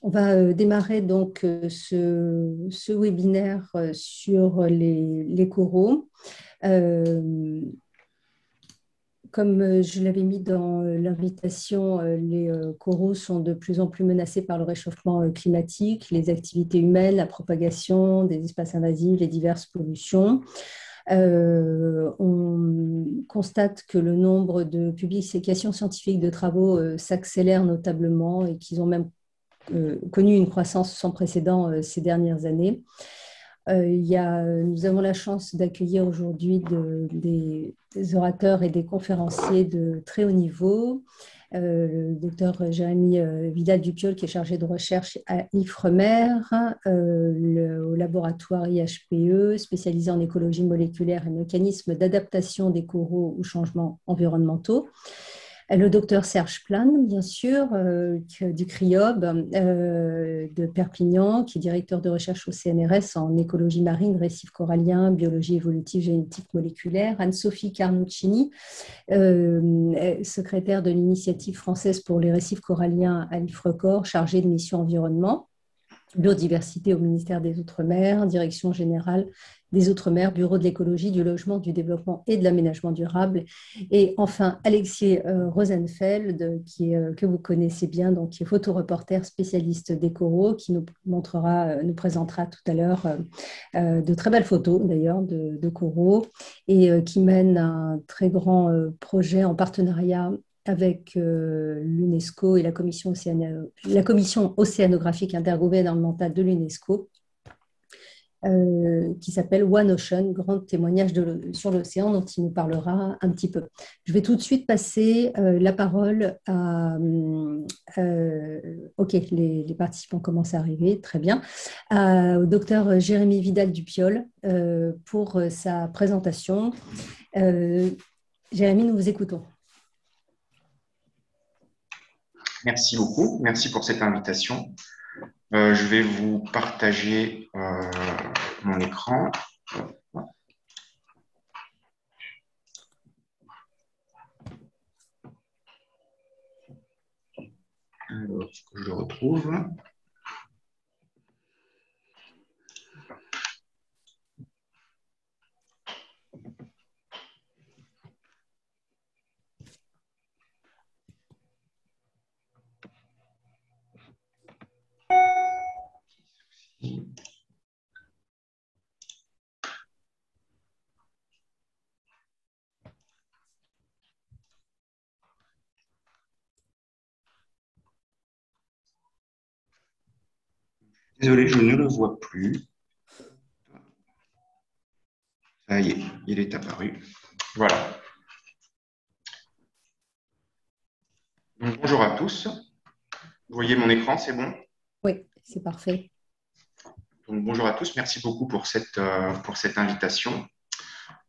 On va démarrer donc ce webinaire sur les coraux. Comme je l'avais mis dans l'invitation, les coraux sont de plus en plus menacés par le réchauffement climatique, les activités humaines, la propagation des espaces invasifs, les diverses pollutions. On constate que le nombre de publications scientifiques de travaux s'accélère notablement et qu'ils ont même connu une croissance sans précédent ces dernières années. Nous avons la chance d'accueillir aujourd'hui des orateurs et des conférenciers de très haut niveau. Le docteur Jérémy Vidal-Dupiol, qui est chargé de recherche à IFREMER, au laboratoire IHPE, spécialisé en écologie moléculaire et mécanismes d'adaptation des coraux aux changements environnementaux. Le docteur Serge Plane, bien sûr, du CRIOB de Perpignan, qui est directeur de recherche au CNRS en écologie marine, récifs coralliens, biologie évolutive, génétique moléculaire. Anne-Sophie Carnuccini, secrétaire de l'initiative française pour les récifs coralliens à l'IFRECOR, chargée de mission environnement. Biodiversité au ministère des Outre-mer, Direction générale des Outre-mer, Bureau de l'écologie, du logement, du développement et de l'aménagement durable. Et enfin, Alexis Rosenfeld, que vous connaissez bien, donc, qui est photoreporter spécialiste des coraux, qui nous présentera tout à l'heure de très belles photos d'ailleurs de coraux et qui mène un très grand projet en partenariat avec l'UNESCO et la commission océanographique intergouvernementale de l'UNESCO, qui s'appelle One Ocean, grand témoignage sur l'océan, dont il nous parlera un petit peu. Je vais tout de suite passer la parole à... OK, les participants commencent à arriver, très bien. Au docteur Jérémy Vidal-Dupiol pour sa présentation. Jérémy, nous vous écoutons. Merci beaucoup, merci pour cette invitation. Je vais vous partager mon écran. Alors, que je le retrouve. Désolé, je ne le vois plus. Ça y est, il est apparu. Voilà. Donc, bonjour à tous. Vous voyez mon écran, c'est bon? Oui, c'est parfait. Donc, bonjour à tous, merci beaucoup pour cette invitation.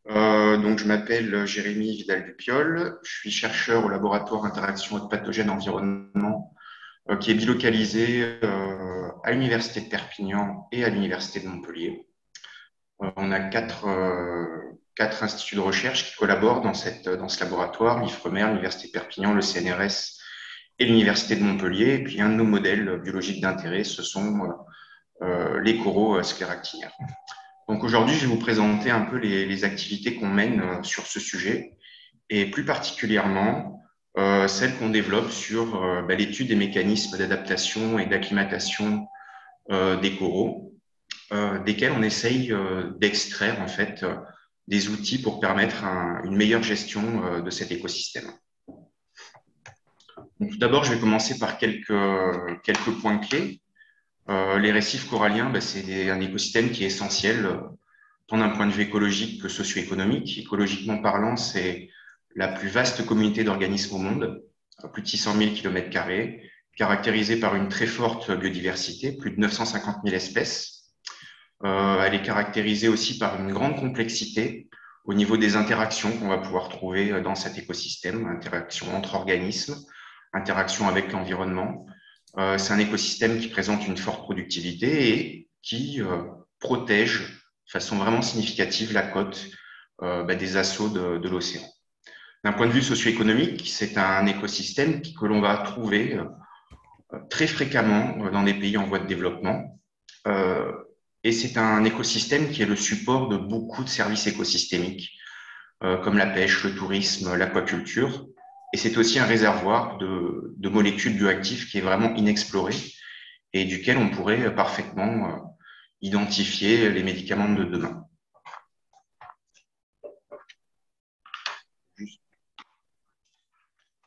Donc, je m'appelle Jérémy Vidal-Dupiol, je suis chercheur au laboratoire Interaction Haute Pathogène Environnement qui est bilocalisé à l'Université de Perpignan et à l'Université de Montpellier. On a quatre instituts de recherche qui collaborent dans ce laboratoire, l'IFREMER, l'Université de Perpignan, le CNRS et l'Université de Montpellier. Et puis, un de nos modèles biologiques d'intérêt, ce sont les coraux scléractiniens. Donc, aujourd'hui, je vais vous présenter un peu les activités qu'on mène sur ce sujet et plus particulièrement celles qu'on développe sur l'étude des mécanismes d'adaptation et d'acclimatation des coraux, desquels on essaye d'extraire en fait des outils pour permettre une meilleure gestion de cet écosystème. Donc, tout d'abord, je vais commencer par quelques points clés. Les récifs coralliens, c'est un écosystème qui est essentiel tant d'un point de vue écologique que socio-économique. Écologiquement parlant, c'est la plus vaste communauté d'organismes au monde, plus de 600 000 km², caractérisée par une très forte biodiversité, plus de 950 000 espèces. Elle est caractérisée aussi par une grande complexité au niveau des interactions qu'on va pouvoir trouver dans cet écosystème, interactions entre organismes, interactions avec l'environnement. C'est un écosystème qui présente une forte productivité et qui protège de façon vraiment significative la côte des assauts de l'océan. D'un point de vue socio-économique, c'est un écosystème que l'on va trouver très fréquemment dans des pays en voie de développement. Et c'est un écosystème qui est le support de beaucoup de services écosystémiques, comme la pêche, le tourisme, l'aquaculture. Et c'est aussi un réservoir de molécules bioactives qui est vraiment inexploré et duquel on pourrait parfaitement identifier les médicaments de demain. Juste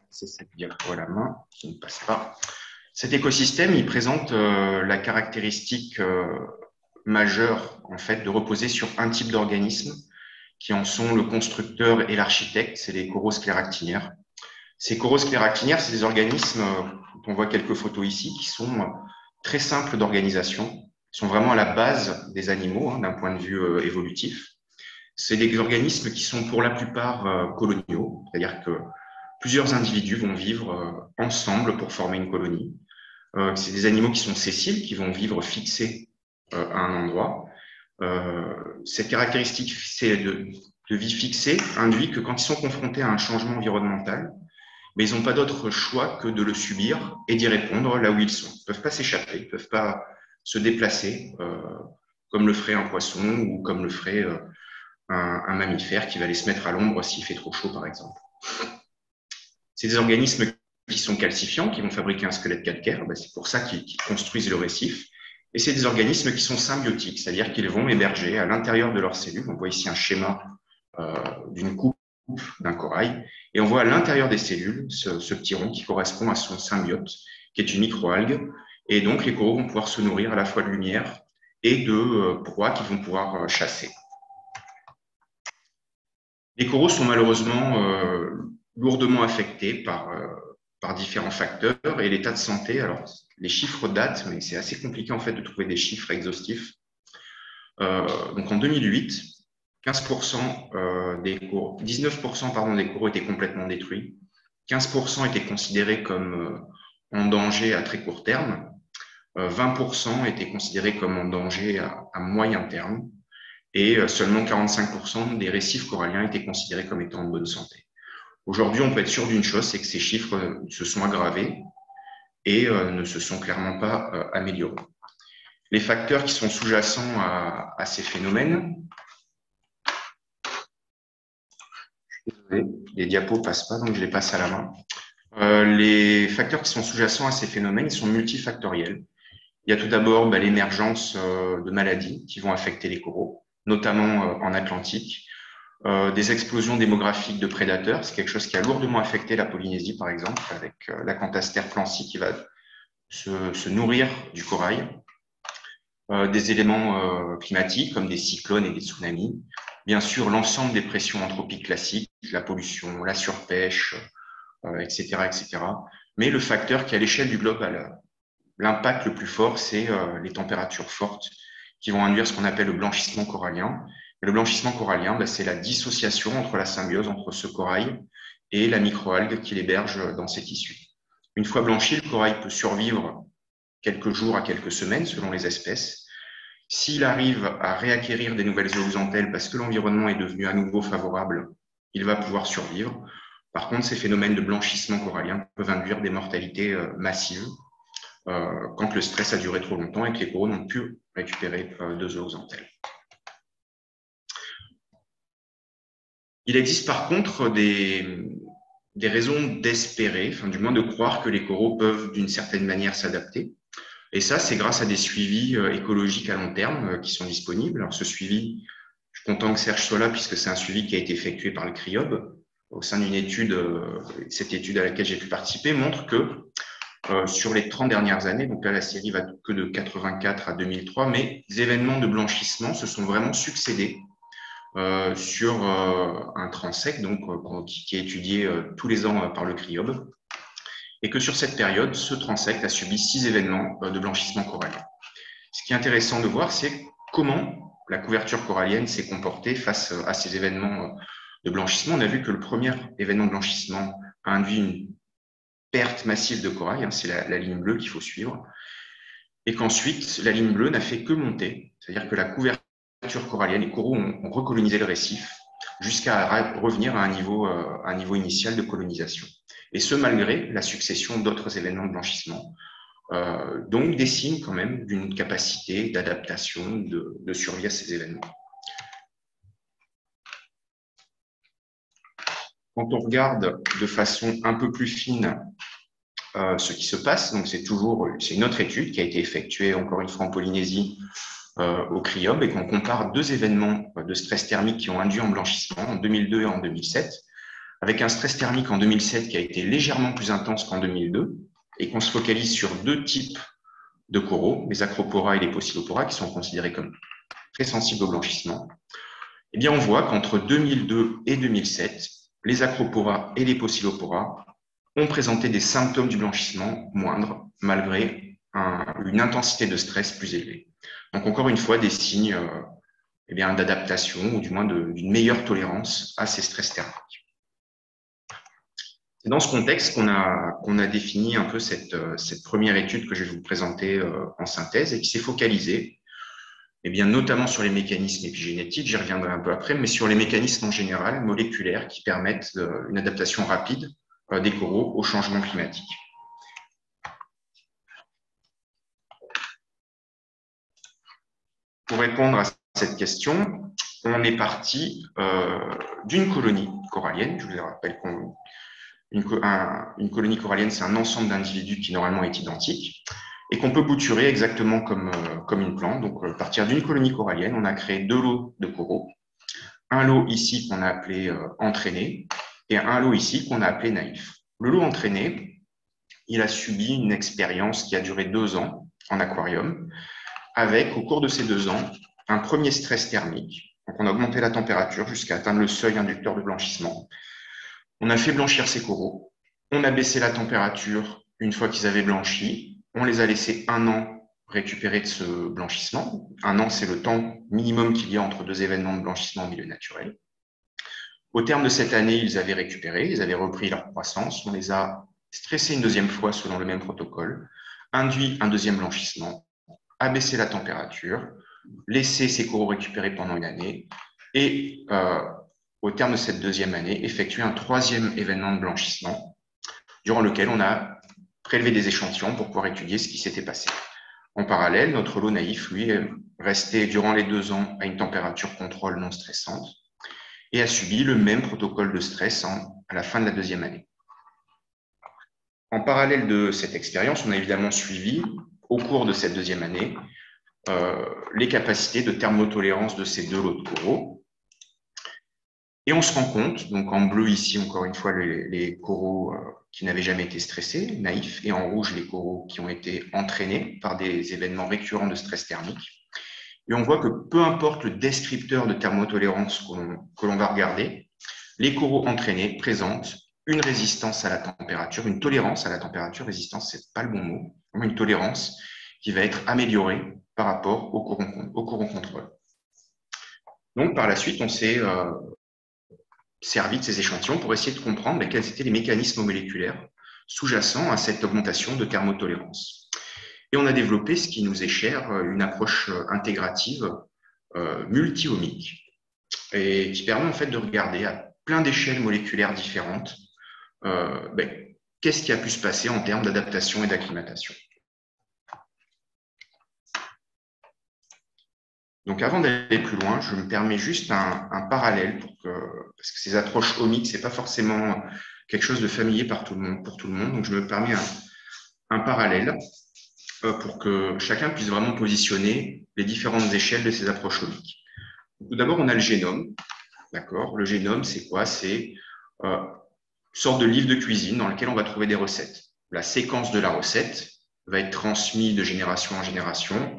passer cette diapo à la main, qui ne passe pas. Cet écosystème, il présente la caractéristique majeure, en fait, de reposer sur un type d'organisme, qui en sont le constructeur et l'architecte, c'est les coraux scléractiniaires. Ces coraux scléractiniaires, c'est des organismes, on voit quelques photos ici, qui sont très simples d'organisation, qui sont vraiment à la base des animaux, hein, d'un point de vue évolutif. C'est des organismes qui sont pour la plupart coloniaux, c'est-à-dire que plusieurs individus vont vivre ensemble pour former une colonie. C'est des animaux qui sont sessiles, qui vont vivre fixés à un endroit. Cette caractéristique de vie fixée induit que quand ils sont confrontés à un changement environnemental, mais ils n'ont pas d'autre choix que de le subir et d'y répondre là où ils sont. Ils ne peuvent pas s'échapper, ils ne peuvent pas se déplacer comme le ferait un poisson ou comme le ferait un mammifère qui va aller se mettre à l'ombre s'il fait trop chaud, par exemple. C'est des organismes qui sont calcifiants, qui vont fabriquer un squelette calcaire, c'est pour ça qu'ils construisent le récif. Et c'est des organismes qui sont symbiotiques, c'est-à-dire qu'ils vont héberger à l'intérieur de leurs cellules. On voit ici un schéma d'une coupe d'un corail, et on voit à l'intérieur des cellules ce petit rond qui correspond à son symbiote, qui est une microalgue. Et donc, les coraux vont pouvoir se nourrir à la fois de lumière et de proies qu'ils vont pouvoir chasser. Les coraux sont malheureusement lourdement affectés par différents facteurs et l'état de santé. Alors, les chiffres datent, mais c'est assez compliqué en fait de trouver des chiffres exhaustifs. Donc en 2008, 15% des coraux, 19% des coraux étaient complètement détruits, 15% étaient considérés comme en danger à très court terme, 20% étaient considérés comme en danger à moyen terme, et seulement 45% des récifs coralliens étaient considérés comme étant en bonne santé. Aujourd'hui, on peut être sûr d'une chose, c'est que ces chiffres se sont aggravés et ne se sont clairement pas améliorés. Les facteurs qui sont sous-jacents à ces phénomènes, désolé, les diapos ne passent pas, donc je les passe à la main. Les facteurs qui sont sous-jacents à ces phénomènes, ils sont multifactoriels. Il y a tout d'abord l'émergence de maladies qui vont affecter les coraux, notamment en Atlantique. Des explosions démographiques de prédateurs, c'est quelque chose qui a lourdement affecté la Polynésie, par exemple, avec l'Acanthaster plancy qui va se nourrir du corail. Des éléments climatiques comme des cyclones et des tsunamis. Bien sûr, l'ensemble des pressions anthropiques classiques, la pollution, la surpêche, etc., etc. Mais le facteur qui, à l'échelle du globe, a l'impact le plus fort, c'est les températures fortes qui vont induire ce qu'on appelle le blanchissement corallien. Et le blanchissement corallien, c'est la dissociation entre la symbiose entre ce corail et la microalgue qui l'héberge dans ses tissus. Une fois blanchi, le corail peut survivre quelques jours à quelques semaines selon les espèces. S'il arrive à réacquérir des nouvelles zooxanthelles parce que l'environnement est devenu à nouveau favorable, il va pouvoir survivre. Par contre, ces phénomènes de blanchissement corallien peuvent induire des mortalités massives quand le stress a duré trop longtemps et que les coraux n'ont pu récupérer de zooxanthelles. Il existe par contre des raisons d'espérer, enfin du moins de croire que les coraux peuvent d'une certaine manière s'adapter. Et ça, c'est grâce à des suivis écologiques à long terme qui sont disponibles. Alors ce suivi, je suis content que Serge soit là puisque c'est un suivi qui a été effectué par le CRIOB au sein d'une étude. Cette étude à laquelle j'ai pu participer montre que sur les 30 dernières années, donc là la série va que de 84 à 2003, mais les événements de blanchissement se sont vraiment succédés sur un transect donc, qui est étudié tous les ans par le CRIOB, et que sur cette période, ce transect a subi 6 événements de blanchissement corallien. Ce qui est intéressant de voir, c'est comment la couverture corallienne s'est comportée face à ces événements de blanchissement. On a vu que le premier événement de blanchissement a induit une perte massive de corail, hein, c'est la ligne bleue qu'il faut suivre, et qu'ensuite, la ligne bleue n'a fait que monter, c'est-à-dire que la couverture corallienne, les coraux ont recolonisé le récif jusqu'à revenir à un niveau initial de colonisation. Et ce, malgré la succession d'autres événements de blanchissement, Donc des signes quand même d'une capacité d'adaptation, de survie à ces événements. Quand on regarde de façon un peu plus fine ce qui se passe, donc c'est une autre étude qui a été effectuée encore une fois en Polynésie au CRIOB et qu'on compare deux événements de stress thermique qui ont induit en blanchissement en 2002 et en 2007, avec un stress thermique en 2007 qui a été légèrement plus intense qu'en 2002 et qu'on se focalise sur deux types de coraux, les acropora et les pocillopora, qui sont considérés comme très sensibles au blanchissement. Eh bien, on voit qu'entre 2002 et 2007, les acropora et les pocillopora ont présenté des symptômes du blanchissement moindres, malgré une intensité de stress plus élevée. Donc, encore une fois, des signes d'adaptation, ou du moins d'une meilleure tolérance à ces stress thermiques. C'est dans ce contexte qu'on a défini un peu cette première étude que je vais vous présenter en synthèse et qui s'est focalisée notamment sur les mécanismes épigénétiques, j'y reviendrai un peu après, mais sur les mécanismes en général moléculaires qui permettent une adaptation rapide des coraux au changement climatique. Pour répondre à cette question, on est parti d'une colonie corallienne. Je vous rappelle qu'une colonie corallienne, c'est un ensemble d'individus qui normalement est identique et qu'on peut bouturer exactement comme une plante. Donc, à partir d'une colonie corallienne, on a créé deux lots de coraux. Un lot ici qu'on a appelé entraîné et un lot ici qu'on a appelé naïf. Le lot entraîné, il a subi une expérience qui a duré 2 ans en aquarium, avec, au cours de ces 2 ans, un premier stress thermique. Donc, on a augmenté la température jusqu'à atteindre le seuil inducteur de blanchissement. On a fait blanchir ces coraux. On a baissé la température une fois qu'ils avaient blanchi. On les a laissés 1 an récupérer de ce blanchissement. 1 an, c'est le temps minimum qu'il y a entre 2 événements de blanchissement en milieu naturel. Au terme de cette année, ils avaient récupéré, ils avaient repris leur croissance. On les a stressés une 2e fois selon le même protocole, induit un 2e blanchissement, abaissé la température, laissé ces coraux récupérer pendant une année et au terme de cette 2e année, effectué un 3e événement de blanchissement durant lequel on a prélevé des échantillons pour pouvoir étudier ce qui s'était passé. En parallèle, notre lot naïf, lui, est resté durant les 2 ans à une température contrôle non stressante et a subi le même protocole de stress à la fin de la 2e année. En parallèle de cette expérience, on a évidemment suivi, au cours de cette 2e année, les capacités de thermotolérance de ces 2 lots de coraux. Et on se rend compte, donc en bleu ici, encore une fois, les coraux qui n'avaient jamais été stressés, naïfs, et en rouge, les coraux qui ont été entraînés par des événements récurrents de stress thermique. Et on voit que peu importe le descripteur de thermotolérance que l'on va regarder, les coraux entraînés présentent une résistance à la température, une tolérance à la température. Résistance, c'est pas le bon mot, une tolérance qui va être améliorée par rapport au courant contrôle. Donc, par la suite, on s'est servi de ces échantillons pour essayer de comprendre quels étaient les mécanismes moléculaires sous-jacents à cette augmentation de thermotolérance. Et on a développé ce qui nous est cher, une approche intégrative multi-omique et qui permet en fait de regarder à plein d'échelles moléculaires différentes qu'est-ce qui a pu se passer en termes d'adaptation et d'acclimatation. Donc, avant d'aller plus loin, je me permets juste un parallèle parce que ces approches omiques, ce n'est pas forcément quelque chose de familier pour tout le monde. Donc, je me permets un parallèle pour que chacun puisse vraiment positionner les différentes échelles de ces approches omiques. Tout d'abord, on a le génome. D'accord ? Le génome, c'est quoi ? C'est une sorte de livre de cuisine dans lequel on va trouver des recettes. La séquence de la recette va être transmise de génération en génération,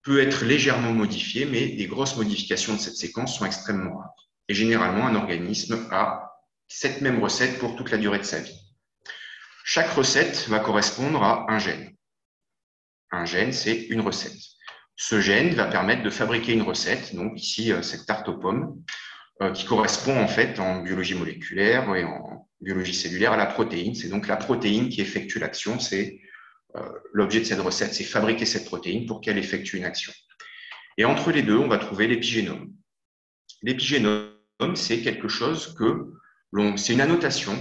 peut être légèrement modifiée, mais des grosses modifications de cette séquence sont extrêmement rares. Et généralement, un organisme a cette même recette pour toute la durée de sa vie. Chaque recette va correspondre à un gène. Un gène, c'est une recette. Ce gène va permettre de fabriquer une recette, donc ici, cette tarte aux pommes, qui correspond en fait en biologie moléculaire et en biologie cellulaire à la protéine. C'est donc la protéine qui effectue l'action, c'est l'objet de cette recette, c'est fabriquer cette protéine pour qu'elle effectue une action. Et entre les deux, on va trouver l'épigénome. L'épigénome, c'est quelque chose c'est une annotation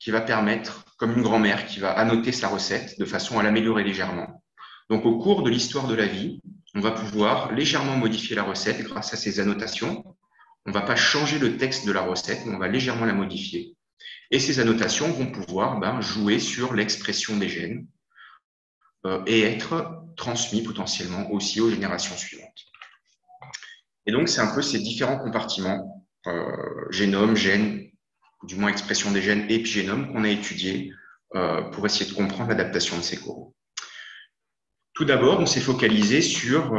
qui va permettre, comme une grand-mère, qui va annoter sa recette de façon à l'améliorer légèrement. Donc, au cours de l'histoire de la vie, on va pouvoir légèrement modifier la recette grâce à ces annotations. On ne va pas changer le texte de la recette, mais on va légèrement la modifier. Et ces annotations vont pouvoir jouer sur l'expression des gènes et être transmis potentiellement aussi aux générations suivantes. Et donc, c'est un peu ces différents compartiments, génome, gène, du moins expression des gènes, épigénome, qu'on a étudiés pour essayer de comprendre l'adaptation de ces coraux. Tout d'abord, on s'est focalisé sur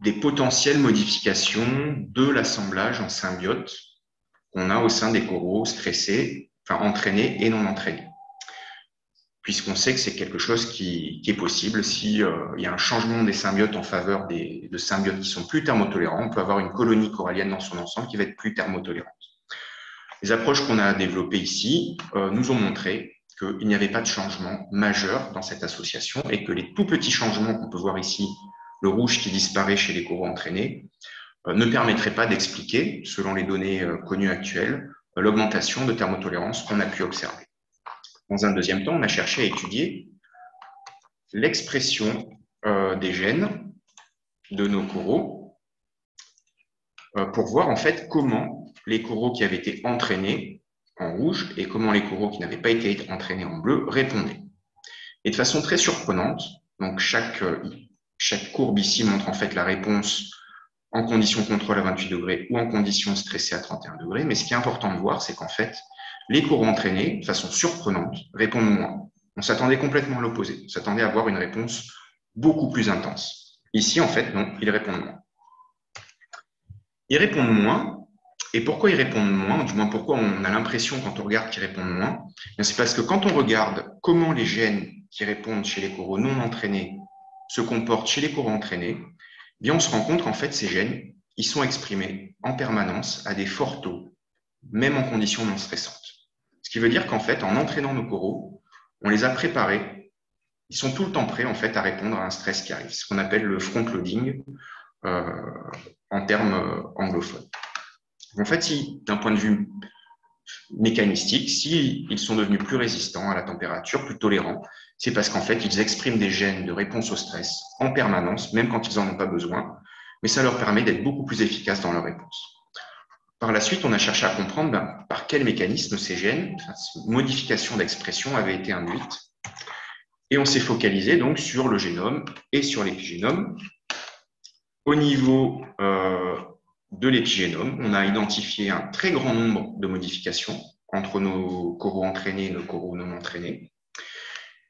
des potentielles modifications de l'assemblage en symbiote qu'on a au sein des coraux stressés, enfin entraînés et non entraînés. Puisqu'on sait que c'est quelque chose qui est possible si il y a un changement des symbiotes en faveur de symbiotes qui sont plus thermotolérants, on peut avoir une colonie corallienne dans son ensemble qui va être plus thermotolérante. Les approches qu'on a développées ici nous ont montré qu'il n'y avait pas de changement majeur dans cette association et que les tout petits changements qu'on peut voir ici, le rouge qui disparaît chez les coraux entraînés, ne permettraient pas d'expliquer, selon les données connues actuelles, l'augmentation de thermotolérance qu'on a pu observer. Dans un deuxième temps, on a cherché à étudier l'expression des gènes de nos coraux pour voir en fait comment les coraux qui avaient été entraînés en rouge et comment les coraux qui n'avaient pas été entraînés en bleu répondaient. Et de façon très surprenante, donc chaque courbe ici montre en fait la réponse en conditions contrôle à 28 degrés ou en conditions stressées à 31 degrés. Mais ce qui est important de voir, c'est qu'en fait, les coraux entraînés, de façon surprenante, répondent moins. On s'attendait complètement à l'opposé. On s'attendait à avoir une réponse beaucoup plus intense. Ici, en fait, non, ils répondent moins. Ils répondent moins. Et pourquoi ils répondent moins, du moins pourquoi on a l'impression quand on regarde qu'ils répondent moins, c'est parce que quand on regarde comment les gènes qui répondent chez les coraux non entraînés se comportent chez les coraux entraînés, bien on se rend compte qu'en fait ces gènes, ils sont exprimés en permanence à des forts taux, même en conditions non stressantes. Ce qui veut dire qu'en fait, en entraînant nos coraux, on les a préparés, ils sont tout le temps prêts en fait à répondre à un stress qui arrive, ce qu'on appelle le front-loading en termes anglophones. En fait, si, d'un point de vue mécanistique, s'ils sont devenus plus résistants à la température, plus tolérants, c'est parce qu'en fait, ils expriment des gènes de réponse au stress en permanence, même quand ils n'en ont pas besoin, mais ça leur permet d'être beaucoup plus efficaces dans leur réponse. Par la suite, on a cherché à comprendre par quel mécanisme ces gènes, ces modifications d'expression avaient été induites, et on s'est focalisé donc sur le génome et sur l'épigénome. Au niveau de l'épigénome, on a identifié un très grand nombre de modifications entre nos coraux entraînés et nos coraux non entraînés.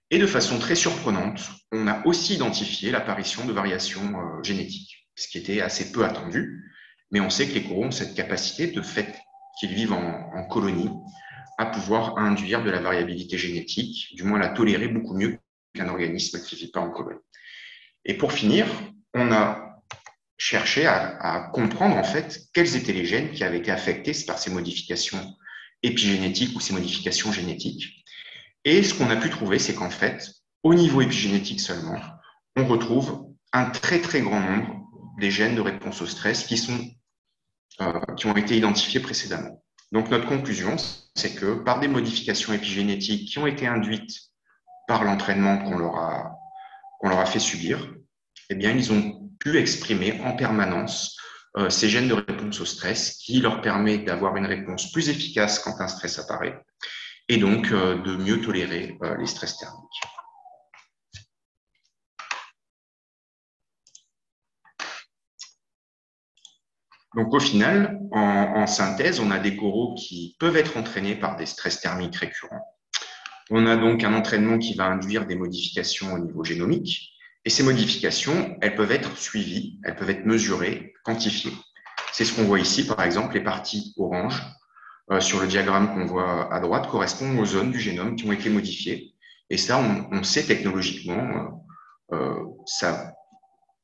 Et de façon très surprenante, on a aussi identifié l'apparition de variations génétiques, ce qui était assez peu attendu, mais on sait que les coraux ont cette capacité, de fait qu'ils vivent en colonie, à pouvoir induire de la variabilité génétique, du moins la tolérer beaucoup mieux qu'un organisme qui ne vit pas en colonie. Et pour finir, on a chercher à comprendre en fait quels étaient les gènes qui avaient été affectés par ces modifications épigénétiques ou ces modifications génétiques. Et ce qu'on a pu trouver, c'est qu'en fait, au niveau épigénétique seulement, on retrouve un très très grand nombre des gènes de réponse au stress qui ont été identifiés précédemment. Donc notre conclusion, c'est que par des modifications épigénétiques qui ont été induites par l'entraînement qu'on leur a fait subir, eh bien, ils ont pu exprimer en permanence ces gènes de réponse au stress qui leur permet d'avoir une réponse plus efficace quand un stress apparaît et donc de mieux tolérer les stress thermiques. Donc au final, en synthèse, on a des coraux qui peuvent être entraînés par des stress thermiques récurrents. On a donc un entraînement qui va induire des modifications au niveau génomique. Et ces modifications, elles peuvent être suivies, elles peuvent être mesurées, quantifiées. C'est ce qu'on voit ici, par exemple, les parties oranges sur le diagramme qu'on voit à droite correspondent aux zones du génome qui ont été modifiées. Et ça, on sait technologiquement, ça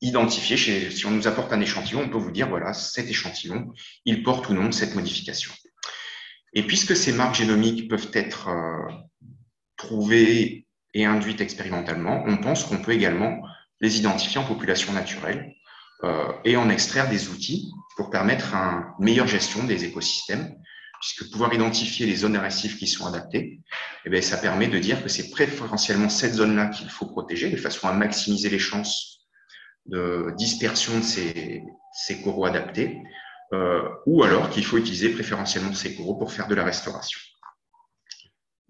identifier, si on nous apporte un échantillon, on peut vous dire, voilà, cet échantillon, il porte ou non cette modification. Et puisque ces marques génomiques peuvent être trouvées et induites expérimentalement, on pense qu'on peut également les identifier en population naturelle et en extraire des outils pour permettre une meilleure gestion des écosystèmes, puisque pouvoir identifier les zones récifiques qui sont adaptées eh bien, ça permet de dire que c'est préférentiellement cette zone-là qu'il faut protéger de façon à maximiser les chances de dispersion de ces coraux adaptés, ou alors qu'il faut utiliser préférentiellement ces coraux pour faire de la restauration.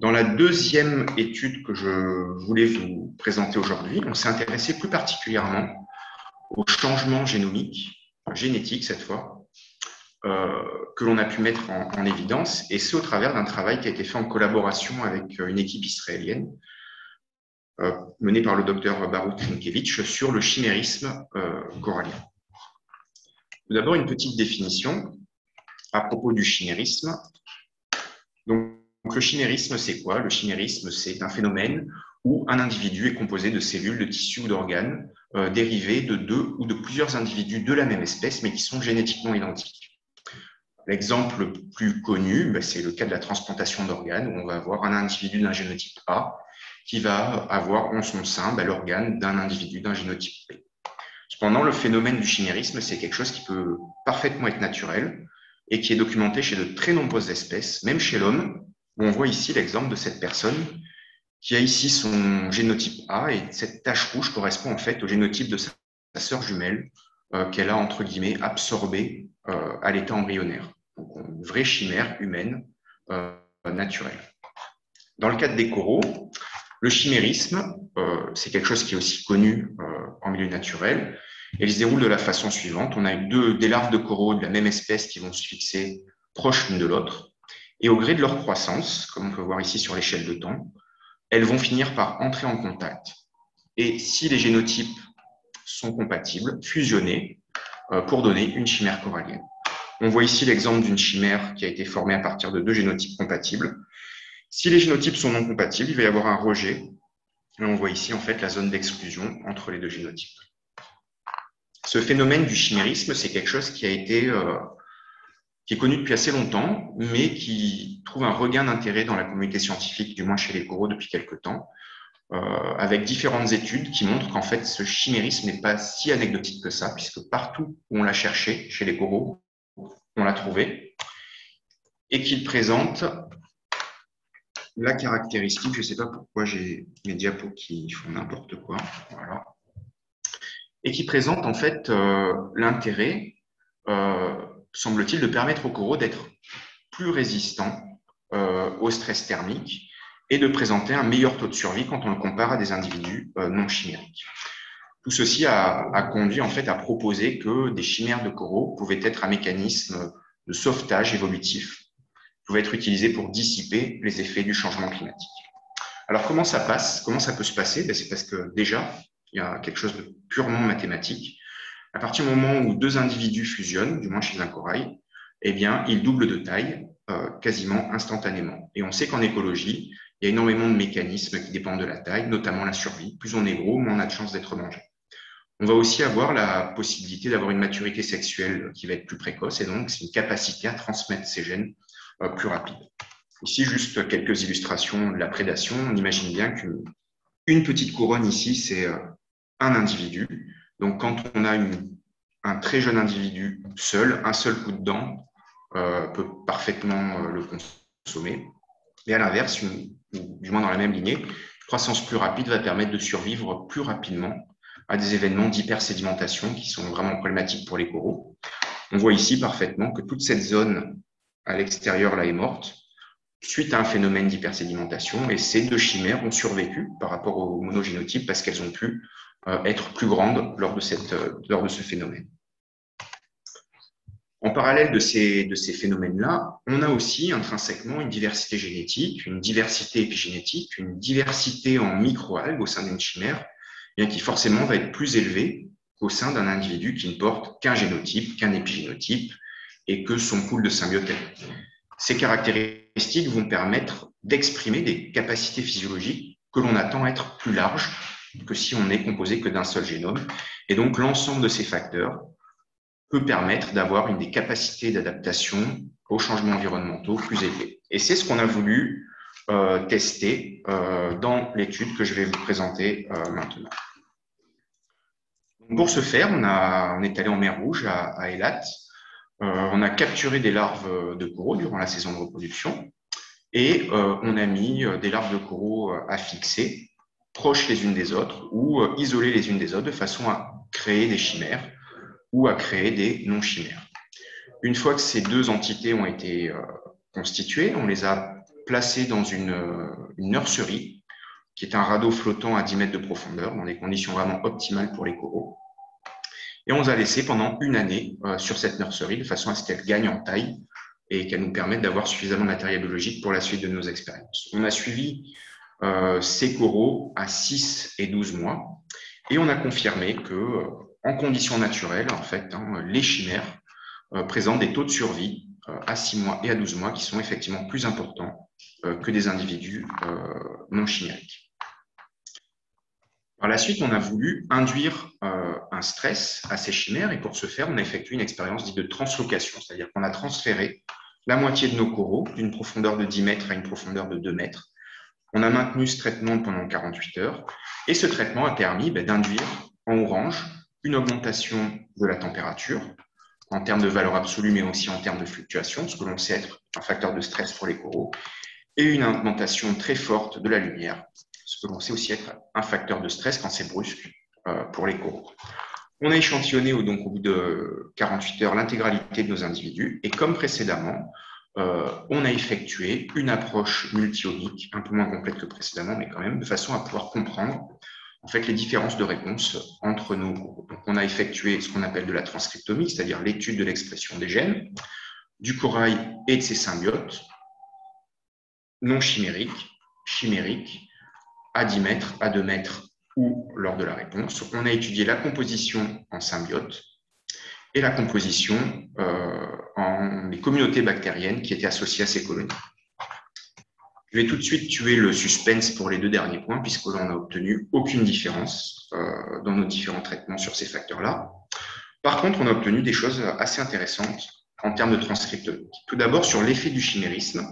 Dans la deuxième étude que je voulais vous présenter aujourd'hui, on s'est intéressé plus particulièrement aux changements génétiques cette fois, que l'on a pu mettre en évidence, et c'est au travers d'un travail qui a été fait en collaboration avec une équipe israélienne menée par le docteur Baruch Trinkevich sur le chimérisme corallien. Tout d'abord, une petite définition à propos du chimérisme. Donc, le chimérisme, c'est quoi? Le chimérisme, c'est un phénomène où un individu est composé de cellules, de tissus ou d'organes dérivés de deux ou de plusieurs individus de la même espèce, mais qui sont génétiquement identiques. L'exemple le plus connu, c'est le cas de la transplantation d'organes, où on va avoir un individu d'un génotype A qui va avoir en son sein l'organe d'un individu d'un génotype B. Cependant, le phénomène du chimérisme, c'est quelque chose qui peut parfaitement être naturel et qui est documenté chez de très nombreuses espèces, même chez l'homme, où on voit ici l'exemple de cette personne qui a ici son génotype A, et cette tache rouge correspond en fait au génotype de sa sœur jumelle qu'elle a, entre guillemets, absorbé à l'état embryonnaire. Donc, une vraie chimère humaine naturelle. Dans le cadre des coraux, le chimérisme, c'est quelque chose qui est aussi connu en milieu naturel, et il se déroule de la façon suivante. On a des larves de coraux de la même espèce qui vont se fixer proches l'une de l'autre, et au gré de leur croissance, comme on peut voir ici sur l'échelle de temps, elles vont finir par entrer en contact. Et si les génotypes sont compatibles, fusionner pour donner une chimère corallienne. On voit ici l'exemple d'une chimère qui a été formée à partir de deux génotypes compatibles. Si les génotypes sont non compatibles, il va y avoir un rejet. Et on voit ici en fait la zone d'exclusion entre les deux génotypes. Ce phénomène du chimérisme, c'est quelque chose qui est connu depuis assez longtemps, mais qui trouve un regain d'intérêt dans la communauté scientifique, du moins chez les coraux depuis quelques temps, avec différentes études qui montrent qu'en fait ce chimérisme n'est pas si anecdotique que ça, puisque partout où on l'a cherché, chez les coraux, on l'a trouvé, et qu'il présente la caractéristique, je ne sais pas pourquoi j'ai mes diapos qui font n'importe quoi, voilà, et qui présente en fait l'intérêt, semble-t-il, de permettre aux coraux d'être plus résistants au stress thermique et de présenter un meilleur taux de survie quand on le compare à des individus non chimériques. Tout ceci a conduit en fait à proposer que des chimères de coraux pouvaient être un mécanisme de sauvetage évolutif, pouvaient être utilisés pour dissiper les effets du changement climatique. Alors comment ça passe? Comment ça peut se passer? C'est parce que déjà, il y a quelque chose de purement mathématique. À partir du moment où deux individus fusionnent, du moins chez un corail, eh bien, ils doublent de taille quasiment instantanément. Et on sait qu'en écologie, il y a énormément de mécanismes qui dépendent de la taille, notamment la survie. Plus on est gros, moins on a de chances d'être mangé. On va aussi avoir la possibilité d'avoir une maturité sexuelle qui va être plus précoce, et donc c'est une capacité à transmettre ces gènes plus rapide. Ici, juste quelques illustrations de la prédation. On imagine bien qu'une petite couronne ici, c'est un individu. Donc, quand on a un très jeune individu seul, un seul coup de dent peut parfaitement le consommer. Et à l'inverse, du moins dans la même lignée, une croissance plus rapide va permettre de survivre plus rapidement à des événements d'hypersédimentation qui sont vraiment problématiques pour les coraux. On voit ici parfaitement que toute cette zone à l'extérieur là est morte suite à un phénomène d'hypersédimentation, et ces deux chimères ont survécu par rapport au monogénotype parce qu'elles ont pu être plus grandes lors de ce phénomène. En parallèle de ces phénomènes-là, on a aussi intrinsèquement une diversité génétique, une diversité épigénétique, une diversité en microalgues au sein d'une chimère, bien qui forcément va être plus élevée qu'au sein d'un individu qui ne porte qu'un génotype, qu'un épigénotype, et que son pool de symbiote. Ces caractéristiques vont permettre d'exprimer des capacités physiologiques que l'on attend être plus larges que si on n'est composé que d'un seul génome. Et donc, l'ensemble de ces facteurs peut permettre d'avoir des capacités d'adaptation aux changements environnementaux plus élevées. Et c'est ce qu'on a voulu tester dans l'étude que je vais vous présenter maintenant. Pour ce faire, on est allé en mer Rouge à Eilat. On a capturé des larves de coraux durant la saison de reproduction Et on a mis des larves de coraux à fixer, proches les unes des autres, ou isolées les unes des autres, de façon à créer des chimères ou à créer des non-chimères. Une fois que ces deux entités ont été constituées, on les a placées dans une nurserie, qui est un radeau flottant à 10 mètres de profondeur, dans des conditions vraiment optimales pour les coraux. Et on les a laissés pendant une année sur cette nurserie, de façon à ce qu'elle gagne en taille et qu'elle nous permette d'avoir suffisamment de matériel biologique pour la suite de nos expériences. On a suivi ces coraux à 6 et 12 mois, et on a confirmé que, en conditions naturelles, en fait, les chimères présentent des taux de survie à 6 mois et à 12 mois qui sont effectivement plus importants que des individus non chimériques. Par la suite, on a voulu induire un stress à ces chimères, et pour ce faire, on a effectué une expérience dite de translocation, c'est-à-dire qu'on a transféré la moitié de nos coraux d'une profondeur de 10 mètres à une profondeur de 2 mètres. On a maintenu ce traitement pendant 48 heures, et ce traitement a permis d'induire en orange une augmentation de la température, en termes de valeur absolue, mais aussi en termes de fluctuation, ce que l'on sait être un facteur de stress pour les coraux, et une augmentation très forte de la lumière, ce que l'on sait aussi être un facteur de stress quand c'est brusque pour les coraux. On a échantillonné donc, au bout de 48 heures l'intégralité de nos individus, et comme précédemment, on a effectué une approche multi-omique, un peu moins complète que précédemment, mais quand même, de façon à pouvoir comprendre en fait, les différences de réponse entre nos coraux. Donc, on a effectué ce qu'on appelle de la transcriptomie, c'est-à-dire l'étude de l'expression des gènes, du corail et de ses symbiotes, non chimériques, chimériques, à 10 mètres, à 2 mètres ou lors de la réponse. On a étudié la composition en symbiote et la composition en les communautés bactériennes qui étaient associées à ces colonies. Je vais tout de suite tuer le suspense pour les deux derniers points, puisque l'on n'a obtenu aucune différence dans nos différents traitements sur ces facteurs-là. Par contre, on a obtenu des choses assez intéressantes en termes de transcriptomique. Tout d'abord, sur l'effet du chimérisme,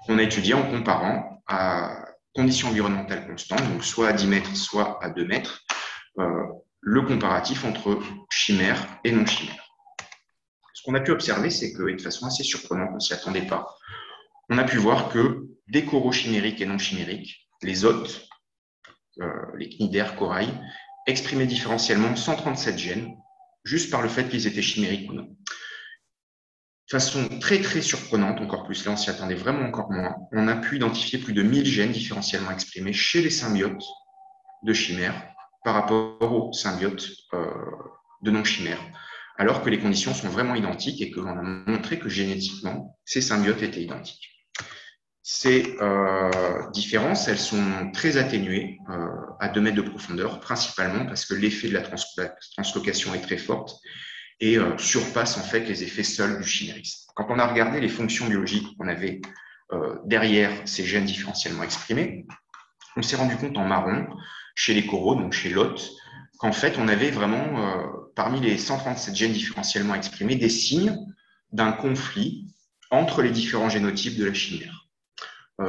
on a étudié en comparant à conditions environnementales constantes, donc soit à 10 mètres, soit à 2 mètres, le comparatif entre chimère et non-chimère. Ce qu'on a pu observer, c'est que, et de façon assez surprenante, on ne s'y attendait pas, on a pu voir que des coraux chimériques et non chimériques, les hôtes, les cnidaires, corail, exprimaient différentiellement 137 gènes, juste par le fait qu'ils étaient chimériques ou non. De façon très très surprenante, encore plus, là on s'y attendait vraiment encore moins, on a pu identifier plus de 1000 gènes différentiellement exprimés chez les symbiotes de chimères par rapport aux symbiotes de non-chimères, alors que les conditions sont vraiment identiques et que l'on a montré que génétiquement, ces symbiotes étaient identiques. Ces différences, elles sont très atténuées à 2 mètres de profondeur, principalement parce que l'effet de la translocation est très forte et surpasse en fait les effets seuls du chimérisme. Quand on a regardé les fonctions biologiques qu'on avait derrière ces gènes différentiellement exprimés, on s'est rendu compte en marron, chez les coraux, donc chez l'hôte, qu'en fait, on avait vraiment, parmi les 137 gènes différentiellement exprimés, des signes d'un conflit entre les différents génotypes de la chimère.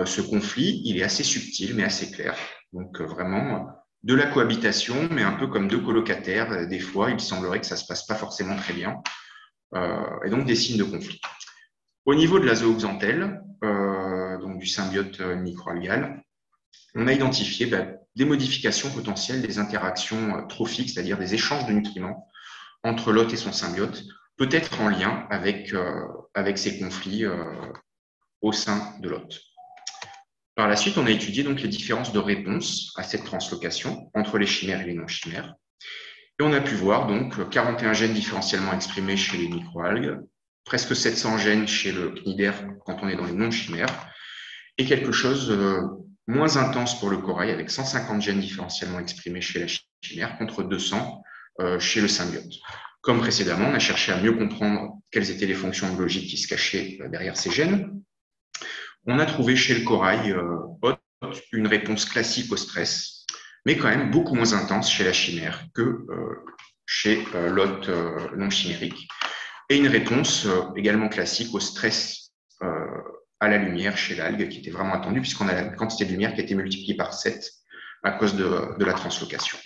Ce conflit, il est assez subtil, mais assez clair. Donc, vraiment, de la cohabitation, mais un peu comme deux colocataires. Des fois, il semblerait que ça ne se passe pas forcément très bien. Et donc, des signes de conflit. Au niveau de la zooxanthelle, donc du symbiote microalgal, on a identifié des modifications potentielles des interactions trophiques, c'est-à-dire des échanges de nutriments entre l'hôte et son symbiote, peut-être en lien avec ces conflits au sein de l'hôte. Par la suite, on a étudié donc les différences de réponse à cette translocation entre les chimères et les non-chimères. Et on a pu voir donc 41 gènes différentiellement exprimés chez les microalgues, presque 700 gènes chez le cnidaire quand on est dans les non-chimères, et quelque chose moins intense pour le corail, avec 150 gènes différentiellement exprimés chez la chimère contre 200 chez le symbiote. Comme précédemment, on a cherché à mieux comprendre quelles étaient les fonctions biologiques qui se cachaient derrière ces gènes. On a trouvé chez le corail une réponse classique au stress, mais quand même beaucoup moins intense chez la chimère que chez l'hôte non chimérique, et une réponse également classique au stress à la lumière chez l'algue, qui était vraiment attendue, puisqu'on a la quantité de lumière qui a été multipliée par 7 à cause de la translocation.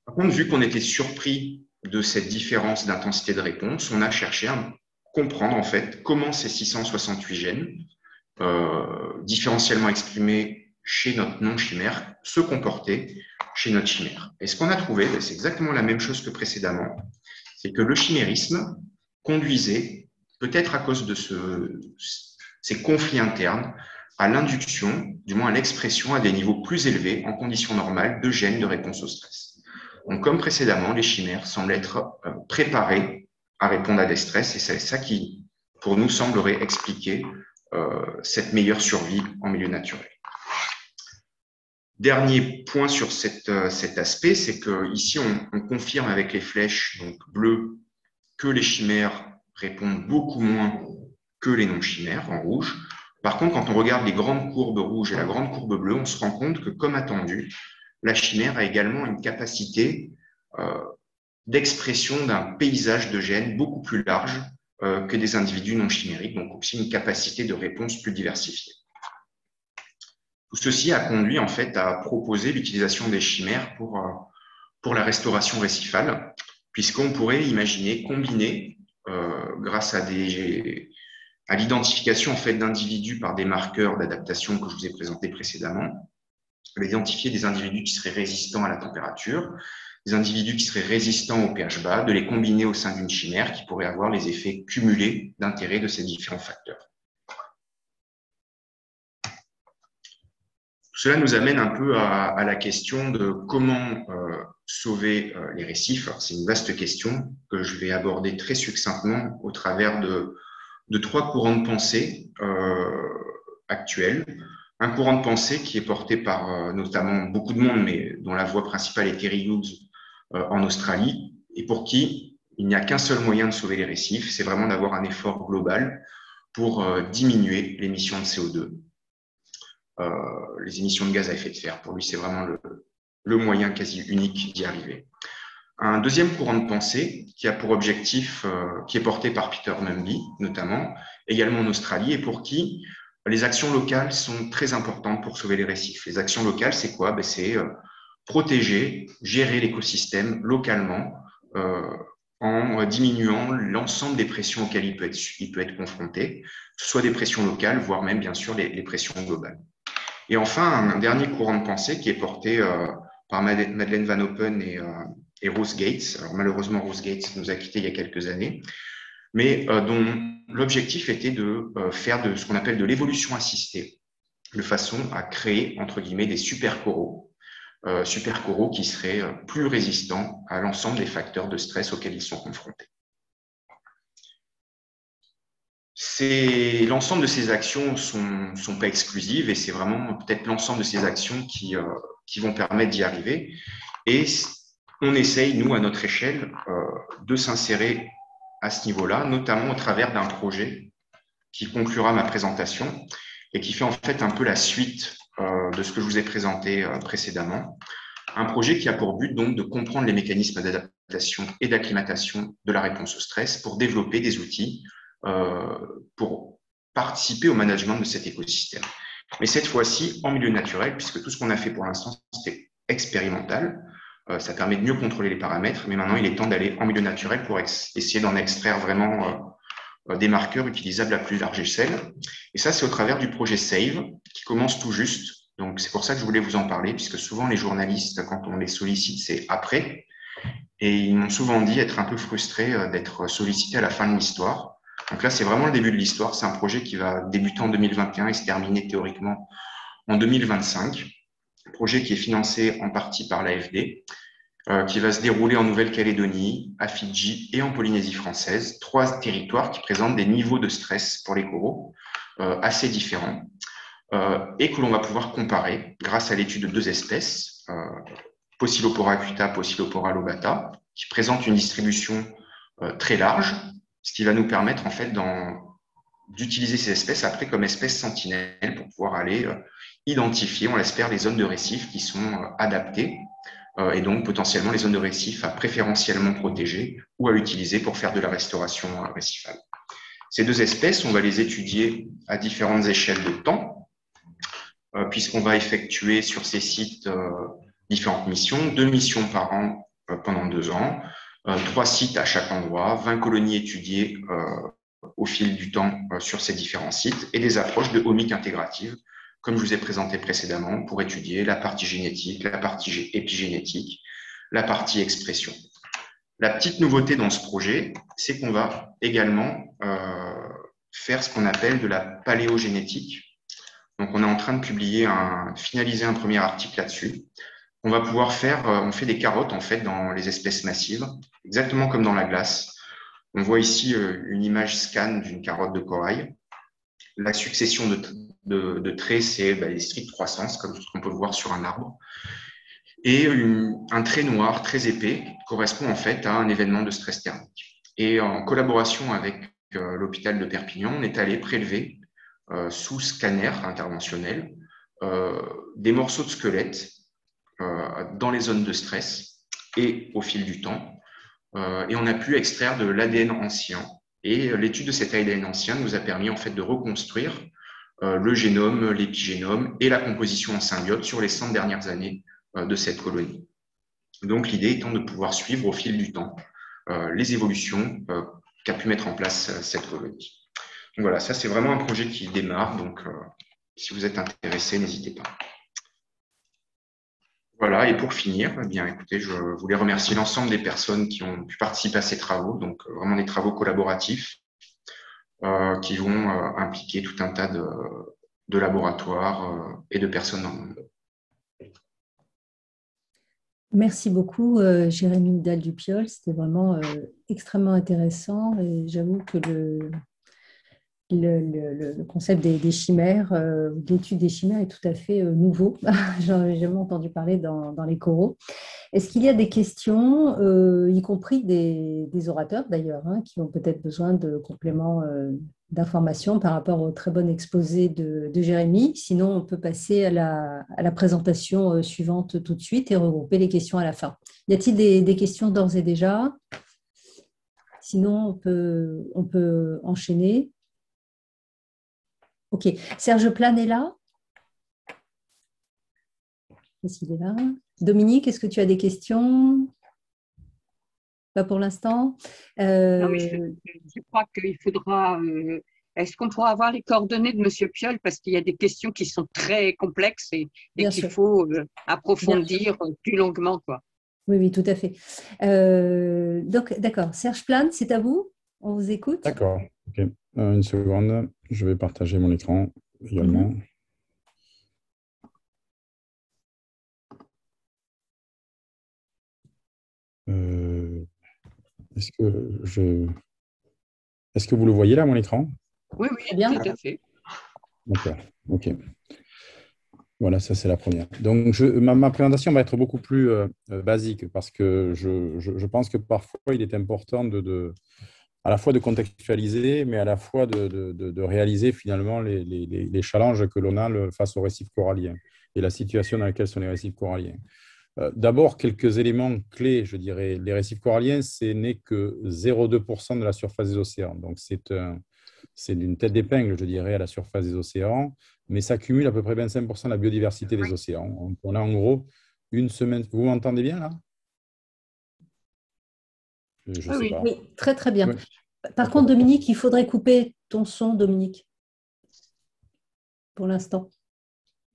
Par contre, vu qu'on était surpris de cette différence d'intensité de réponse, on a cherché à comprendre en fait comment ces 668 gènes différentiellement exprimés chez notre non-chimère se comportaient chez notre chimère. Et ce qu'on a trouvé, c'est exactement la même chose que précédemment, c'est que le chimérisme conduisait, peut-être à cause de ces conflits internes, à l'induction, du moins à l'expression à des niveaux plus élevés en conditions normales de gènes de réponse au stress. Donc, comme précédemment, les chimères semblent être préparées à répondre à des stress et c'est ça qui, pour nous, semblerait expliquer cette meilleure survie en milieu naturel. Dernier point sur cet aspect, c'est qu'ici, on confirme avec les flèches donc bleues que les chimères répondent beaucoup moins que les non-chimères en rouge. Par contre, quand on regarde les grandes courbes rouges et la grande courbe bleue, on se rend compte que, comme attendu, la chimère a également une capacité d'expression d'un paysage de gènes beaucoup plus large que des individus non chimériques, donc aussi une capacité de réponse plus diversifiée. Tout ceci a conduit en fait à proposer l'utilisation des chimères pour la restauration récifale, puisqu'on pourrait imaginer combiner, grâce à l'identification en fait d'individus par des marqueurs d'adaptation que je vous ai présentés précédemment, identifier des individus qui seraient résistants à la température, des individus qui seraient résistants au pH bas, de les combiner au sein d'une chimère qui pourrait avoir les effets cumulés d'intérêt de ces différents facteurs. Cela nous amène un peu à la question de comment sauver les récifs. C'est une vaste question que je vais aborder très succinctement au travers de trois courants de pensée actuels. Un courant de pensée qui est porté par notamment beaucoup de monde, mais dont la voix principale est Terry Hughes en Australie, et pour qui il n'y a qu'un seul moyen de sauver les récifs, c'est vraiment d'avoir un effort global pour diminuer l'émission de CO2. Les émissions de gaz à effet de serre. Pour lui, c'est vraiment le moyen quasi unique d'y arriver. Un deuxième courant de pensée qui a pour objectif, qui est porté par Peter Mumby notamment, également en Australie, et pour qui les actions locales sont très importantes pour sauver les récifs. Les actions locales, c'est quoi? C'est protéger, gérer l'écosystème localement en diminuant l'ensemble des pressions auxquelles il peut être confronté, que ce soit des pressions locales, voire même bien sûr les pressions globales. Et enfin, un dernier courant de pensée qui est porté par Madeleine Van Oppen et Rose Gates. Alors malheureusement, Rose Gates nous a quittés il y a quelques années, mais dont l'objectif était de faire de ce qu'on appelle de l'évolution assistée, de façon à créer, entre guillemets, des super-coraux qui seraient plus résistants à l'ensemble des facteurs de stress auxquels ils sont confrontés. L'ensemble de ces actions sont pas exclusives et c'est vraiment peut-être l'ensemble de ces actions qui vont permettre d'y arriver. Et on essaye, nous, à notre échelle, de s'insérer à ce niveau-là, notamment au travers d'un projet qui conclura ma présentation et qui fait en fait un peu la suite de ce que je vous ai présenté précédemment. Un projet qui a pour but donc de comprendre les mécanismes d'adaptation et d'acclimatation de la réponse au stress pour développer des outils pour participer au management de cet écosystème. Mais cette fois-ci en milieu naturel, puisque tout ce qu'on a fait pour l'instant, c'était expérimental. Ça permet de mieux contrôler les paramètres, mais maintenant, il est temps d'aller en milieu naturel pour essayer d'en extraire vraiment des marqueurs utilisables à plus large échelle. Et ça, c'est au travers du projet SAVE, qui commence tout juste. Donc, c'est pour ça que je voulais vous en parler, puisque souvent, les journalistes, quand on les sollicite, c'est après. Et ils m'ont souvent dit être un peu frustrés d'être sollicités à la fin de l'histoire. Donc là, c'est vraiment le début de l'histoire. C'est un projet qui va débuter en 2021 et se terminer théoriquement en 2025. Un projet qui est financé en partie par l'AFD, qui va se dérouler en Nouvelle-Calédonie, à Fidji et en Polynésie française. 3 territoires qui présentent des niveaux de stress pour les coraux assez différents et que l'on va pouvoir comparer grâce à l'étude de 2 espèces, Pocillopora acuta, Pocillopora lobata, qui présentent une distribution très large, ce qui va nous permettre en fait d'utiliser ces espèces après comme espèces sentinelles pour pouvoir aller identifier, on l'espère, les zones de récifs qui sont adaptées et donc potentiellement les zones de récifs à préférentiellement protéger ou à utiliser pour faire de la restauration récifale. Ces 2 espèces, on va les étudier à différentes échelles de temps, puisqu'on va effectuer sur ces sites différentes missions, 2 missions par an pendant 2 ans, 3 sites à chaque endroit, 20 colonies étudiées au fil du temps sur ces différents sites et des approches de omique intégrative, comme je vous ai présenté précédemment, pour étudier la partie génétique, la partie épigénétique, la partie expression. La petite nouveauté dans ce projet, c'est qu'on va également faire ce qu'on appelle de la paléogénétique. Donc, on est en train de finaliser un premier article là-dessus. On va pouvoir on fait des carottes en fait dans les espèces massives, exactement comme dans la glace. On voit ici une image scan d'une carotte de corail. La succession de traits, c'est les strictes croissances, comme on peut le voir sur un arbre. Et un trait noir très épais correspond en fait à un événement de stress thermique. Et en collaboration avec l'hôpital de Perpignan, on est allé prélever sous scanner interventionnel des morceaux de squelette dans les zones de stress et au fil du temps. Et on a pu extraire de l'ADN ancien. Et l'étude de cet ADN ancien nous a permis en fait de reconstruire le génome, l'épigénome et la composition en symbiote sur les 100 dernières années de cette colonie. Donc l'idée étant de pouvoir suivre au fil du temps les évolutions qu'a pu mettre en place cette colonie. Donc voilà, ça c'est vraiment un projet qui démarre, donc si vous êtes intéressé, n'hésitez pas. Voilà, et pour finir, eh bien, écoutez, je voulais remercier l'ensemble des personnes qui ont pu participer à ces travaux, donc vraiment des travaux collaboratifs qui vont impliquer tout un tas de laboratoires et de personnes dans le monde. Merci beaucoup, Jérémy Vidal-Dupiol. C'était vraiment extrêmement intéressant et j'avoue que le concept des chimères, l'étude des chimères est tout à fait nouveau. J'en ai jamais entendu parler dans les coraux. Est-ce qu'il y a des questions, y compris des orateurs d'ailleurs, hein, qui ont peut-être besoin de compléments d'informations par rapport au très bon exposé de Jérémy? Sinon, on peut passer à la présentation suivante tout de suite et regrouper les questions à la fin. Y a-t-il des questions d'ores et déjà? Sinon, on peut enchaîner. Ok. Serge Plane est là? Est-ce qu'il est là? Dominique, est-ce que tu as des questions? Pas pour l'instant. Non, mais je crois qu'il faudra. Est-ce qu'on pourra avoir les coordonnées de Monsieur Piolle parce qu'il y a des questions qui sont très complexes et qu'il faut approfondir plus longuement, quoi. Oui, oui, tout à fait. Donc, d'accord. Serge Plane, c'est à vous. On vous écoute. D'accord. Ok. Une seconde. Je vais partager mon écran également. Est-ce que vous le voyez là, mon écran? Oui, oui, bien. Tout à fait. D'accord. Ok. Voilà, ça c'est la première. Donc, ma présentation va être beaucoup plus basique parce que je pense que parfois il est important à la fois de contextualiser, mais à la fois de réaliser finalement les challenges que l'on a face aux récifs coralliens et la situation dans laquelle sont les récifs coralliens. D'abord, quelques éléments clés, je dirais. Les récifs coralliens, ce n'est que 0,2% de la surface des océans. Donc, c'est d'une tête d'épingle, je dirais, à la surface des océans, mais ça cumule à peu près 25% de la biodiversité des océans. On a en gros une semaine. Vous m'entendez bien là? Je sais pas. Oui, très très bien. Oui. Par contre, Dominique, il faudrait couper ton son, Dominique, pour l'instant.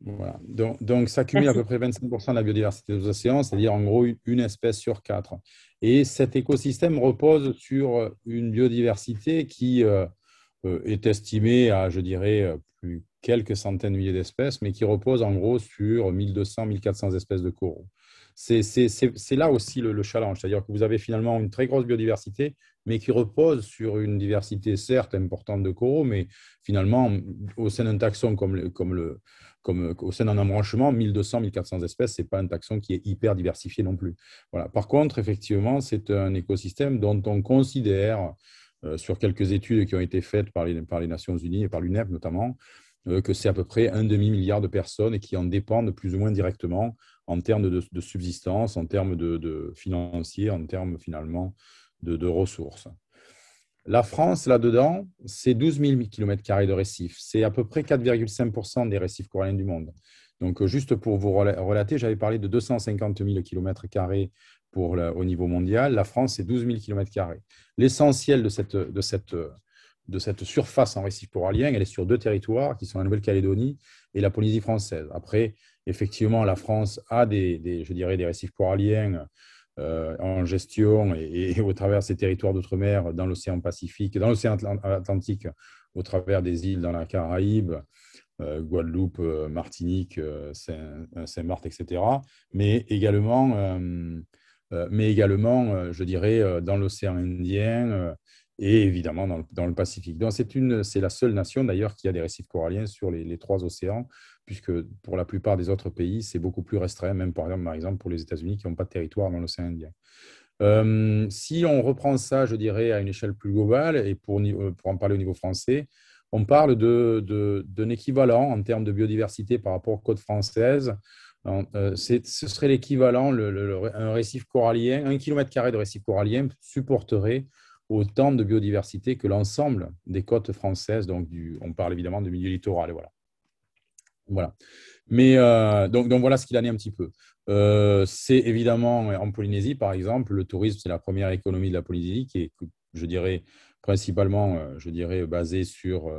Voilà. Donc, ça cumule à peu près 25% de la biodiversité des océans, c'est-à-dire en gros une espèce sur 4. Et cet écosystème repose sur une biodiversité qui est estimée à, je dirais, plus quelques centaines de milliers d'espèces, mais qui repose en gros sur 1200, 1400 espèces de coraux. C'est là aussi le challenge, c'est-à-dire que vous avez finalement une très grosse biodiversité, mais qui repose sur une diversité certes importante de coraux, mais finalement, au sein d'un taxon comme au sein d'un embranchement, 1200, 1400 espèces, ce n'est pas un taxon qui est hyper diversifié non plus. Voilà. Par contre, effectivement, c'est un écosystème dont on considère, sur quelques études qui ont été faites par les Nations Unies et par l'UNEP notamment, que c'est à peu près 1 demi-milliard de personnes qui en dépendent plus ou moins directement en termes de subsistance, en termes de financiers, en termes finalement de ressources. La France, là-dedans, c'est 12 000 km² de récifs. C'est à peu près 4,5% des récifs coralliens du monde. Donc, juste pour vous relater, j'avais parlé de 250 000 km² au niveau mondial. La France, c'est 12 000 km². L'essentiel de de cette surface en récif corallien, elle est sur 2 territoires qui sont la Nouvelle-Calédonie et la Polynésie française. Après, effectivement, la France a je dirais, des récifs coralliens en gestion et au travers de ces territoires d'outre-mer dans l'océan Pacifique, dans l'océan Atlantique, au travers des îles dans la Caraïbe, Guadeloupe, Martinique, Saint-Martin, etc. Mais également je dirais, dans l'océan Indien et évidemment dans le Pacifique. Donc, c'est la seule nation d'ailleurs qui a des récifs coralliens sur les 3 océans, puisque pour la plupart des autres pays, c'est beaucoup plus restreint, même par exemple pour les États-Unis qui n'ont pas de territoire dans l'océan Indien. Si on reprend ça, je dirais, à une échelle plus globale, et pour en parler au niveau français, on parle d'un équivalent en termes de biodiversité par rapport aux côtes françaises. Ce serait l'équivalent, un récif corallien, 1 km² de récif corallien supporterait autant de biodiversité que l'ensemble des côtes françaises. Donc, on parle évidemment de milieu littoral. Et voilà. Mais donc voilà ce qu'il en est un petit peu. C'est évidemment en Polynésie, par exemple, le tourisme, c'est la première économie de la Polynésie qui est, je dirais, principalement, basée sur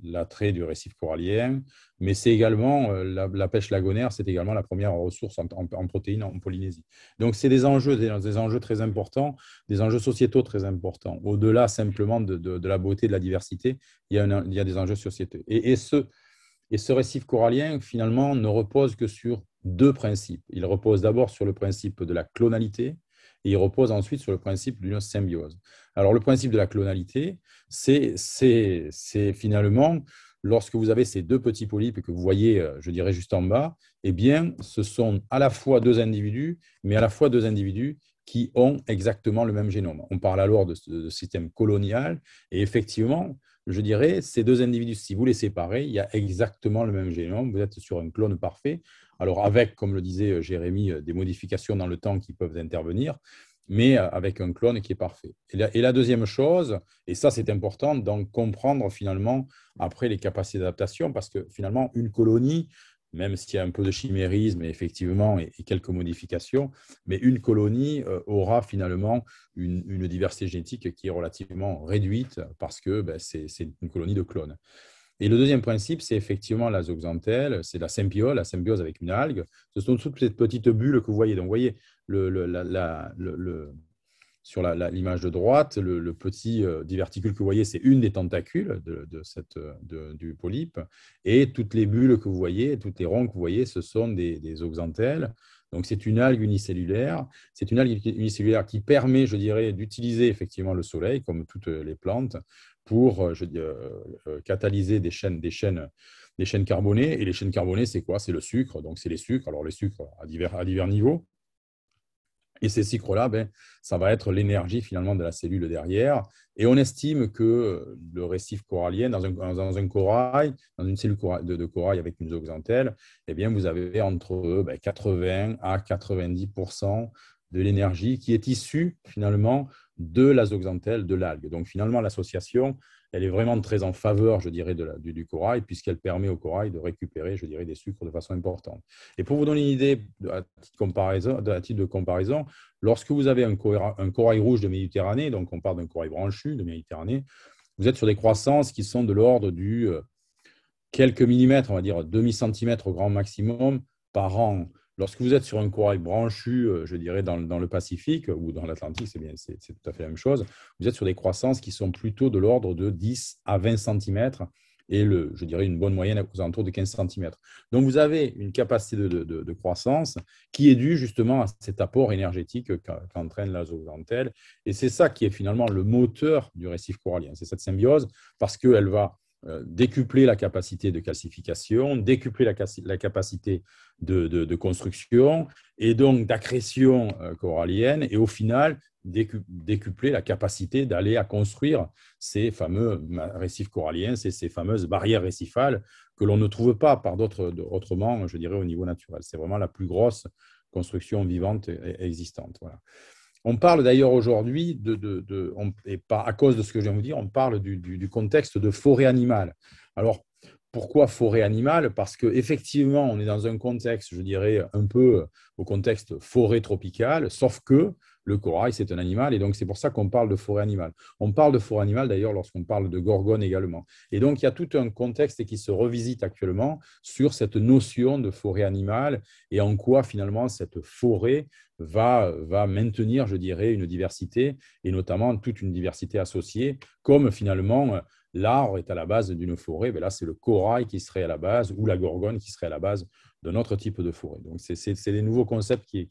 l'attrait du récif corallien, mais c'est également la pêche lagonaire, c'est également la première ressource en protéines en Polynésie. Donc, c'est des enjeux très importants, des enjeux sociétaux très importants. Au-delà simplement de la beauté, de la diversité, il y a des enjeux sociétaux. Et ce récif corallien, finalement, ne repose que sur 2 principes. Il repose d'abord sur le principe de la clonalité et il repose ensuite sur le principe d'une symbiose. Alors, le principe de la clonalité, c'est finalement, lorsque vous avez ces 2 petits polypes que vous voyez, je dirais, juste en bas, eh bien, ce sont à la fois 2 individus, mais à la fois 2 individus qui ont exactement le même génome. On parle alors de système colonial et effectivement, je dirais, ces 2 individus, si vous les séparez, il y a exactement le même génome. Vous êtes sur un clone parfait. Alors, avec, comme le disait Jérémy, des modifications dans le temps qui peuvent intervenir, mais avec un clone qui est parfait. Et la deuxième chose, et ça c'est important, donc comprendre finalement après les capacités d'adaptation, parce que finalement, une colonie, même s'il y a un peu de chimérisme effectivement et quelques modifications, mais une colonie aura finalement une diversité génétique qui est relativement réduite parce que c'est une colonie de clones. Et le deuxième principe, c'est effectivement la zooxanthelle, c'est la symbiose avec une algue. Ce sont toutes ces petites bulles que vous voyez. Donc, vous voyez sur l'image de droite, le petit diverticule que vous voyez, c'est une des tentacules du polype. Et toutes les bulles que vous voyez, toutes les ronds que vous voyez, ce sont des zooxanthelles. Donc, c'est une algue unicellulaire. C'est une algue unicellulaire qui permet, je dirais, d'utiliser effectivement le soleil, comme toutes les plantes, pour catalyser des chaînes carbonées. Et les chaînes carbonées, c'est quoi? C'est le sucre. Donc, c'est les sucres. Alors, les sucres à divers niveaux. Et ces sucres-là, ça va être l'énergie finalement de la cellule derrière. Et on estime que le récif corallien, dans un corail, dans une cellule de corail avec une zooxanthelle, eh bien, vous avez entre 80 à 90% de l'énergie qui est issue finalement de la zooxanthelle, de l'algue. Donc finalement, l'association, elle est vraiment très en faveur, je dirais, du corail, puisqu'elle permet au corail de récupérer, je dirais, des sucres de façon importante. Et pour vous donner une idée, à titre de comparaison, lorsque vous avez un corail rouge de Méditerranée, donc on parle d'un corail branchu de Méditerranée, vous êtes sur des croissances qui sont de l'ordre du quelques millimètres, on va dire demi-centimètre au grand maximum par an. Lorsque vous êtes sur un corail branchu, je dirais dans le Pacifique ou dans l'Atlantique, c'est tout à fait la même chose, vous êtes sur des croissances qui sont plutôt de l'ordre de 10 à 20 centimètres et je dirais une bonne moyenne aux alentours de 15 centimètres. Donc, vous avez une capacité de croissance qui est due justement à cet apport énergétique qu'entraîne la zooxanthelle. Et c'est ça qui est finalement le moteur du récif corallien. C'est cette symbiose parce qu'elle va décupler la capacité de calcification, décupler la capacité de construction et donc d'accrétion corallienne et au final décupler la capacité d'aller à construire ces fameux récifs coralliens, ces fameuses barrières récifales que l'on ne trouve pas autrement, je dirais, au niveau naturel. C'est vraiment la plus grosse construction vivante existante. Voilà. On parle d'ailleurs aujourd'hui, et pas à cause de ce que je viens de vous dire, on parle du contexte de forêt animale. Alors, Pourquoi forêt animale? Parce qu'effectivement, on est dans un contexte, je dirais, un peu au contexte forêt tropicale, sauf que le corail, c'est un animal, et donc c'est pour ça qu'on parle de forêt animale. On parle de forêt animale, d'ailleurs, lorsqu'on parle de gorgone également. Et donc, il y a tout un contexte qui se revisite actuellement sur cette notion de forêt animale et en quoi, finalement, cette forêt va maintenir, je dirais, une diversité, et notamment toute une diversité associée, comme finalement l'arbre est à la base d'une forêt, là, c'est le corail qui serait à la base ou la gorgone qui serait à la base d'un autre type de forêt. Donc, c'est des nouveaux concepts qui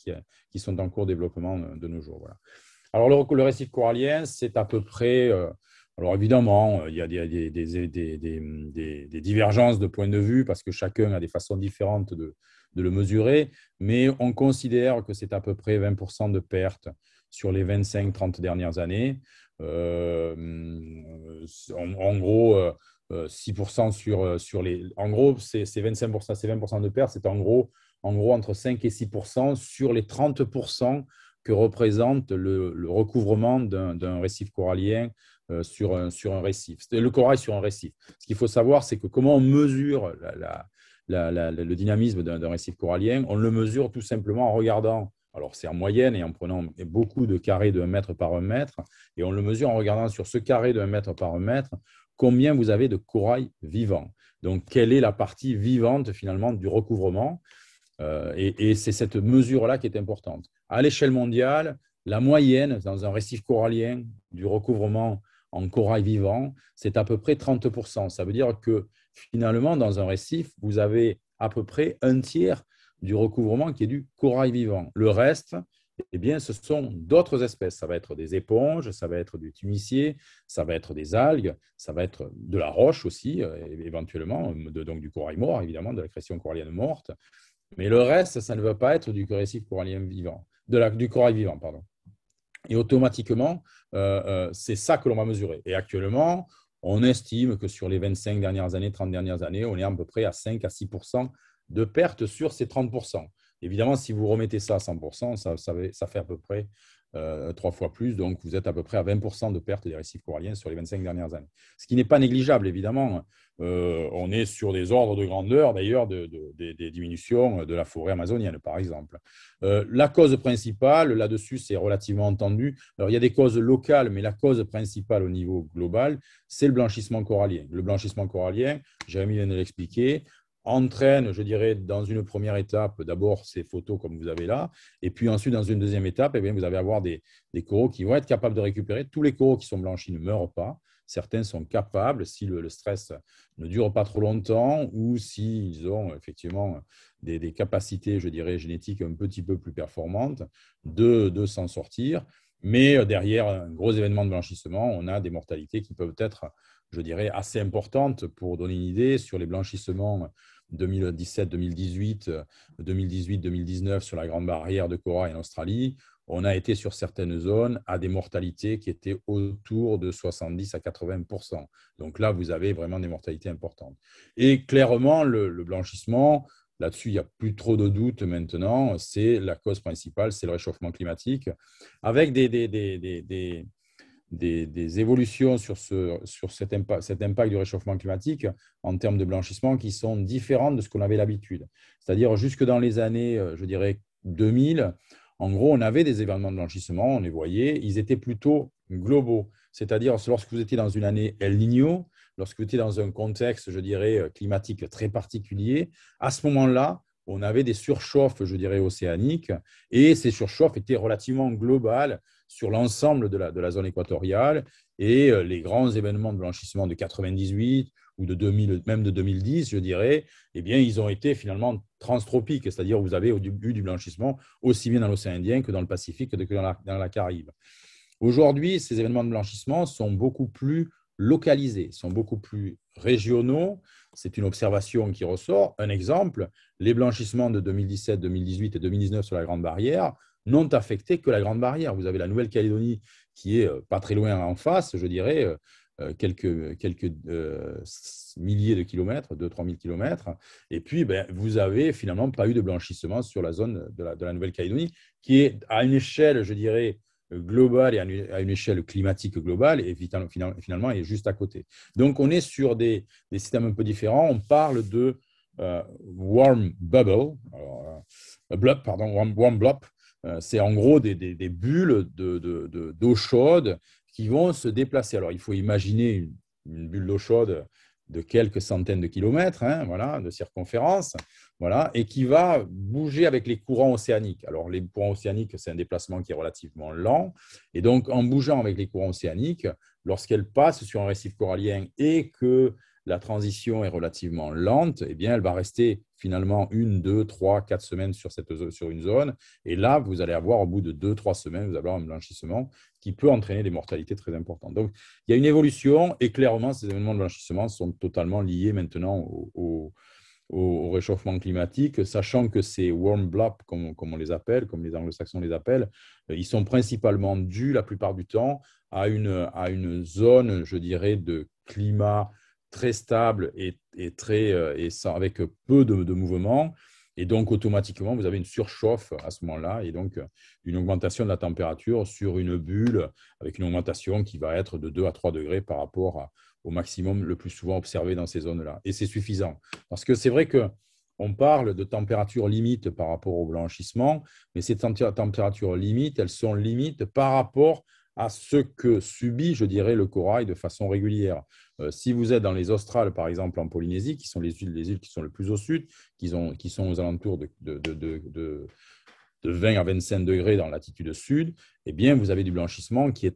sont en cours de développement de nos jours. Voilà. Alors, le récif corallien, c'est à peu près… alors, évidemment, il y a des divergences de point de vue parce que chacun a des façons différentes de le mesurer, mais on considère que c'est à peu près 20% de pertes sur les 25-30 dernières années. En gros, 6% sur les… En gros, c'est 25%, c'est 20% de pertes, c'est en gros entre 5 et 6% sur les 30% que représente le recouvrement d'un récif corallien sur un récif. Le corail sur un récif. Ce qu'il faut savoir, c'est que comment on mesure le dynamisme d'un récif corallien, on le mesure tout simplement en regardant, alors c'est en moyenne et en prenant beaucoup de carrés de 1 mètre par 1 mètre, et on le mesure en regardant sur ce carré de 1 mètre par 1 mètre, combien vous avez de corail vivant. Donc, quelle est la partie vivante finalement du recouvrement, et c'est cette mesure-là qui est importante. À l'échelle mondiale, la moyenne dans un récif corallien du recouvrement en corail vivant, c'est à peu près 30%. Ça veut dire que finalement, dans un récif, vous avez à peu près un tiers du recouvrement qui est du corail vivant. Le reste, eh bien, ce sont d'autres espèces. Ça va être des éponges, ça va être du thymicier, ça va être des algues, ça va être de la roche aussi, éventuellement, donc du corail mort, évidemment, de la cression corallienne morte. Mais le reste, ça ne va pas être du récif corallien vivant, du corail vivant, pardon. Et automatiquement, c'est ça que l'on va mesurer. Et actuellement, on estime que sur les 25 dernières années, 30 dernières années, on est à peu près à 5 à 6% de pertes sur ces 30%. Évidemment, si vous remettez ça à 100%, ça fait à peu près 3 fois plus. Donc, vous êtes à peu près à 20% de pertes des récifs coralliens sur les 25 dernières années. Ce qui n'est pas négligeable, évidemment. On est sur des ordres de grandeur, d'ailleurs, des diminutions de la forêt amazonienne, par exemple. La cause principale, là-dessus, c'est relativement entendu. Alors, il y a des causes locales, mais la cause principale au niveau global, c'est le blanchissement corallien. Le blanchissement corallien, Jérémy vient de l'expliquer, entraîne, je dirais, dans une première étape, d'abord ces photos comme vous avez là, et puis ensuite, dans une deuxième étape, eh bien, vous allez avoir des coraux qui vont être capables de récupérer. Tous les coraux qui sont blanchis ne meurent pas. Certains sont capables, si le stress ne dure pas trop longtemps ou s'ils ont effectivement des capacités, je dirais, génétiques un petit peu plus performantes, de s'en sortir. Mais derrière un gros événement de blanchissement, on a des mortalités qui peuvent être, je dirais, assez importantes. Pour donner une idée, sur les blanchissements 2017, 2018, 2019 sur la Grande Barrière de corail en Australie, on a été sur certaines zones à des mortalités qui étaient autour de 70 à 80%. Donc là, vous avez vraiment des mortalités importantes. Et clairement, le blanchissement, là-dessus, il n'y a plus trop de doute maintenant, c'est la cause principale, c'est le réchauffement climatique, avec des évolutions sur cet impact du réchauffement climatique en termes de blanchissement qui sont différentes de ce qu'on avait l'habitude. C'est-à-dire jusque dans les années, je dirais, 2000, en gros, on avait des événements de blanchissement, on les voyait, ils étaient plutôt globaux. C'est-à-dire, lorsque vous étiez dans une année El Niño, lorsque vous étiez dans un contexte, je dirais, climatique très particulier, à ce moment-là, on avait des surchauffes, je dirais, océaniques, et ces surchauffes étaient relativement globales sur l'ensemble de la zone équatoriale, et les grands événements de blanchissement de 98 ou de 2000, même de 2010, je dirais, eh bien, ils ont été finalement transtropiques, c'est-à-dire vous avez au début du blanchissement aussi bien dans l'océan Indien que dans le Pacifique que dans la Caraïbe. Aujourd'hui, ces événements de blanchissement sont beaucoup plus localisés, sont beaucoup plus régionaux. C'est une observation qui ressort. Un exemple, les blanchissements de 2017, 2018 et 2019 sur la Grande Barrière n'ont affecté que la Grande Barrière. Vous avez la Nouvelle-Calédonie qui est pas très loin en face, je dirais, quelques milliers de kilomètres, 2-3 000 kilomètres. Et puis, vous n'avez finalement pas eu de blanchissement sur la zone de la Nouvelle-Calédonie, qui est à une échelle, je dirais, globale et à une échelle climatique globale, et finalement est juste à côté. Donc, on est sur des systèmes un peu différents. On parle de warm bubble, blob, pardon, warm blob. C'est en gros des bulles d'eau chaude qui vont se déplacer. Alors, il faut imaginer une bulle d'eau chaude de quelques centaines de kilomètres, hein, voilà, de circonférence, voilà, et qui va bouger avec les courants océaniques. Alors, les courants océaniques, c'est un déplacement qui est relativement lent. Et donc, en bougeant avec les courants océaniques, lorsqu'elle passe sur un récif corallien et que la transition est relativement lente, eh bien, elle va rester finalement 1, 2, 3, 4 semaines sur une zone. Et là, vous allez avoir, au bout de 2, 3 semaines, vous allez avoir un blanchissement qui peut entraîner des mortalités très importantes. Donc, il y a une évolution et clairement, ces événements de blanchissement sont totalement liés maintenant au réchauffement climatique, sachant que ces warm blobs, comme on les appelle, comme les anglo-saxons les appellent, ils sont principalement dus la plupart du temps à une zone, je dirais, de climat très stable et avec peu de mouvements. Et donc, automatiquement, vous avez une surchauffe à ce moment-là et donc une augmentation de la température sur une bulle avec une augmentation qui va être de 2 à 3 degrés par rapport au maximum le plus souvent observé dans ces zones-là. Et c'est suffisant. Parce que c'est vrai qu'on parle de température limite par rapport au blanchissement, mais ces températures limites, elles sont limites par rapport à ce que subit, je dirais, le corail de façon régulière. Si vous êtes dans les australes, par exemple, en Polynésie, qui sont les îles qui sont le plus au sud, qui sont aux alentours de 20 à 25 degrés dans la latitude sud, eh bien, vous avez du blanchissement qui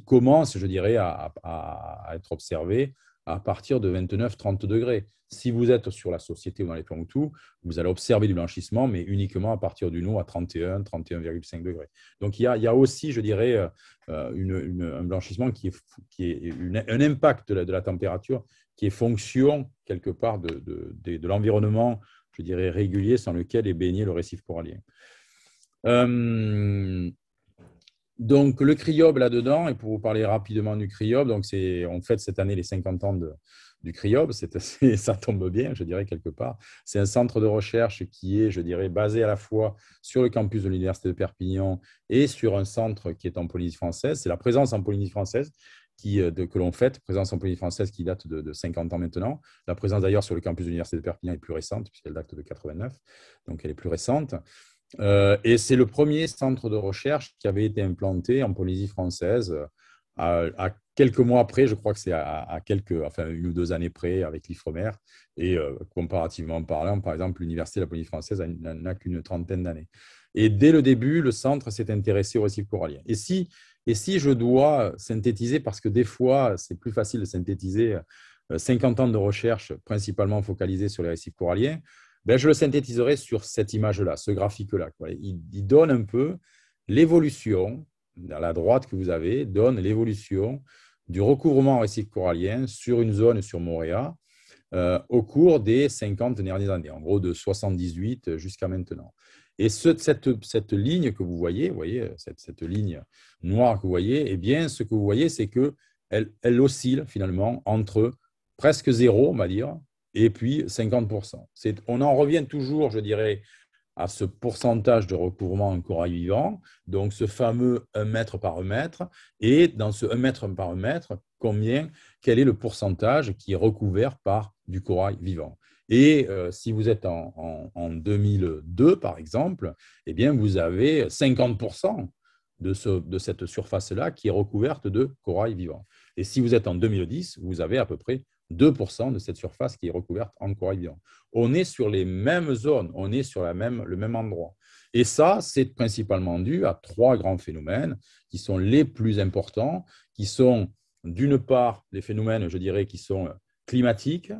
commence, je dirais, à être observé à partir de 29-30 degrés. Si vous êtes sur la Société ou dans les Tuamotu, vous allez observer du blanchissement, mais uniquement à partir du eau à 31-31,5 degrés. Donc, il y a aussi, je dirais, un blanchissement qui est un impact de la température qui est fonction, quelque part, de l'environnement, je dirais, régulier sans lequel est baigné le récif corallien. Donc, le CRIOB là-dedans, et pour vous parler rapidement du CRIOB, donc on fête cette année les 50 ans du CRIOB, ça tombe bien, je dirais, quelque part. C'est un centre de recherche qui est, je dirais, basé à la fois sur le campus de l'Université de Perpignan et sur un centre qui est en Polynésie française. C'est la présence en Polynésie française que l'on fête, présence en Polynésie française qui date de 50 ans maintenant. La présence d'ailleurs sur le campus de l'Université de Perpignan est plus récente, puisqu'elle date de 89, donc elle est plus récente. Et c'est le premier centre de recherche qui avait été implanté en Polynésie française à quelques mois après, je crois que c'est enfin 1 ou 2 années près avec l'IFREMER. Et comparativement parlant, par exemple, l'Université de la Polynésie française n'a qu'une trentaine d'années. Et dès le début, le centre s'est intéressé au récif corallien. Et si je dois synthétiser, parce que des fois, c'est plus facile de synthétiser 50 ans de recherche principalement focalisée sur les récifs coralliens, je le synthétiserai sur cette image-là, ce graphique-là. Il donne un peu l'évolution, à la droite que vous avez, donne l'évolution du recouvrement en récif corallien sur une zone sur Moorea au cours des 50 dernières années, en gros de 78 jusqu'à maintenant. Et cette ligne que vous voyez cette ligne noire que vous voyez, eh bien, ce que vous voyez, c'est qu'elle oscille finalement entre presque zéro, on va dire, et puis 50%. On en revient toujours, je dirais, à ce pourcentage de recouvrement en corail vivant, donc ce fameux 1 mètre par 1 mètre, et dans ce 1 mètre par 1 mètre, quel est le pourcentage qui est recouvert par du corail vivant. Et si vous êtes en 2002, par exemple, eh bien, vous avez 50% de cette surface-là qui est recouverte de corail vivant. Et si vous êtes en 2010, vous avez à peu près 2% de cette surface qui est recouverte en corail vivant. On est sur les mêmes zones, on est sur le même endroit. Et ça, c'est principalement dû à 3 grands phénomènes qui sont les plus importants, qui sont d'une part les phénomènes, je dirais, qui sont climatiques,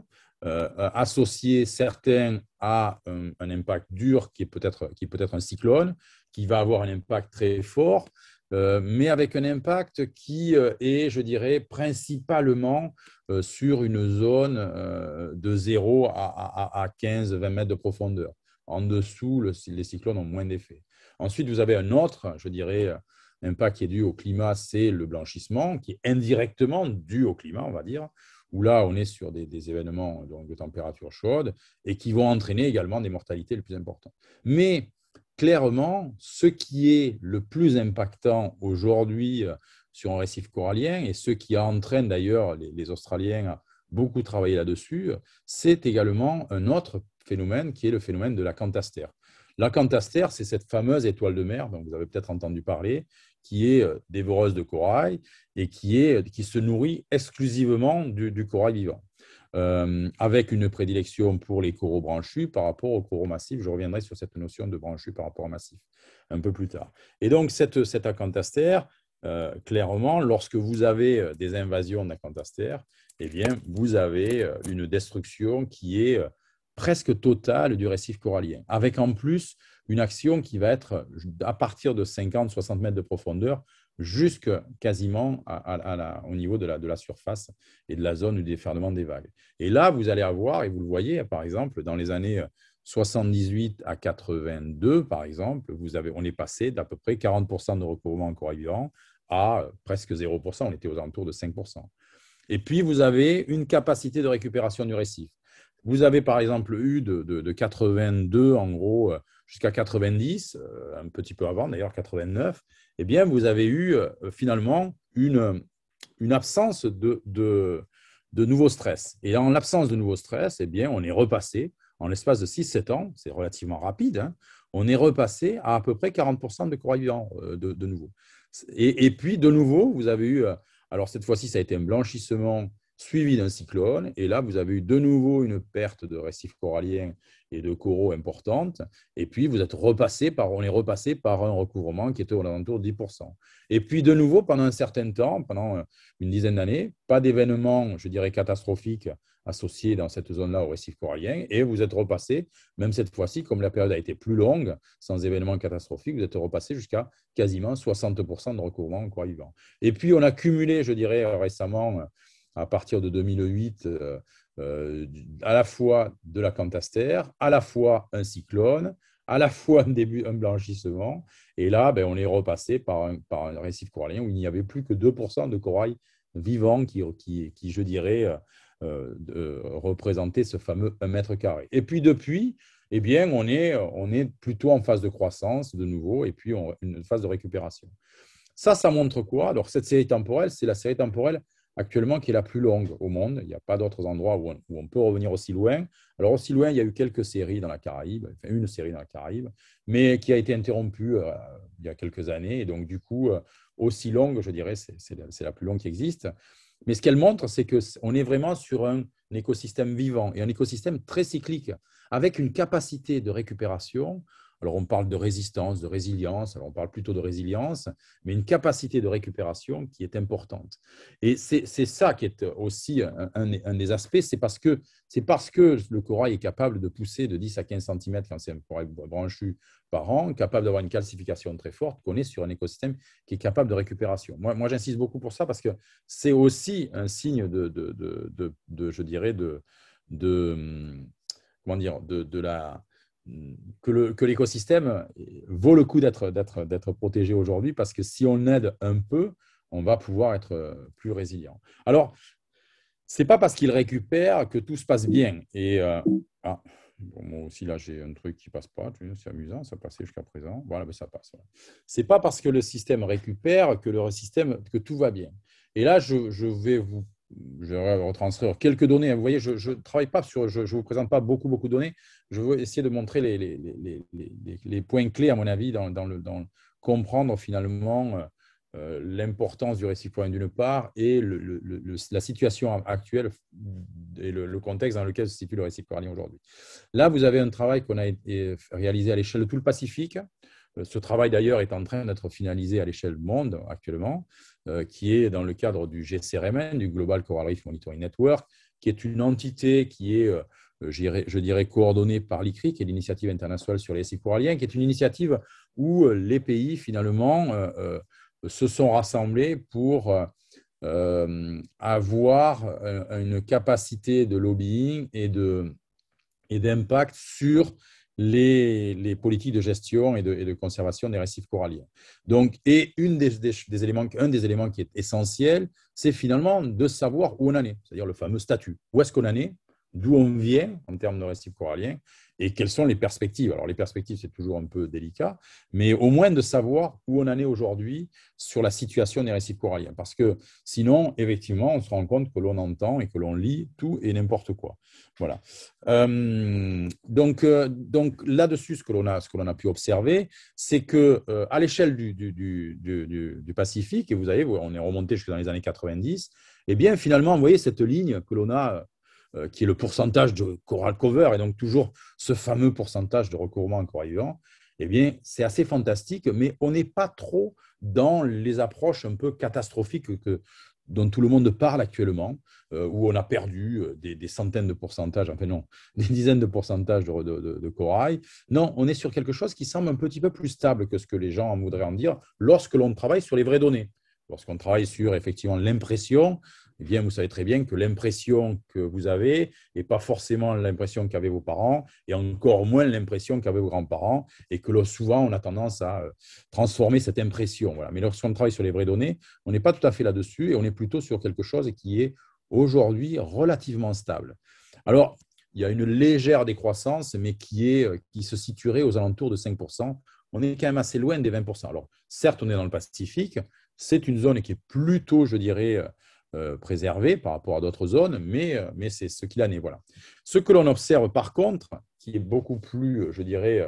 associés certains à un impact dur qui peut être un cyclone, qui va avoir un impact très fort, mais avec un impact qui est, je dirais, principalement sur une zone de 0 à 15-20 mètres de profondeur. En dessous, les cyclones ont moins d'effet. Ensuite, vous avez un autre, je dirais, impact qui est dû au climat, c'est le blanchissement, qui est indirectement dû au climat, on va dire, où là, on est sur des événements donc, de température chaude et qui vont entraîner également des mortalités les plus importantes. Mais clairement, ce qui est le plus impactant aujourd'hui sur un récif corallien et ce qui entraîne d'ailleurs les Australiens à beaucoup travailler là-dessus, c'est également un autre phénomène qui est le phénomène de l'acanthaster. L'acanthaster, c'est cette fameuse étoile de mer dont vous avez peut-être entendu parler, qui est dévoreuse de corail et qui se nourrit exclusivement du corail vivant. Avec une prédilection pour les coraux branchus par rapport aux coraux massifs. Je reviendrai sur cette notion de branchus par rapport au massif un peu plus tard. Et donc, cet acanthaster, clairement, lorsque vous avez des invasions d'acanthaster, eh bien, vous avez une destruction qui est presque totale du récif corallien, avec en plus une action qui va être à partir de 50-60 mètres de profondeur jusqu'à quasiment au niveau de la surface et de la zone du déferlement des vagues. Et là, vous allez avoir, et vous le voyez, par exemple, dans les années 78 à 82, par exemple, on est passé d'à peu près 40% de recouvrement en corail vivant à presque 0%, on était aux alentours de 5%. Et puis, vous avez une capacité de récupération du récif. Vous avez par exemple eu de 82 en gros jusqu'à 90, un petit peu avant d'ailleurs 89, eh bien vous avez eu finalement une absence de nouveaux stress. Et en l'absence de nouveaux stress, eh bien on est repassé en l'espace de 6-7 ans, c'est relativement rapide, hein, on est repassé à peu près 40% de corail vivant de nouveau. Et puis de nouveau, vous avez eu, alors cette fois-ci ça a été un blanchissement suivi d'un cyclone. Et là, vous avez eu de nouveau une perte de récifs coralliens et de coraux importante. Et puis, on est repassé par un recouvrement qui était aux alentours de 10%. Et puis, de nouveau, pendant un certain temps, pendant une dizaine d'années, pas d'événements, je dirais, catastrophiques associés dans cette zone-là au récif corallien. Et vous êtes repassé, même cette fois-ci, comme la période a été plus longue, sans événements catastrophiques, vous êtes repassé jusqu'à quasiment 60% de recouvrement en corail vivant. Et puis, on a cumulé, je dirais, récemment, à partir de 2008, à la fois de l'acanthaster, à la fois un cyclone, à la fois un blanchissement. Et là, on est repassé par un récif corallien où il n'y avait plus que 2% de corail vivant qui je dirais, représentait ce fameux 1 mètre carré. Et puis depuis, eh bien, on est plutôt en phase de croissance de nouveau et puis une phase de récupération. Ça montre quoi? Alors, cette série temporelle, c'est la série temporelle actuellement qui est la plus longue au monde. Il n'y a pas d'autres endroits où on peut revenir aussi loin. Alors, aussi loin, il y a eu quelques séries dans la Caraïbe, enfin une série dans la Caraïbe, mais qui a été interrompue il y a quelques années. Et donc, du coup, aussi longue, je dirais, c'est la plus longue qui existe. Mais ce qu'elle montre, c'est qu'on est vraiment sur un écosystème vivant et un écosystème très cyclique, avec une capacité de récupération. Alors, on parle de résistance, de résilience, alors on parle plutôt de résilience, mais une capacité de récupération qui est importante. Et c'est ça qui est aussi un des aspects, c'est parce que le corail est capable de pousser de 10 à 15 cm quand c'est un corail branchu par an, capable d'avoir une calcification très forte, qu'on est sur un écosystème qui est capable de récupération. Moi j'insiste beaucoup pour ça parce que c'est aussi un signe je dirais, comment dire, que l'écosystème vaut le coup d'être protégé aujourd'hui parce que si on aide un peu, on va pouvoir être plus résilient. Alors, ce n'est pas parce qu'il récupère que tout se passe bien. Et moi aussi, là, j'ai un truc qui ne passe pas. C'est amusant, ça passait jusqu'à présent. Voilà, mais ça passe. Voilà. Ce n'est pas parce que le système récupère que tout va bien. Et là, je vais retranscrire quelques données. Vous voyez, je ne travaille pas sur, je ne vous présente pas beaucoup de données. Je veux essayer de montrer les points clés, à mon avis, dans comprendre finalement l'importance du récif corallien d'une part et la situation actuelle et le contexte dans lequel se situe le récif corallien aujourd'hui. Là, vous avez un travail qu'on a réalisé à l'échelle de tout le Pacifique. Ce travail, d'ailleurs, est en train d'être finalisé à l'échelle monde actuellement, qui est dans le cadre du GCRMN, du Global Coral Reef Monitoring Network, qui est une entité qui est, je dirais, coordonnée par l'ICRI, qui est l'Initiative internationale sur les récifs coralliens, qui est une initiative où les pays, finalement, se sont rassemblés pour avoir une capacité de lobbying et d'impact sur les politiques de gestion et de conservation des récifs coralliens. Donc, et un des éléments qui est essentiel, c'est finalement de savoir où on en est, c'est-à-dire le fameux statut. Où est-ce qu'on en est? d'où on vient en termes de récifs coralliens et quelles sont les perspectives. Alors, les perspectives, c'est toujours un peu délicat, mais au moins de savoir où on en est aujourd'hui sur la situation des récifs coralliens. Parce que sinon, effectivement, on se rend compte que l'on entend et que l'on lit tout et n'importe quoi. Voilà. Donc là-dessus, ce que l'on a pu observer, c'est qu'à l'échelle du Pacifique, et vous savez, on est remonté jusque dans les années 90, eh bien, finalement, vous voyez cette ligne que l'on a qui est le pourcentage de coral cover, et donc toujours ce fameux pourcentage de recouvrement en corail vivant, eh bien, c'est assez fantastique, mais on n'est pas trop dans les approches un peu catastrophiques dont tout le monde parle actuellement, où on a perdu des centaines de pourcentages, enfin non, des dizaines de pourcentages de corail. Non, on est sur quelque chose qui semble un petit peu plus stable que ce que les gens voudraient en dire lorsque l'on travaille sur les vraies données. Lorsqu'on travaille sur effectivement l'impression, eh bien, vous savez très bien que l'impression que vous avez n'est pas forcément l'impression qu'avaient vos parents et encore moins l'impression qu'avaient vos grands-parents et que souvent, on a tendance à transformer cette impression. Voilà. Mais lorsqu'on travaille sur les vraies données, on n'est pas tout à fait là-dessus et on est plutôt sur quelque chose qui est aujourd'hui relativement stable. Alors, il y a une légère décroissance, mais qui se situerait aux alentours de 5%. On est quand même assez loin des 20%. Alors, certes, on est dans le Pacifique. C'est une zone qui est plutôt, je dirais, préservée par rapport à d'autres zones, mais c'est ce qu'il en est. Voilà. Ce que l'on observe par contre, qui est beaucoup plus, je dirais,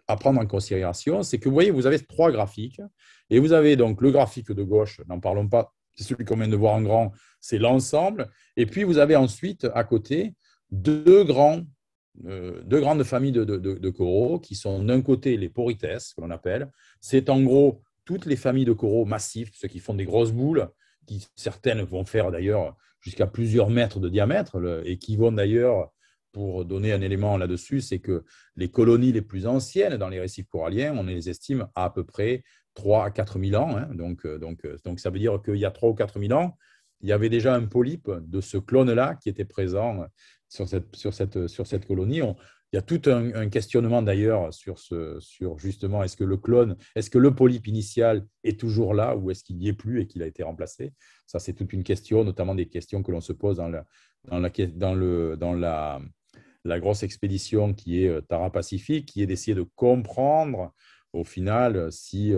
à prendre en considération, c'est que vous voyez, vous avez 3 graphiques, et vous avez donc le graphique de gauche, n'en parlons pas, c'est celui qu'on vient de voir en grand, c'est l'ensemble, et puis vous avez ensuite à côté deux grandes familles de coraux qui sont d'un côté les porites, que l'on appelle, c'est en gros toutes les familles de coraux massifs, ceux qui font des grosses boules, qui certaines vont faire d'ailleurs jusqu'à plusieurs mètres de diamètre, et qui vont d'ailleurs, pour donner un élément là-dessus, c'est que les colonies les plus anciennes dans les récifs coralliens, on les estime à peu près 3 à 4 000 ans. Hein. Donc, ça veut dire qu'il y a 3 ou 4 000 ans, il y avait déjà un polype de ce clone-là qui était présent sur cette colonie. Il y a tout un questionnement d'ailleurs sur justement est-ce que le polype initial est toujours là ou est-ce qu'il n'y est plus et qu'il a été remplacé. Ça, c'est toute une question, notamment des questions que l'on se pose dans la grosse expédition qui est Tara Pacifique, qui est d'essayer de comprendre au final si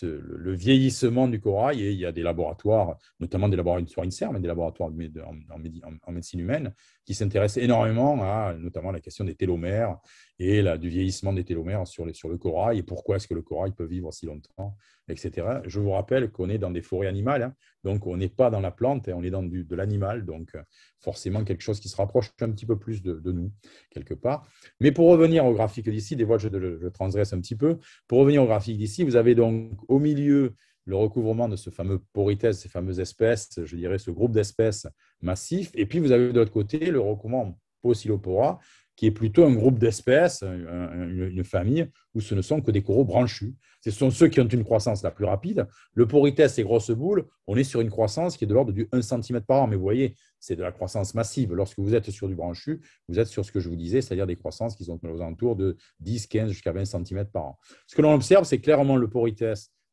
le vieillissement du corail, et il y a des laboratoires, notamment des laboratoires INSERM, mais des laboratoires en médecine humaine, qui s'intéressent énormément à notamment la question des télomères et du vieillissement des télomères sur le corail, et pourquoi est-ce que le corail peut vivre si longtemps, etc. Je vous rappelle qu'on est dans des forêts animales, hein, donc on n'est pas dans la plante, on est dans de l'animal, donc forcément quelque chose qui se rapproche un petit peu plus de nous, quelque part. Mais pour revenir au graphique d'ici, des fois je transgresse un petit peu, pour revenir au graphique d'ici, vous avez donc au milieu le recouvrement de ce fameux porites, ces fameuses espèces, je dirais ce groupe d'espèces massifs, et puis vous avez de l'autre côté le recouvrement Pocillopora, qui est plutôt un groupe d'espèces, une famille, où ce ne sont que des coraux branchus. Ce sont ceux qui ont une croissance la plus rapide. Le porites et grosses boules, on est sur une croissance qui est de l'ordre du 1 cm par an. Mais vous voyez, c'est de la croissance massive. Lorsque vous êtes sur du branchu, vous êtes sur ce que je vous disais, c'est-à-dire des croissances qui sont aux alentours de 10, 15 jusqu'à 20 cm par an. Ce que l'on observe, c'est clairement le porites,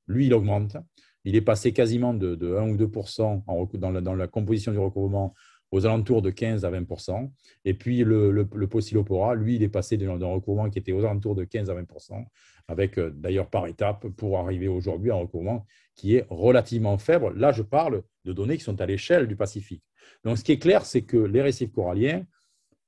lui, il augmente. Il est passé quasiment de 1 ou 2% dans la composition du recouvrement aux alentours de 15 à 20%. Et puis, le Pocillopora, lui, il est passé d'un recouvrement qui était aux alentours de 15 à 20%, avec d'ailleurs par étapes pour arriver aujourd'hui à un recouvrement qui est relativement faible. Là, je parle de données qui sont à l'échelle du Pacifique. Donc, ce qui est clair, c'est que les récifs coralliens,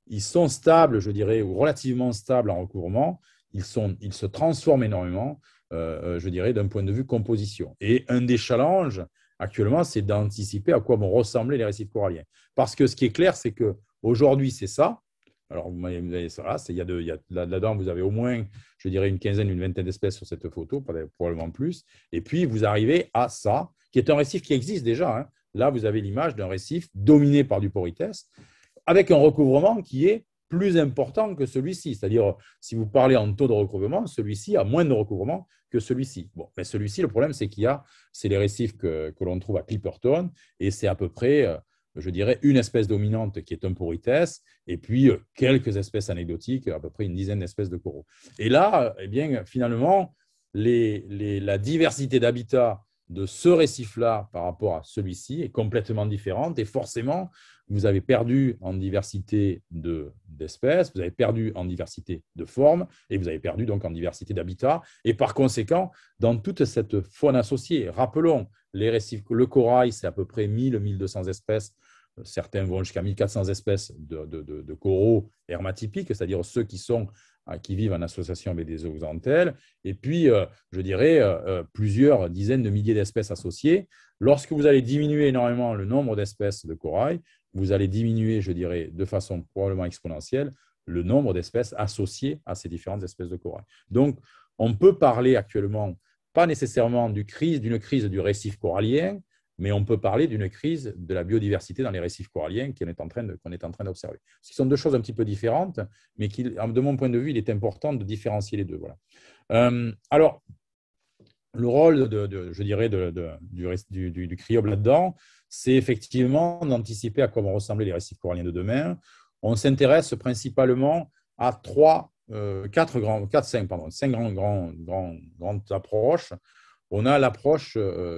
ils sont stables, je dirais, ou relativement stables en recouvrement. Ils se transforment énormément, je dirais, d'un point de vue composition. Et un des challenges, actuellement, c'est d'anticiper à quoi vont ressembler les récifs coralliens. Parce que ce qui est clair, c'est qu'aujourd'hui, c'est ça. Alors, vous avez ça là. Là-dedans, vous avez au moins, je dirais, une quinzaine, une vingtaine d'espèces sur cette photo, probablement plus. Et puis, vous arrivez à ça, qui est un récif qui existe déjà. Hein. Là, vous avez l'image d'un récif dominé par du porites, avec un recouvrement qui est plus important que celui-ci. C'est-à-dire, si vous parlez en taux de recouvrement, celui-ci a moins de recouvrement que celui-ci. Bon, mais celui-ci, le problème, c'est c'est les récifs que l'on trouve à Clipperton, et c'est à peu près, je dirais, une espèce dominante qui est un porites, et puis quelques espèces anecdotiques, à peu près une dizaine d'espèces de coraux. Et là, eh bien, finalement, la diversité d'habitat de ce récif-là par rapport à celui-ci est complètement différente, et forcément, vous avez perdu en diversité d'espèces, vous avez perdu en diversité de formes, et vous avez perdu donc en diversité d'habitats. Et par conséquent, dans toute cette faune associée, rappelons, les récifs, le corail, c'est à peu près 1000-1200 espèces. Certains vont jusqu'à 1400 espèces de coraux hermatypiques, c'est-à-dire ceux qui vivent en association avec des zooxanthelles, et puis, je dirais, plusieurs dizaines de milliers d'espèces associées. Lorsque vous allez diminuer énormément le nombre d'espèces de corail, vous allez diminuer, je dirais, de façon probablement exponentielle, le nombre d'espèces associées à ces différentes espèces de corail. Donc, on peut parler actuellement, pas nécessairement d'une crise du récif corallien, mais on peut parler d'une crise de la biodiversité dans les récifs coralliens qu'on est en train d'observer. Ce sont deux choses un petit peu différentes, mais qui, de mon point de vue, il est important de différencier les deux. Voilà. Alors, le rôle, je dirais, du CRIOB là-dedans, c'est effectivement d'anticiper à quoi vont ressembler les récifs coralliens de demain. On s'intéresse principalement à cinq grandes approches. On a l'approche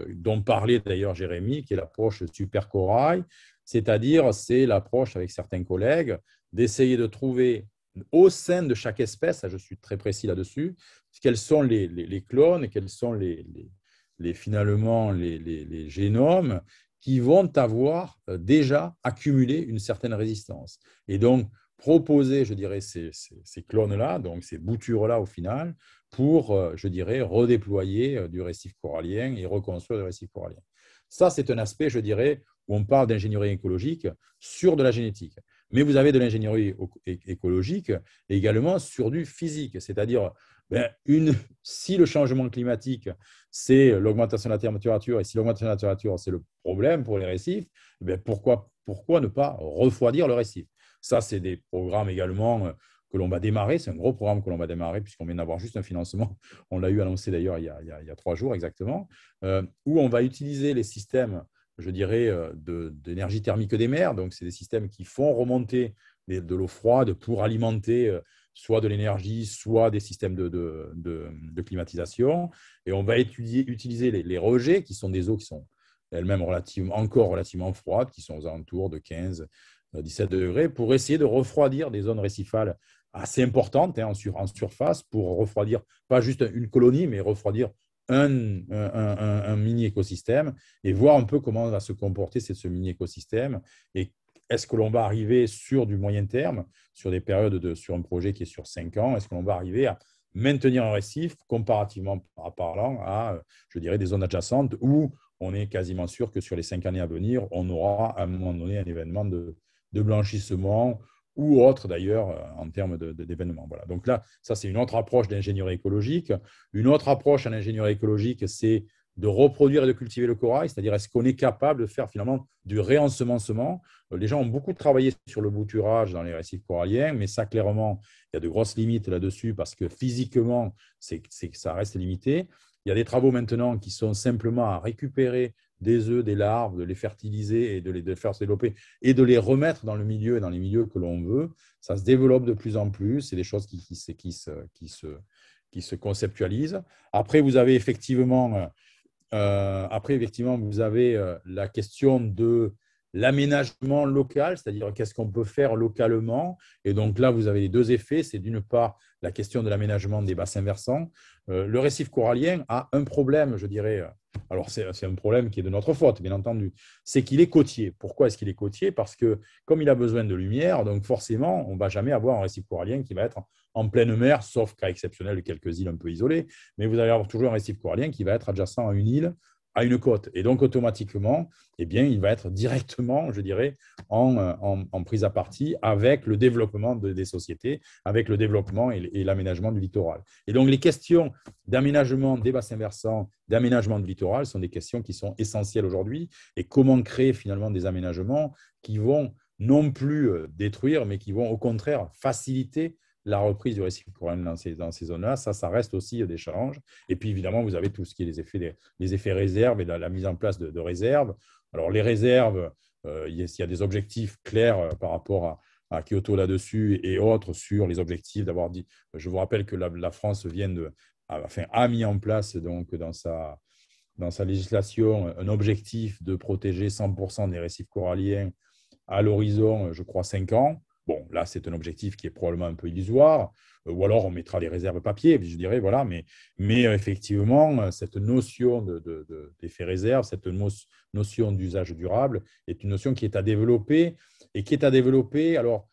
dont parlait d'ailleurs Jérémy, qui est l'approche super corail, c'est-à-dire c'est l'approche avec certains collègues d'essayer de trouver au sein de chaque espèce, je suis très précis là-dessus, quels sont les clones, quels sont finalement les génomes qui vont avoir déjà accumulé une certaine résistance. Et donc, proposer, je dirais, ces clones-là, donc ces boutures-là au final, pour, je dirais, redéployer du récif corallien et reconstruire le récif corallien. Ça, c'est un aspect, je dirais, où on parle d'ingénierie écologique sur de la génétique. Mais vous avez de l'ingénierie écologique également sur du physique, c'est-à-dire si le changement climatique, c'est l'augmentation de la température, et si l'augmentation de la température, c'est le problème pour les récifs, pourquoi ne pas refroidir le récif? Ça, c'est des programmes également que l'on va démarrer. C'est un gros programme que l'on va démarrer puisqu'on vient d'avoir juste un financement. On l'a eu annoncé d'ailleurs il y a 3 jours exactement, où on va utiliser les systèmes, je dirais, d'énergie thermique des mers. Donc, c'est des systèmes qui font remonter de l'eau froide pour alimenter soit de l'énergie, soit des systèmes de climatisation. Et on va utiliser les rejets, qui sont des eaux qui sont elles-mêmes encore relativement froides, qui sont aux alentours de 15-17 degrés, pour essayer de refroidir des zones récifales assez importantes en surface, pour refroidir pas juste une colonie, mais refroidir un mini-écosystème et voir un peu comment va se comporter ce mini-écosystème et est-ce que l'on va arriver sur du moyen terme, sur des périodes sur un projet qui est sur 5 ans, est-ce que l'on va arriver à maintenir un récif comparativement parlant à, je dirais, des zones adjacentes où on est quasiment sûr que sur les 5 années à venir, on aura à un moment donné un événement de blanchissement ou autre d'ailleurs en termes d'événements. Voilà. Donc là, ça c'est une autre approche d'ingénierie écologique. Une autre approche en ingénierie écologique, c'est de reproduire et de cultiver le corail, c'est-à-dire est-ce qu'on est capable de faire finalement du réensemencement. Les gens ont beaucoup travaillé sur le bouturage dans les récifs coralliens, mais ça clairement, il y a de grosses limites là-dessus parce que physiquement, ça reste limité. Il y a des travaux maintenant qui sont simplement à récupérer des œufs, des larves, de les fertiliser et de les faire se développer et de les remettre dans les milieux que l'on veut. Ça se développe de plus en plus. C'est des choses qui se conceptualisent. Après, vous avez effectivement, vous avez la question de l'aménagement local, c'est-à-dire qu'est-ce qu'on peut faire localement. Et donc là, vous avez les deux effets. C'est d'une part la question de l'aménagement des bassins versants. Le récif corallien a un problème, je dirais. Alors, c'est un problème qui est de notre faute, bien entendu. C'est qu'il est côtier. Pourquoi est-ce qu'il est côtier? Parce que comme il a besoin de lumière, donc forcément, on ne va jamais avoir un récif corallien qui va être en pleine mer, sauf cas exceptionnel de quelques îles un peu isolées. Mais vous allez avoir toujours un récif corallien qui va être adjacent à une île, à une côte. Et donc, automatiquement, il va être directement, je dirais, en prise à partie avec le développement des sociétés, avec le développement et l'aménagement du littoral. Et donc, les questions d'aménagement des bassins versants, d'aménagement du littoral sont des questions qui sont essentielles aujourd'hui. Et comment créer finalement des aménagements qui vont non plus détruire, mais qui vont au contraire faciliter la reprise du récif corallien dans ces zones-là, ça reste aussi des challenges. Et puis, évidemment, vous avez tout ce qui est les effets réserves et la mise en place de réserves. Alors, les réserves, il y a des objectifs clairs par rapport à Kyoto là-dessus et autres sur les objectifs d'avoir dit. Je vous rappelle que la France a mis en place donc, dans sa législation un objectif de protéger 100% des récifs coralliens à l'horizon, je crois, 5 ans. Bon, là, c'est un objectif qui est probablement un peu illusoire, ou alors on mettra des réserves papier, puis je dirais, voilà, mais effectivement, cette notion d'effet réserve, cette notion d'usage durable est une notion qui est à développer et qui est à développer. Alors,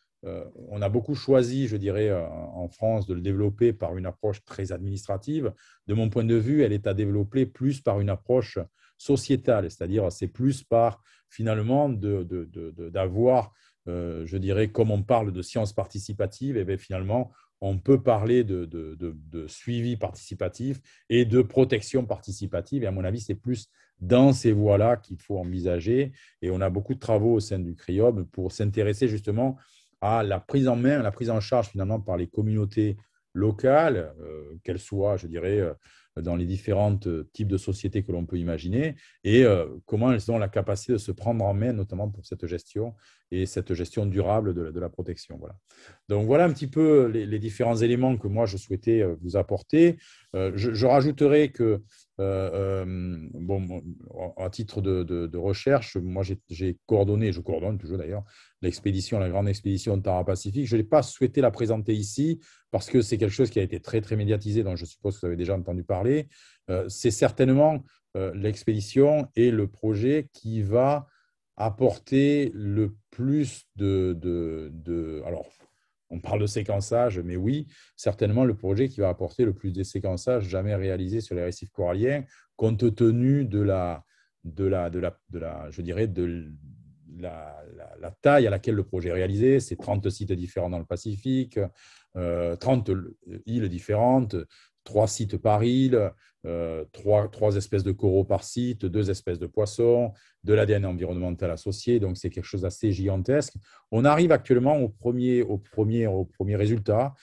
on a beaucoup choisi, je dirais, en France, de le développer par une approche très administrative. De mon point de vue, elle est à développer plus par une approche sociétale, c'est-à-dire c'est plus par finalement d'avoir, je dirais, comme on parle de sciences participatives, et bien finalement, on peut parler de suivi participatif et de protection participative. Et à mon avis, c'est plus dans ces voies-là qu'il faut envisager. Et on a beaucoup de travaux au sein du CRIOB pour s'intéresser justement à la prise en main, la prise en charge finalement par les communautés locales, qu'elles soient, je dirais, dans les différents types de sociétés que l'on peut imaginer, et comment elles ont la capacité de se prendre en main, notamment pour cette gestion et cette gestion durable de la protection. Voilà. Donc, voilà un petit peu les différents éléments que moi, je souhaitais vous apporter. Je rajouterai que, bon, à titre de recherche, moi, j'ai coordonné, je coordonne toujours d'ailleurs, l'expédition, la grande expédition Tara-Pacifique. Je n'ai pas souhaité la présenter ici parce que c'est quelque chose qui a été très, très médiatisé, dont je suppose que vous avez déjà entendu parler. C'est certainement l'expédition et le projet qui va apporter le plus alors, on parle de séquençage, mais oui, certainement le projet qui va apporter le plus de séquençage jamais réalisé sur les récifs coralliens, compte tenu je dirais, la taille à laquelle le projet est réalisé. C'est 30 sites différents dans le Pacifique, 30 îles différentes, 3 sites par île, 3 espèces de coraux par site, 2 espèces de poissons, de l'ADN environnemental associé. Donc, c'est quelque chose d'assez gigantesque. On arrive actuellement aux premiers résultats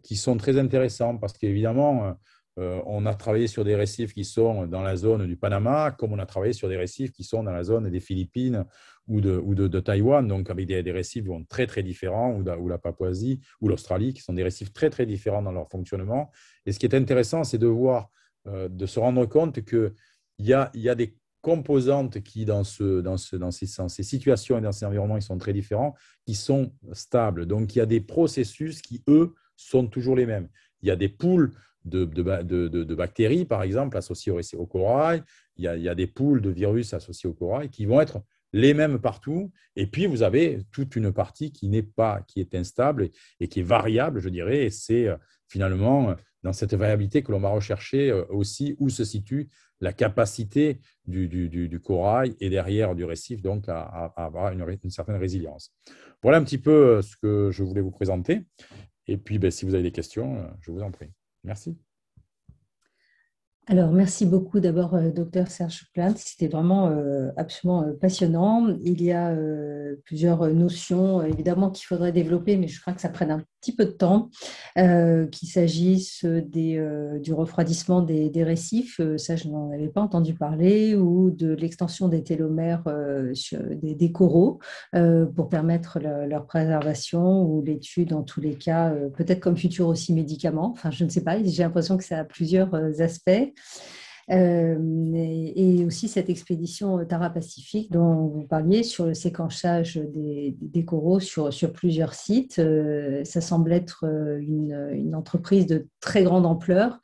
qui sont très intéressants parce qu'évidemment, on a travaillé sur des récifs qui sont dans la zone du Panama, comme on a travaillé sur des récifs qui sont dans la zone des Philippines ou de Taïwan, donc avec des récifs très, très différents, ou la Papouasie ou l'Australie, qui sont des récifs très, très différents dans leur fonctionnement. Et ce qui est intéressant, c'est de se rendre compte qu'il y a des composantes qui, dans ces situations et dans ces environnements, ils sont très différents, qui sont stables. Donc, il y a des processus qui, eux, sont toujours les mêmes. Il y a des poules de bactéries, par exemple, associées au corail. Il y a des poules de virus associés au corail qui vont être les mêmes partout. Et puis, vous avez toute une partie qui est instable et qui est variable, je dirais. Et c'est finalement dans cette variabilité que l'on va rechercher aussi où se situe la capacité du corail et derrière du récif, donc à avoir une certaine résilience. Voilà un petit peu ce que je voulais vous présenter. Et puis, si vous avez des questions, je vous en prie. Merci. Alors, merci beaucoup d'abord, docteur Serge Plante. C'était vraiment absolument passionnant. Il y a plusieurs notions, évidemment, qu'il faudrait développer, mais je crois que ça prenne un petit peu de temps, qu'il s'agisse du refroidissement des récifs, ça je n'en avais pas entendu parler, ou de l'extension des télomères des coraux pour permettre leur préservation, ou l'étude, en tous les cas, peut-être comme futur aussi médicament. Enfin, je ne sais pas, j'ai l'impression que ça a plusieurs aspects. Et aussi cette expédition Tara-Pacifique dont vous parliez sur le séquençage des coraux sur plusieurs sites. Ça semble être une entreprise de très grande ampleur.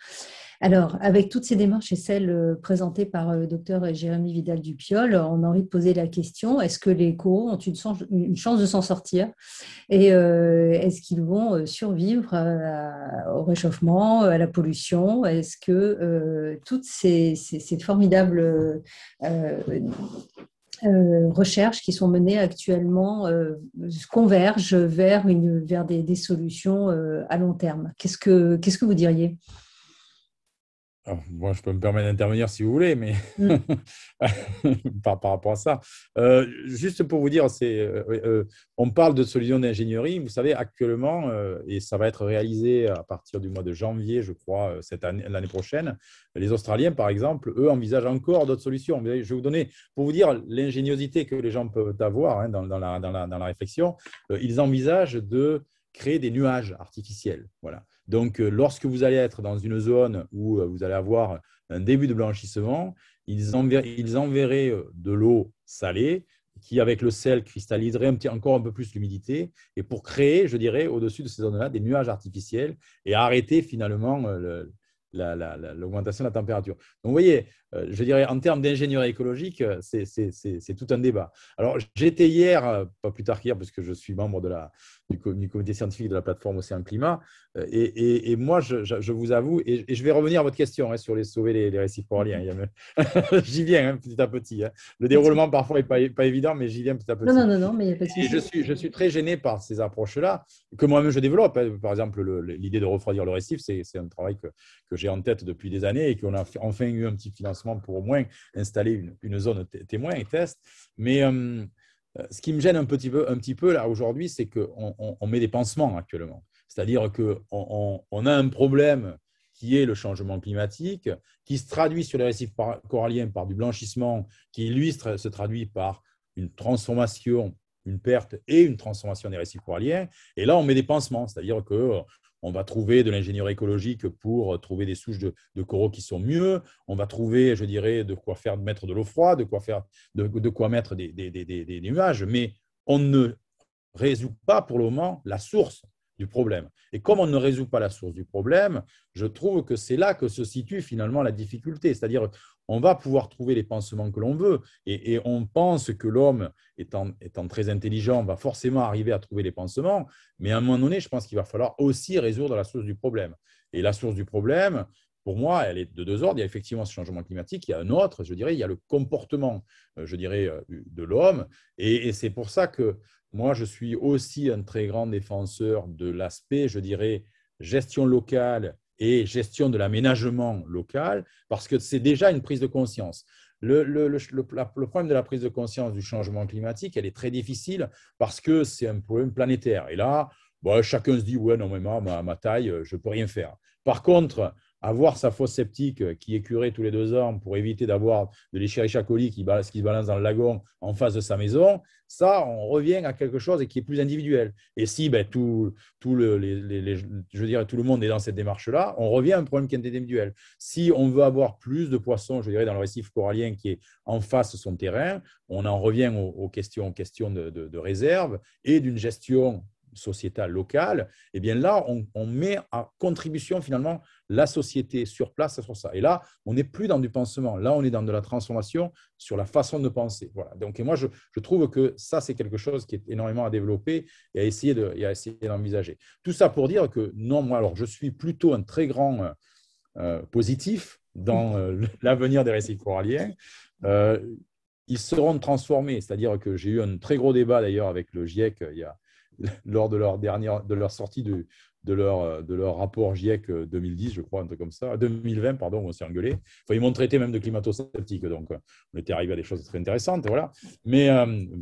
Alors, avec toutes ces démarches et celles présentées par le docteur Jérémy Vidal-Dupiol, on a envie de poser la question, est-ce que les coraux ont une chance de s'en sortir? Et est-ce qu'ils vont survivre au réchauffement, à la pollution? Est-ce que toutes ces formidables recherches qui sont menées actuellement convergent vers des solutions à long terme? Qu'est-ce que vous diriez? Alors, moi, je peux me permettre d'intervenir si vous voulez, mais par rapport à ça. Juste pour vous dire, on parle de solutions d'ingénierie. Vous savez, actuellement, et ça va être réalisé à partir du mois de janvier, je crois, l'année prochaine, les Australiens, par exemple, eux, envisagent encore d'autres solutions. Je vais vous donner, pour vous dire l'ingéniosité que les gens peuvent avoir dans la réflexion, ils envisagent de créer des nuages artificiels. Voilà. Donc, lorsque vous allez être dans une zone où vous allez avoir un début de blanchissement, ils enverraient de l'eau salée qui, avec le sel, cristalliserait encore un peu plus l'humidité et pour créer, je dirais, au-dessus de ces zones-là, des nuages artificiels et arrêter finalement l'augmentation de la température. Donc, vous voyez, je dirais, en termes d'ingénierie écologique, c'est tout un débat. Alors, j'étais hier, pas plus tard qu'hier, parce que je suis membre du comité scientifique de la plateforme Océan Climat, et moi, je vous avoue, et je vais revenir à votre question sur sauver les récifs coralliens. J'y viens petit à petit. Le déroulement, parfois, n'est pas évident, mais j'y viens petit à petit. Non, mais il n'y a pas de souci. Et je suis très gêné par ces approches-là, que moi-même je développe. Par exemple, l'idée de refroidir le récif, c'est un travail que j'ai en tête depuis des années et qu'on a enfin eu un petit financement pour au moins installer une zone témoin et test. Mais ce qui me gêne un petit peu là aujourd'hui, c'est qu'on met des pansements actuellement. C'est-à-dire qu'on a un problème qui est le changement climatique, qui se traduit sur les récifs coralliens par du blanchissement, qui lui se traduit par une transformation, une perte et une transformation des récifs coralliens. Et là, on met des pansements, c'est-à-dire qu'on va trouver de l'ingénierie écologique pour trouver des souches de coraux qui sont mieux. On va trouver, je dirais, de quoi mettre de l'eau froide, de quoi mettre des nuages. Mais on ne résout pas pour le moment la source du problème. Et comme on ne résout pas la source du problème, je trouve que c'est là que se situe finalement la difficulté. C'est-à-dire on va pouvoir trouver les pansements que l'on veut et on pense que l'homme, étant très intelligent, va forcément arriver à trouver les pansements, mais à un moment donné, je pense qu'il va falloir aussi résoudre la source du problème. Et la source du problème, pour moi, elle est de deux ordres. Il y a effectivement ce changement climatique, il y a un autre, je dirais, il y a le comportement, je dirais, de l'homme. Et c'est pour ça que moi, je suis aussi un très grand défenseur de l'aspect, je dirais, gestion locale et gestion de l'aménagement local, parce que c'est déjà une prise de conscience. Le problème de la prise de conscience du changement climatique, elle est très difficile parce que c'est un problème planétaire. Et là, chacun se dit, ouais, non, mais ma taille, je ne peux rien faire. Par contre, avoir sa fosse septique qui est curée tous les 2 ans pour éviter d'avoir de l'Escherichia coli qui se balance dans le lagon en face de sa maison, ça, on revient à quelque chose qui est plus individuel. Et si tout le monde est dans cette démarche-là, on revient à un problème qui est individuel. Si on veut avoir plus de poissons, je dirais, dans le récif corallien qui est en face de son terrain, on en revient aux questions de réserve et d'une gestion sociétale locale, et bien là, on met à contribution finalement la société sur place sur ça. Et là, on n'est plus dans du pansement. Là, on est dans de la transformation sur la façon de penser. Voilà. Donc, et moi, je trouve que ça, c'est quelque chose qui est énormément à développer et à essayer d'envisager. Tout ça pour dire que non, moi, alors, je suis plutôt un très grand positif dans l'avenir des récifs coralliens. Ils seront transformés, c'est-à-dire que j'ai eu un très gros débat d'ailleurs avec le GIEC lors de leur sortie de leur rapport GIEC 2010, je crois, un truc comme ça, 2020, pardon, on s'est engueulé. Enfin, ils m'ont traité même de climato-sceptique, donc on était arrivé à des choses très intéressantes, voilà. Mais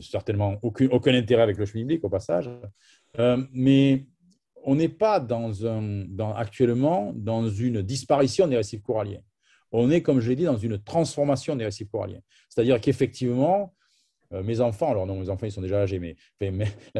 certainement aucun intérêt avec le schmilblick au passage. Mais on n'est pas actuellement dans une disparition des récifs coralliens. On est, comme je l'ai dit, dans une transformation des récifs coralliens. C'est-à-dire qu'effectivement, mes enfants, alors non, mes enfants, ils sont déjà âgés, mais la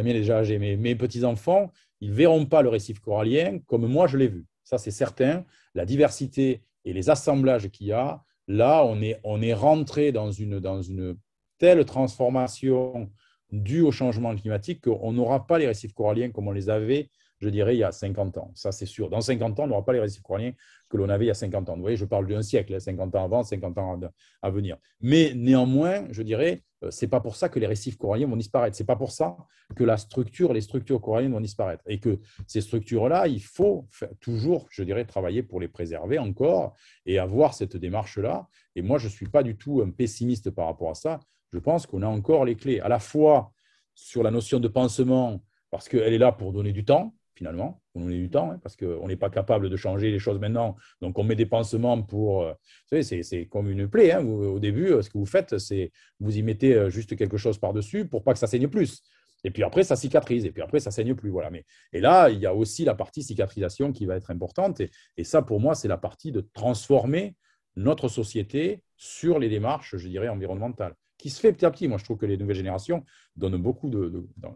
mienne est déjà âgée, mais mes petits-enfants, ils ne verront pas le récif corallien comme moi je l'ai vu. Ça, c'est certain. La diversité et les assemblages qu'il y a, là, on est rentré dans une telle transformation due au changement climatique qu'on n'aura pas les récifs coralliens comme on les avait, je dirais, il y a 50 ans. Ça, c'est sûr. Dans 50 ans, on n'aura pas les récifs coralliens que l'on avait il y a 50 ans. Vous voyez, je parle d'un siècle, 50 ans avant, 50 ans à venir. Mais néanmoins, je dirais, ce n'est pas pour ça que les récifs coralliens vont disparaître. Ce n'est pas pour ça que les structures coralliennes vont disparaître. Et que ces structures-là, il faut toujours, je dirais, travailler pour les préserver encore et avoir cette démarche-là. Et moi, je ne suis pas du tout un pessimiste par rapport à ça. Je pense qu'on a encore les clés, à la fois sur la notion de pansement, parce qu'elle est là pour donner du temps, finalement, pour donner du temps, parce qu'on n'est pas capable de changer les choses maintenant. Donc, on met des pansements pour… Vous savez, c'est comme une plaie. Au début, ce que vous faites, c'est vous y mettez juste quelque chose par-dessus pour pas que ça saigne plus. Et puis après, ça cicatrise. Et puis après, ça saigne plus. Voilà. Et là, il y a aussi la partie cicatrisation qui va être importante. Et ça, pour moi, c'est la partie de transformer notre société sur les démarches, je dirais, environnementales, qui se fait petit à petit. Moi, je trouve que les nouvelles générations donnent beaucoup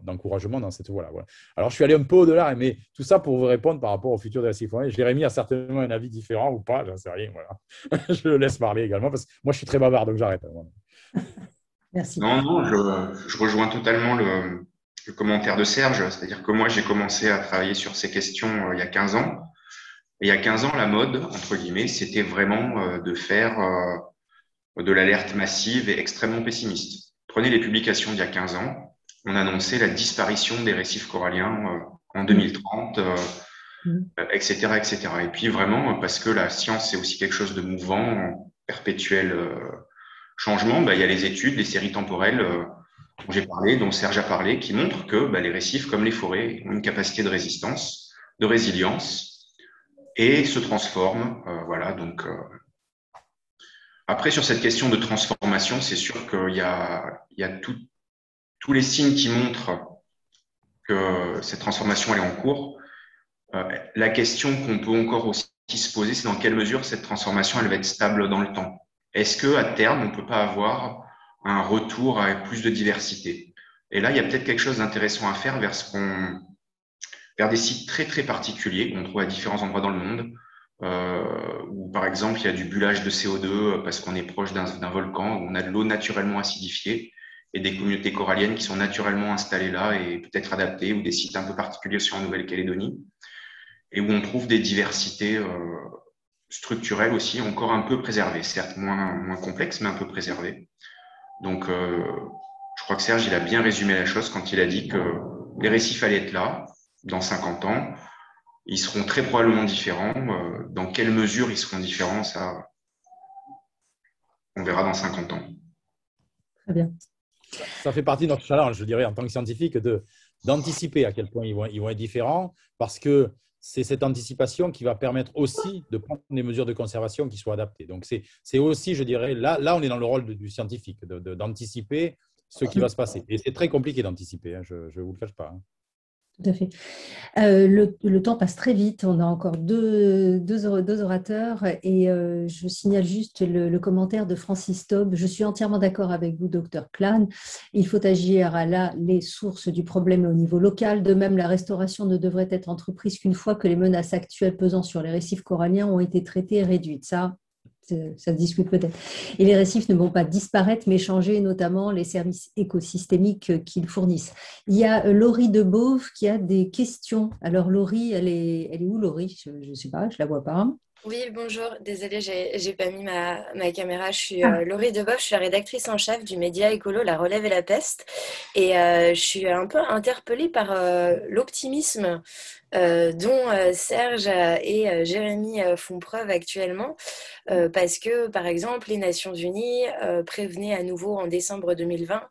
d'encouragement dans cette voie-là. Voilà. Alors, je suis allé un peu au-delà, mais tout ça pour vous répondre par rapport au futur des récifs coralliens. Jérémy a certainement un avis différent ou pas, j'en sais rien. Voilà. Je le laisse parler également, parce que moi, je suis très bavard, donc j'arrête. Voilà. Merci. Non, non, je rejoins totalement le commentaire de Serge. C'est-à-dire que moi, j'ai commencé à travailler sur ces questions il y a 15 ans. Et il y a 15 ans, la mode, entre guillemets, c'était vraiment de faire de l'alerte massive et extrêmement pessimiste. Prenez les publications d'il y a 15 ans. On annonçait la disparition des récifs coralliens en 2030, etc., etc. Et puis vraiment, parce que la science, c'est aussi quelque chose de mouvant, en perpétuel changement, il y a les études, les séries temporelles dont j'ai parlé, dont Serge a parlé, qui montrent que les récifs, comme les forêts, ont une capacité de résistance, de résilience et se transforment. Voilà, donc après, sur cette question de transformation, c'est sûr qu'il y a tous les signes qui montrent que cette transformation elle est en cours. La question qu'on peut encore aussi se poser, c'est dans quelle mesure cette transformation elle va être stable dans le temps. Est-ce que à terme, on ne peut pas avoir un retour à plus de diversité? Et là, il y a peut-être quelque chose d'intéressant à faire vers des sites très très particuliers qu'on trouve à différents endroits dans le monde, où par exemple il y a du bullage de CO2 parce qu'on est proche d'un volcan, où on a de l'eau naturellement acidifiée et des communautés coralliennes qui sont naturellement installées là et peut-être adaptées, ou des sites un peu particuliers sur en Nouvelle-Calédonie, et où on trouve des diversités structurelles aussi encore un peu préservées, certes moins complexes, mais un peu préservées. Donc je crois que Serge il a bien résumé la chose quand il a dit que les récifs allaient être là dans 50 ans. Ils seront très probablement différents. Dans quelle mesure ils seront différents, ça, on verra dans 50 ans. Très bien. Ça fait partie de notre challenge, je dirais, en tant que scientifique, d'anticiper à quel point ils vont être différents, parce que c'est cette anticipation qui va permettre aussi de prendre des mesures de conservation qui soient adaptées. Donc, c'est aussi, je dirais, là, on est dans le rôle du scientifique, d'anticiper ce qui va se passer. Et c'est très compliqué d'anticiper, hein, je ne vous le cache pas. Hein. Tout à fait. Le temps passe très vite. On a encore deux orateurs et je signale juste le commentaire de Francis Taube. Je suis entièrement d'accord avec vous, docteur Plan. Il faut agir à les sources du problème au niveau local. De même, la restauration ne devrait être entreprise qu'une fois que les menaces actuelles pesant sur les récifs coralliens ont été traitées et réduites. Ça se discute peut-être. Et les récifs ne vont pas disparaître, mais changer, notamment les services écosystémiques qu'ils fournissent. Il y a Laurie Debauve qui a des questions. Alors, Laurie, elle est où, Laurie? Je ne sais pas, je ne la vois pas. Oui, bonjour. Désolée, j'ai pas mis ma caméra. Je suis Laurie Deboeuf, je suis la rédactrice en chef du média écolo La Relève et la Peste. Et je suis un peu interpellée par l'optimisme dont Serge et Jérémy font preuve actuellement. Parce que, par exemple, les Nations Unies prévenaient à nouveau en décembre 2020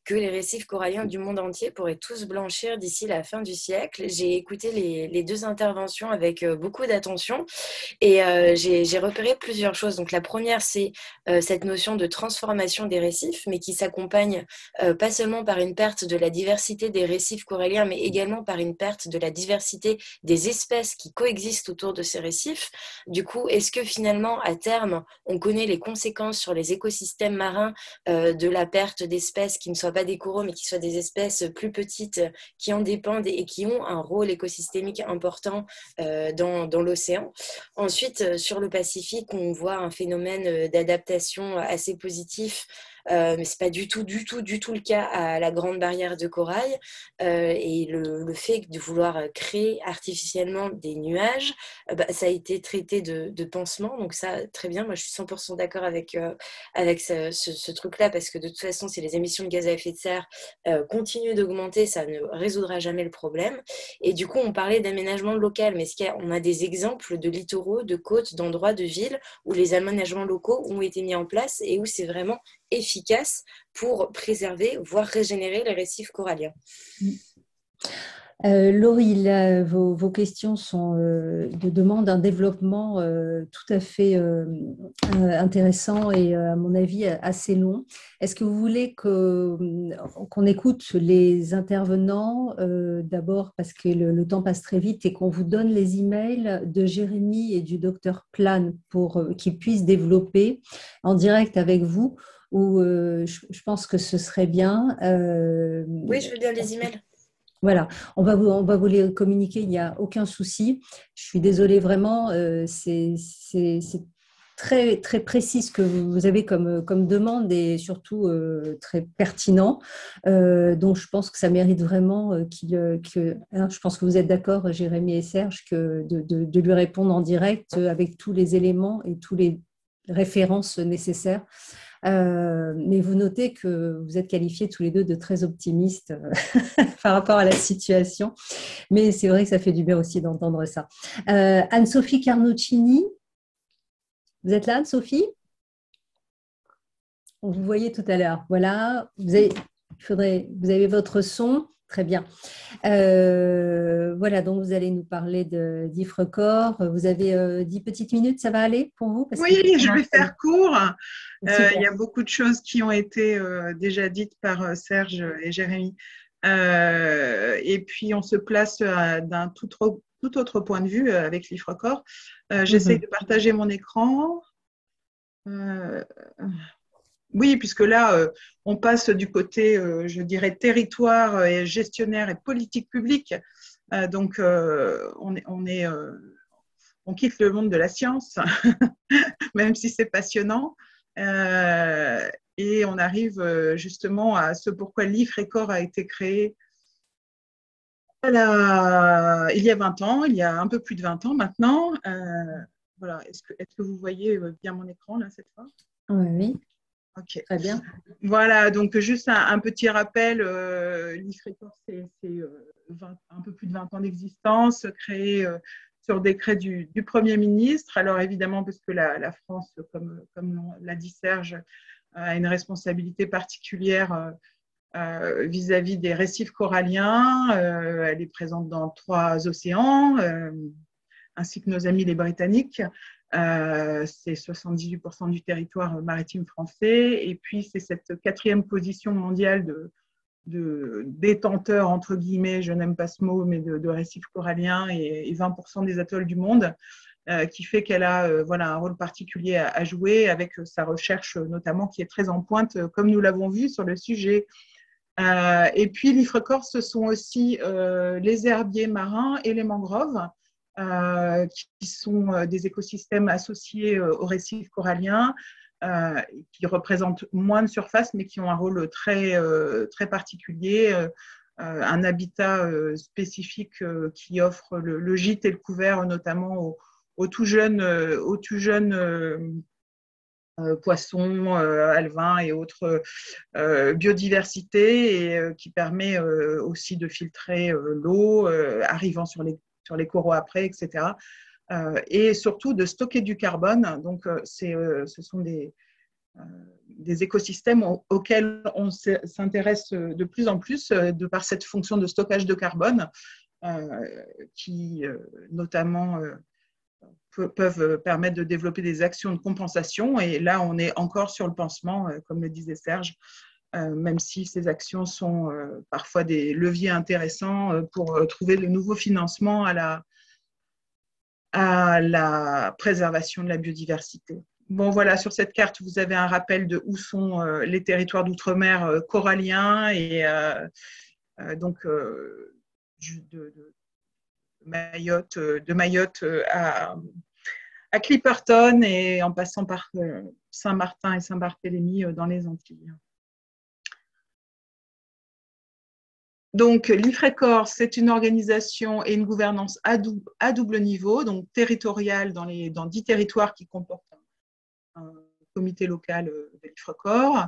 que les récifs coralliens du monde entier pourraient tous blanchir d'ici la fin du siècle. J'ai écouté les deux interventions avec beaucoup d'attention et j'ai repéré plusieurs choses. Donc la première, c'est cette notion de transformation des récifs, mais qui s'accompagne pas seulement par une perte de la diversité des récifs coralliens, mais également par une perte de la diversité des espèces qui coexistent autour de ces récifs. Du coup, est-ce que finalement, à terme, on connaît les conséquences sur les écosystèmes marins de la perte d'espèces qui ne soient pas des coraux, mais qui soient des espèces plus petites qui en dépendent et qui ont un rôle écosystémique important dans l'océan. Ensuite, sur le Pacifique, on voit un phénomène d'adaptation assez positif, mais ce n'est pas du tout le cas à la Grande Barrière de Corail. Et le fait de vouloir créer artificiellement des nuages, ça a été traité de pansement. Donc ça, très bien. Moi, je suis 100% d'accord avec ce truc-là, parce que de toute façon, si les émissions de gaz à effet de serre continuent d'augmenter, ça ne résoudra jamais le problème. Et du coup, on parlait d'aménagement local, mais est-ce qu'on a des exemples de littoraux, de côtes, d'endroits, de villes où les aménagements locaux ont été mis en place et où c'est vraiment efficace pour préserver, voire régénérer les récifs coralliens? Laurie, là, vos questions demandent un développement tout à fait intéressant et, à mon avis, assez long. Est-ce que vous voulez qu'on écoute les intervenants d'abord, parce que le temps passe très vite, et qu'on vous donne les emails de Jérémy et du docteur Plan pour qu'ils puissent développer en direct avec vous, ou je pense que ce serait bien. Oui, je veux bien les emails. Voilà, on va vous les communiquer, il n'y a aucun souci. Je suis désolée vraiment, c'est très, très précis ce que vous avez comme demande et surtout très pertinent. Donc, je pense que ça mérite vraiment je pense que vous êtes d'accord, Jérémy et Serge, de lui répondre en direct avec tous les éléments et tous les références nécessaires. Mais vous notez que vous êtes qualifiés tous les deux de très optimistes par rapport à la situation. Mais c'est vrai que ça fait du bien aussi d'entendre ça. Anne-Sophie Carnocchini, vous êtes là, Anne-Sophie? On vous voyait tout à l'heure. Voilà, vous avez votre son. Très bien. Voilà, donc vous allez nous parler d'Ifrecore. Vous avez 10 petites minutes, ça va aller pour vous? Oui, je vais faire court. Il y a beaucoup de choses qui ont été déjà dites par Serge et Jérémy. Et puis, on se place d'un tout autre point de vue avec l'Ifrecore. J'essaie de partager mon écran. Oui, puisque là, on passe du côté, je dirais, territoire et gestionnaire et politique publique. Donc, on quitte le monde de la science, même si c'est passionnant. Et on arrive justement à ce pourquoi l'Ifrecore a été créé il y a 20 ans, il y a un peu plus de 20 ans maintenant. Voilà. Est-ce que vous voyez bien mon écran là cette fois? Oui. Ok. Très bien. Voilà, donc juste un petit rappel, l'Ifrecore, c'est un peu plus de 20 ans d'existence, créé sur décret du Premier ministre. Alors évidemment, parce que la France, comme l'a dit Serge, a une responsabilité particulière vis-à-vis des récifs coralliens. Elle est présente dans 3 océans, ainsi que nos amis les Britanniques. C'est 78% du territoire maritime français. Et puis, c'est cette 4e position mondiale de détenteurs, entre guillemets, je n'aime pas ce mot, mais de récifs coralliens et 20% des atolls du monde, qui fait qu'elle a un rôle particulier à jouer avec sa recherche notamment qui est très en pointe, comme nous l'avons vu sur le sujet. Et puis, l'Ifrecore, ce sont aussi les herbiers marins et les mangroves, qui sont des écosystèmes associés aux récifs coralliens, qui représentent moins de surface, mais qui ont un rôle très, très particulier, un habitat spécifique qui offre le gîte et le couvert, notamment aux tout jeunes poissons, alevins et autres biodiversité, et qui permet aussi de filtrer l'eau arrivant sur les coraux après, etc. Et surtout de stocker du carbone. Donc, ce sont des écosystèmes auxquels on s'intéresse de plus en plus de par cette fonction de stockage de carbone qui notamment peuvent permettre de développer des actions de compensation. Et là, on est encore sur le pansement, comme le disait Serge, même si ces actions sont parfois des leviers intéressants pour trouver de nouveaux financements à la préservation de la biodiversité. Bon, voilà, sur cette carte, vous avez un rappel de où sont les territoires d'outre-mer coralliens et donc de Mayotte à Clipperton et en passant par Saint-Martin et Saint-Barthélemy dans les Antilles. Donc, l'Ifrecore, c'est une organisation et une gouvernance à double niveau, donc territoriale dans 10 territoires qui comportent un comité local de l'Ifrecore,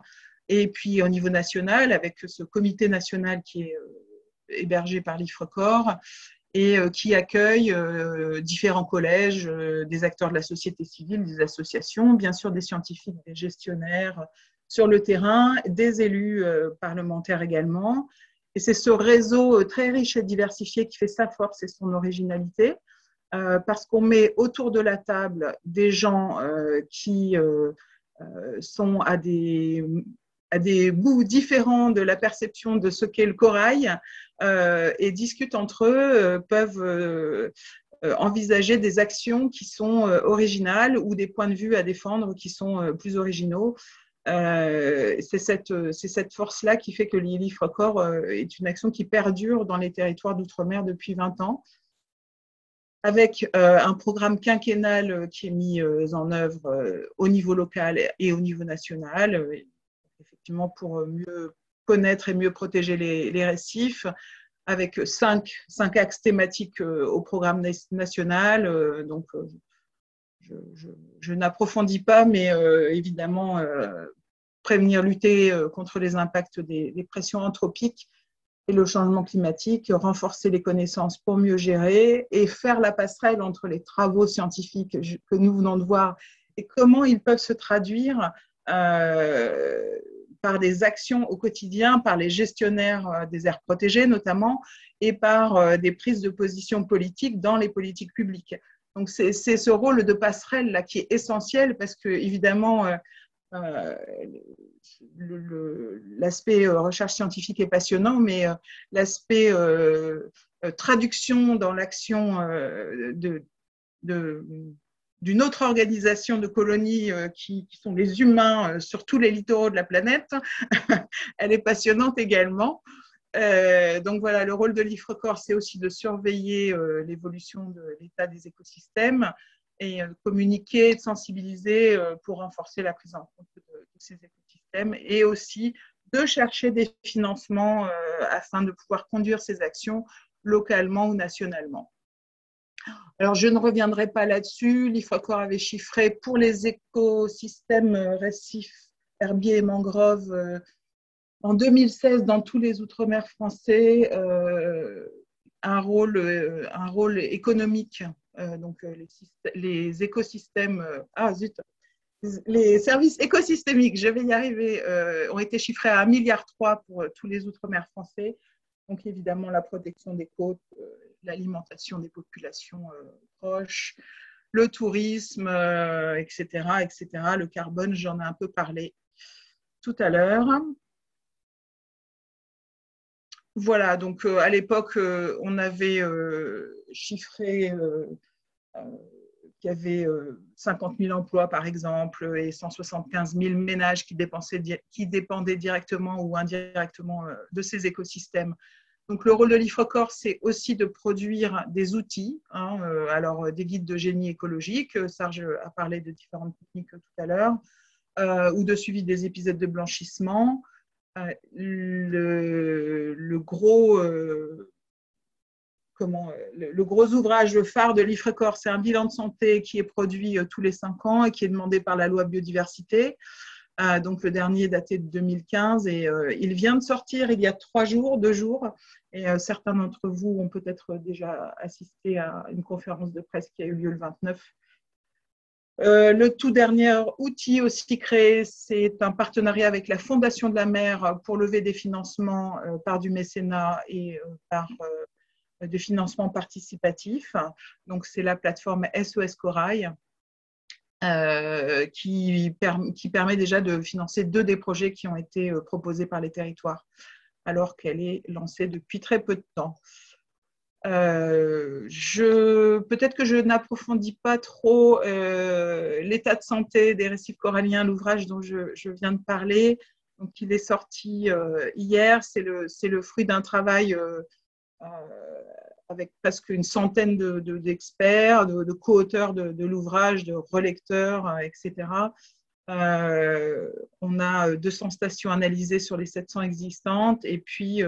et puis au niveau national, avec ce comité national qui est hébergé par l'Ifrecore et qui accueille différents collèges, des acteurs de la société civile, des associations, bien sûr des scientifiques, des gestionnaires sur le terrain, des élus parlementaires également. Et c'est ce réseau très riche et diversifié qui fait sa force et son originalité, parce qu'on met autour de la table des gens qui sont à des bouts différents de la perception de ce qu'est le corail et discutent entre eux, peuvent envisager des actions qui sont originales ou des points de vue à défendre qui sont plus originaux. C'est cette force-là qui fait que l'Ifrecore est une action qui perdure dans les territoires d'outre-mer depuis 20 ans. avec un programme quinquennal qui est mis en œuvre au niveau local et au niveau national, effectivement pour mieux connaître et mieux protéger les récifs, avec cinq axes thématiques au programme national. Donc, je n'approfondis pas, mais évidemment, prévenir, lutter contre les impacts des pressions anthropiques et le changement climatique, renforcer les connaissances pour mieux gérer et faire la passerelle entre les travaux scientifiques que nous venons de voir et comment ils peuvent se traduire par des actions au quotidien, par les gestionnaires des aires protégées notamment, et par des prises de position politiques dans les politiques publiques. Donc c'est ce rôle de passerelle là qui est essentiel parce que évidemment l'aspect recherche scientifique est passionnant, mais l'aspect traduction dans l'action d'une autre organisation de colonies qui sont les humains sur tous les littoraux de la planète, elle est passionnante également. Donc voilà, le rôle de l'IFRECOR, c'est aussi de surveiller l'évolution de l'état des écosystèmes et communiquer, de sensibiliser pour renforcer la prise en compte de ces écosystèmes et aussi de chercher des financements afin de pouvoir conduire ces actions localement ou nationalement. Alors, je ne reviendrai pas là-dessus. L'IFRECOR avait chiffré pour les écosystèmes récifs, herbiers et mangroves en 2016 dans tous les outre-mer français un rôle économique. Donc, les écosystèmes, les services écosystémiques, je vais y arriver, ont été chiffrés à 1,3 milliard pour tous les outre-mer français. Donc, évidemment, la protection des côtes, l'alimentation des populations proches, le tourisme, etc., etc. Le carbone, j'en ai un peu parlé tout à l'heure. Voilà, donc à l'époque, on avait chiffré qu'il y avait 50 000 emplois, par exemple, et 175 000 ménages qui dépendaient directement ou indirectement de ces écosystèmes. Donc, le rôle de l'IFRECOR, c'est aussi de produire des outils, alors des guides de génie écologique, Serge a parlé de différentes techniques tout à l'heure, ou de suivi des épisodes de blanchissement. Le gros ouvrage, le phare de l'IFRECOR, c'est un bilan de santé qui est produit tous les 5 ans et qui est demandé par la loi biodiversité. Donc le dernier est daté de 2015 et il vient de sortir il y a 2 jours. Et certains d'entre vous ont peut-être déjà assisté à une conférence de presse qui a eu lieu le 29. Le tout dernier outil aussi créé, c'est un partenariat avec la Fondation de la Mer pour lever des financements par du mécénat et par des financements participatifs. Donc, c'est la plateforme SOS Corail qui permet déjà de financer 2 des projets qui ont été proposés par les territoires, alors qu'elle est lancée depuis très peu de temps. Peut-être que je n'approfondis pas trop l'état de santé des récifs coralliens, l'ouvrage dont je viens de parler. Donc, il est sorti hier. C'est le fruit d'un travail avec presque une centaine d'experts, de co-auteurs de l'ouvrage, de relecteurs, etc. On a 200 stations analysées sur les 700 existantes et puis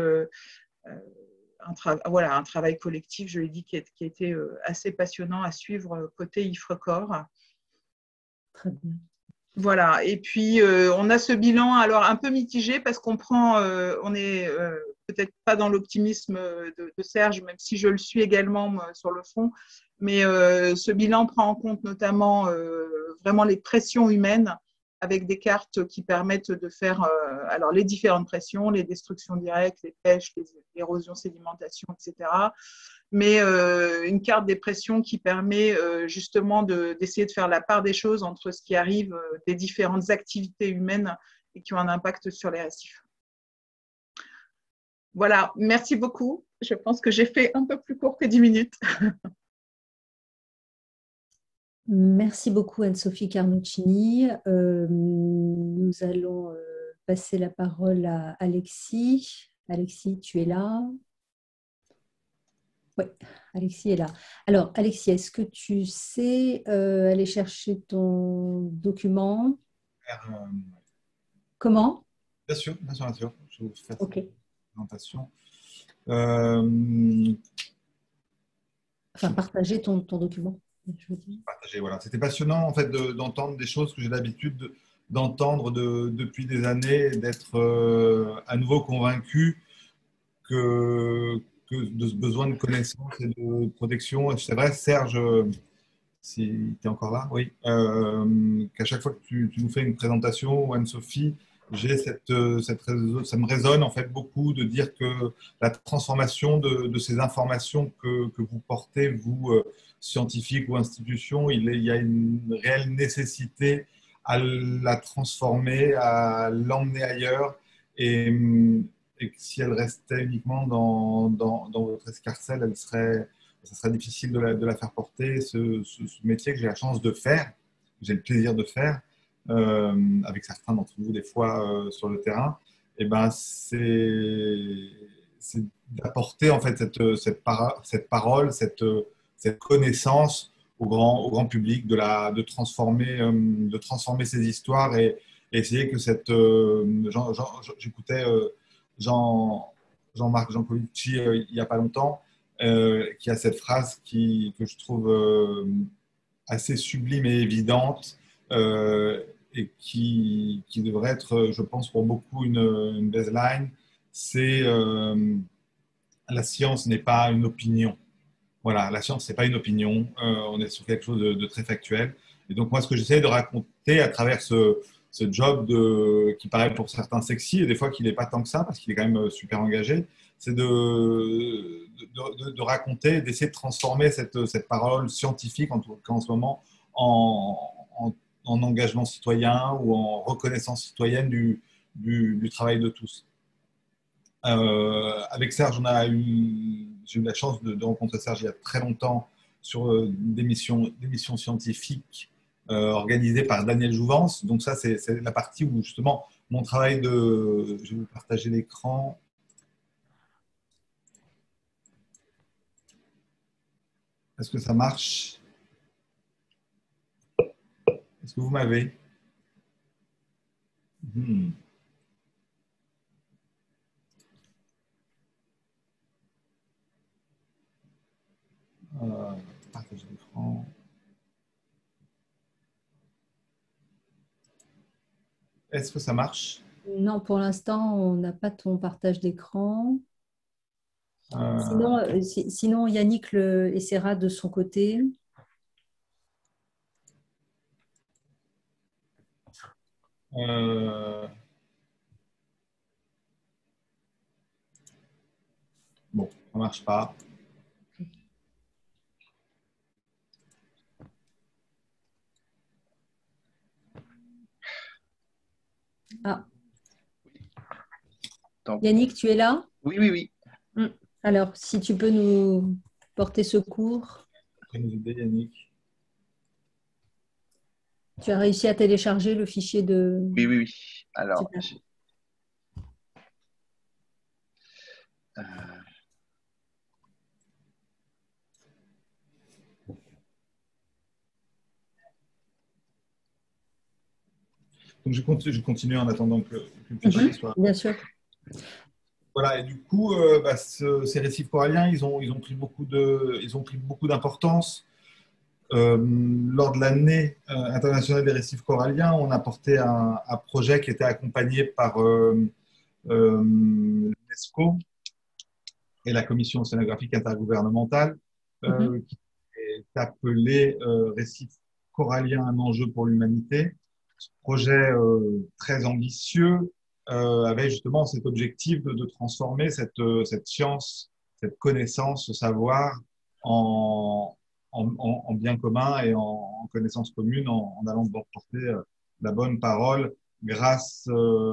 un travail collectif, je l'ai dit, qui a été assez passionnant à suivre côté IFRECOR. Très bien. Voilà, et puis on a ce bilan alors un peu mitigé parce qu'on est peut-être pas dans l'optimisme de Serge, même si je le suis également moi, sur le fond, mais ce bilan prend en compte notamment vraiment les pressions humaines avec des cartes qui permettent de faire alors les différentes pressions, les destructions directes, les pêches, l'érosion, sédimentation, etc. Mais une carte des pressions qui permet justement d'essayer de faire la part des choses entre ce qui arrive des différentes activités humaines et qui ont un impact sur les récifs. Voilà, merci beaucoup. Je pense que j'ai fait un peu plus court que 10 minutes. Merci beaucoup Anne-Sophie Carnuccini. Nous allons passer la parole à Alexis. Alexis, tu es là? Oui, Alexis est là. Alors, Alexis, est-ce que tu sais aller chercher ton document? Euh, Comment? Bien sûr, bien sûr, bien sûr. Je vais vous faire cette Ok. présentation. Euh, Enfin, partager ton document, je veux dire. Partager, voilà. C'était passionnant en fait d'entendre des choses que j'ai l'habitude d'entendre depuis des années, d'être à nouveau convaincu que de ce besoin de connaissance et de protection. Et c'est vrai, Serge, si tu es encore là, oui, qu'à chaque fois que tu nous fais une présentation, ou Anne-Sophie, j'ai ça me résonne en fait beaucoup de dire que la transformation de ces informations que vous portez, vous, scientifiques ou institutions, il y a une réelle nécessité à la transformer, à l'emmener ailleurs. Et, et que si elle restait uniquement dans votre escarcelle, ça serait difficile de la faire porter. Ce métier que j'ai la chance de faire, que j'ai le plaisir de faire, avec certains d'entre vous des fois sur le terrain, et ben c'est d'apporter en fait cette parole, cette connaissance au grand public, de transformer ces histoires et essayer que j'écoutais Jean-Marc Jancovici il n'y a pas longtemps, qui a cette phrase que je trouve assez sublime et évidente, et qui devrait être, je pense, pour beaucoup une baseline. C'est la science n'est pas une opinion. Voilà, la science, c'est pas une opinion. On est sur quelque chose de très factuel. Et donc, moi, ce que j'essaie de raconter à travers ce job qui paraît pour certains sexy, et des fois qu'il n'est pas tant que ça, parce qu'il est quand même super engagé, c'est de raconter, d'essayer de transformer cette parole scientifique, en tout cas en ce moment, en engagement citoyen ou en reconnaissance citoyenne du travail de tous. Avec Serge, j'ai eu la chance de rencontrer Serge il y a très longtemps sur des missions scientifiques organisées par Daniel Jouvence. Donc ça, c'est la partie où justement mon travail de... Je vais vous partager l'écran. Est-ce que ça marche? Est-ce que vous m'avez? Partager l'écran. Est-ce que ça marche? Non, pour l'instant, on n'a pas ton partage d'écran. Sinon, Yannick essaiera de son côté. Bon, ça ne marche pas. Ah. Yannick, tu es là? Oui, oui, oui. Alors, si tu peux nous porter secours. Nous aider, Yannick. Tu as réussi à télécharger le fichier de... Oui, oui, oui. Alors, donc je continue en attendant que le fichier soit... Bien sûr. Voilà, et du coup, ces récifs coralliens, ils ont pris beaucoup d'importance. Lors de l'année internationale des récifs coralliens, on a porté un projet qui était accompagné par l'UNESCO et la Commission océanographique intergouvernementale, qui est appelé Récifs coralliens, un enjeu pour l'humanité. Ce projet très ambitieux avait justement cet objectif de transformer cette science, cette connaissance, ce savoir en bien commun et en connaissance commune, en allant porter la bonne parole grâce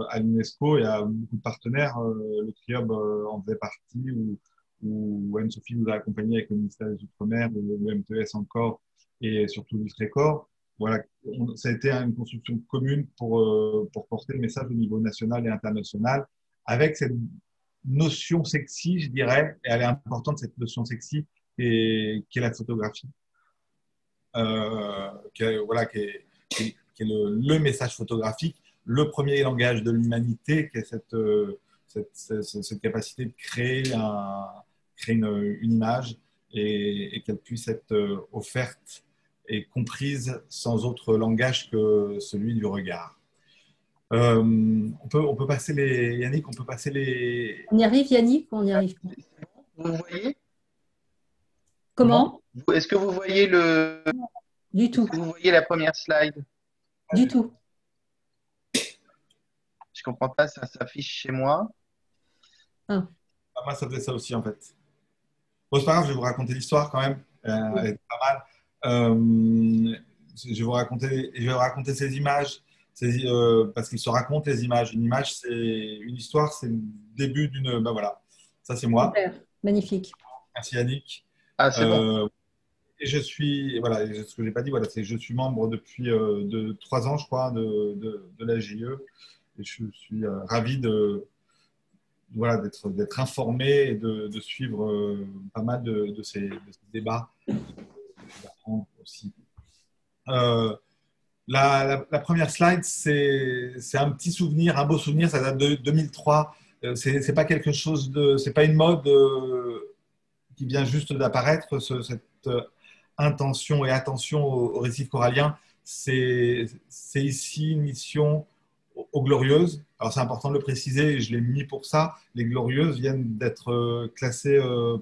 à l'UNESCO et à beaucoup de partenaires. Le CRIOB en faisait partie, où Anne-Sophie nous a accompagnés avec le ministère des Outre-mer, le MTS encore, et surtout l'IFRECOR. Voilà, ça a été une construction commune pour porter le message au niveau national et international, avec notion sexy, je dirais, et elle est importante, cette notion sexy, qui est la photographie, voilà, qui est le message photographique, le premier langage de l'humanité, qui est cette capacité de créer une image et qu'elle puisse être offerte et comprise sans autre langage que celui du regard. On peut passer les… Yannick, on peut passer les… On y arrive, Yannick, ou on n'y arrive pas? Vous voyez? Comment? Est-ce que vous voyez Du tout. vous voyez la première slide? Du tout. Je comprends pas, ça s'affiche chez moi. Ah. Moi, ça faisait ça aussi, en fait. Bon, c'est pas grave, je vais vous raconter l'histoire quand même. Elle est pas mal. Je vais vous raconter ces images, parce qu'ils se racontent les images. Une image, c'est une histoire, c'est le début d'une… Ben voilà, ça c'est moi. Super, magnifique. Merci Yannick. Ah, c'est bon. Et je suis, voilà, ce que j'ai pas dit, voilà, c'est je suis membre depuis 3 ans, je crois, de la GIE. Et je suis ravi voilà, d'être informé et de suivre pas mal de ces débats. Aussi. La première slide, c'est un petit souvenir, un beau souvenir, ça date de 2003. C'est pas quelque chose c'est pas une mode qui vient juste d'apparaître, cette intention et attention au récif corallien. C'est ici une mission aux Glorieuses. Alors c'est important de le préciser, et je l'ai mis pour ça. Les Glorieuses viennent d'être classées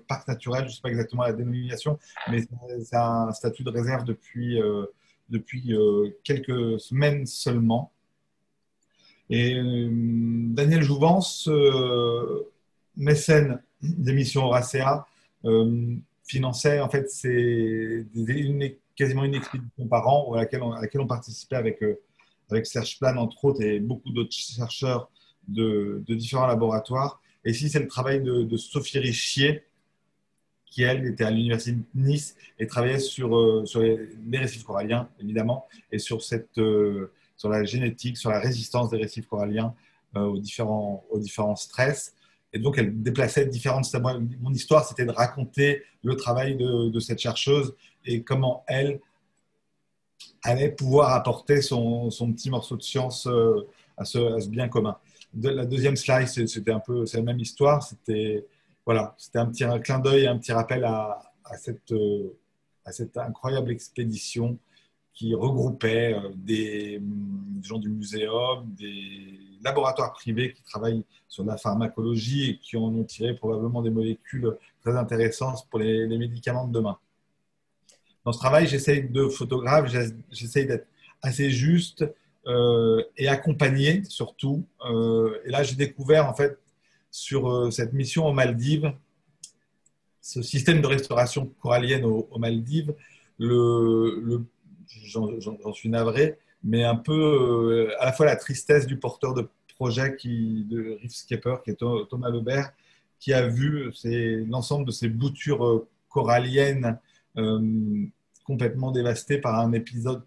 parc naturel, je ne sais pas exactement la dénomination, mais c'est un statut de réserve depuis quelques semaines seulement. Et Daniel Jouvence, mécène des missions Horacea, finançait en fait quasiment une expédition par an à laquelle on participait avec Serge Plan, entre autres, et beaucoup d'autres chercheurs de différents laboratoires. Et ici, c'est le travail de Sophie Richier, qui, elle, était à l'Université de Nice et travaillait sur les récifs coralliens, évidemment, et sur la génétique, sur la résistance des récifs coralliens aux différents stress. Et donc, elle déplaçait différentes… Mon histoire, c'était de raconter le travail de cette chercheuse et comment elle allait pouvoir apporter son petit morceau de science à ce bien commun. La deuxième slide, c'est la même histoire. C'était un petit clin d'œil, un petit rappel à cette incroyable expédition qui regroupait des gens du muséum, des laboratoires privés qui travaillent sur la pharmacologie et qui en ont tiré probablement des molécules très intéressantes pour les médicaments de demain. Dans ce travail, j'essaye d'être assez juste et accompagné surtout. Et là, j'ai découvert en fait sur cette mission aux Maldives, ce système de restauration corallienne aux Maldives, j'en suis navré, mais un peu à la fois la tristesse du porteur de projet de Reefscaper, qui est Thomas Lebert, qui a vu l'ensemble de ces boutures coralliennes complètement dévastées par un épisode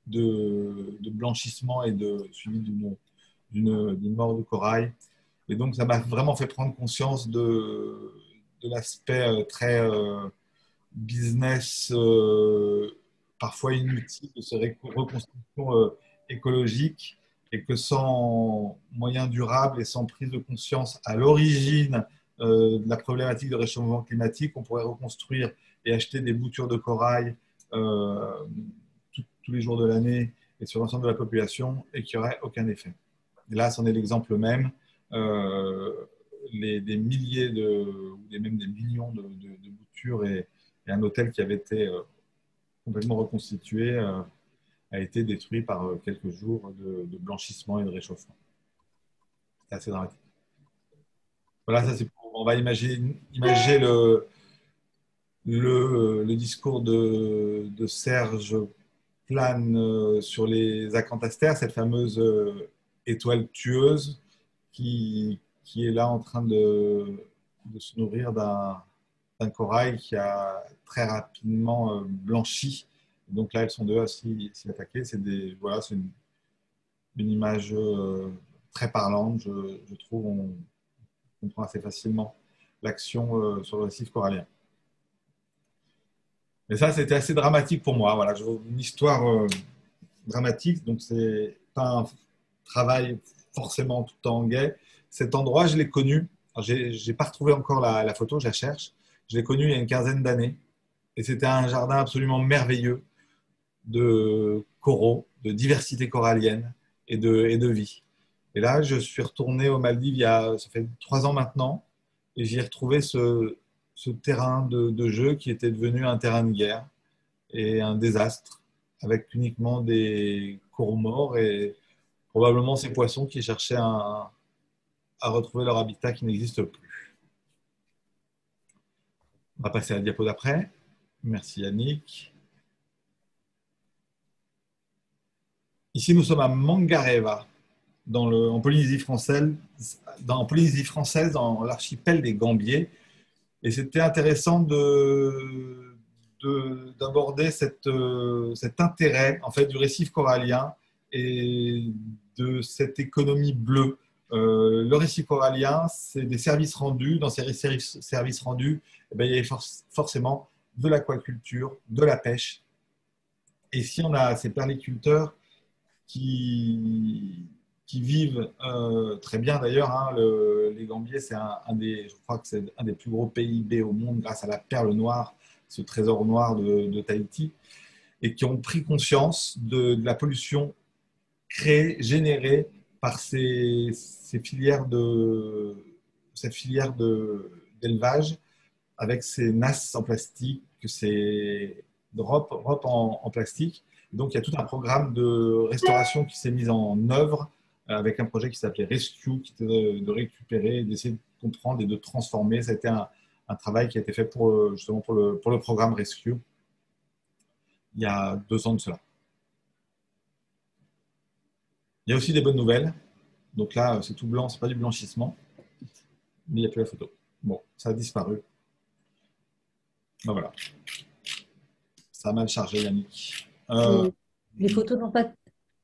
de blanchissement et suivi d'une mort de corail. Et donc, ça m'a vraiment fait prendre conscience de l'aspect très business, parfois inutile, de ces reconstructions écologiques, et que sans moyens durables et sans prise de conscience à l'origine de la problématique de réchauffement climatique, on pourrait reconstruire et acheter des boutures de corail tous les jours de l'année et sur l'ensemble de la population, et qu'il n'y aurait aucun effet. Et là, c'en est l'exemple même. Des milliers ou même des millions de boutures et un hôtel qui avait été complètement reconstitué a été détruit par quelques jours de blanchissement et de réchauffement. C'est assez dramatique. Voilà, ça c'est on va imaginer le discours de Serge Plan sur les acanthaster, cette fameuse étoile tueuse qui est là en train de se nourrir d'un corail qui a très rapidement blanchi. Donc là, elles sont deux à s'y attaquer. C'est une image très parlante, je trouve. comprend assez facilement l'action sur le récif corallien. Mais ça, c'était assez dramatique pour moi. Voilà, une histoire dramatique, donc c'est pas un travail forcément tout le temps gai. Cet endroit, je l'ai connu. Je n'ai pas retrouvé encore la photo, je la cherche. Je l'ai connu il y a une quinzaine d'années. Et c'était un jardin absolument merveilleux de coraux, de diversité corallienne et de vie. Et là, je suis retourné aux Maldives ça fait 3 ans maintenant. Et j'y ai retrouvé ce terrain de jeu qui était devenu un terrain de guerre et un désastre, avec uniquement des coraux morts et probablement ces poissons qui cherchaient à retrouver leur habitat qui n'existe plus. On va passer à la diapo d'après. Merci Yannick. Ici, nous sommes à Mangareva, en Polynésie française, dans l'archipel des Gambiers. Et c'était intéressant d'aborder cet intérêt en fait, du récif corallien et de cette économie bleue. Le récif corallien, c'est des services rendus. Dans ces services rendus, eh bien, il y a forcément de l'aquaculture, de la pêche. Et si on a ces perliculteurs qui vivent très bien d'ailleurs, hein, les Gambiers, c'est je crois que c'est un des plus gros PIB au monde grâce à la perle noire, ce trésor noir de Tahiti, et qui ont pris conscience de la pollution générée par cette filière d'élevage avec ces nasses en plastique, ces drops en plastique. Donc, il y a tout un programme de restauration qui s'est mis en œuvre avec un projet qui s'appelait Rescue, qui était de récupérer, d'essayer de comprendre et de transformer. Ça a été un travail qui a été fait justement pour le programme Rescue il y a 2 ans de cela. Il y a aussi des bonnes nouvelles. Donc là, c'est tout blanc, ce n'est pas du blanchissement, mais il n'y a plus la photo. Bon, ça a disparu. Ben voilà. Ça a mal chargé, Yannick. Les photos n'ont pas.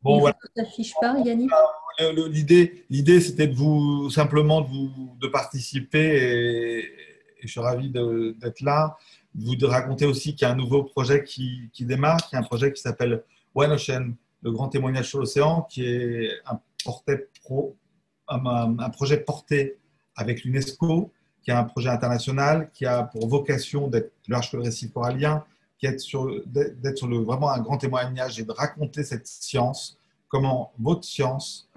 Bon, voilà. S'affichent pas, Yannick. L'idée, c'était simplement de participer et je suis ravi d'être là. De raconter aussi qu'il y a un nouveau projet qui démarre, qui est un projet qui s'appelle One Ocean, le grand témoignage sur l'océan, qui est un projet porté avec l'UNESCO, qui est un projet international, qui a pour vocation d'être plus large que le récif corallien, d'être sur vraiment un grand témoignage et de raconter cette science, comment votre science,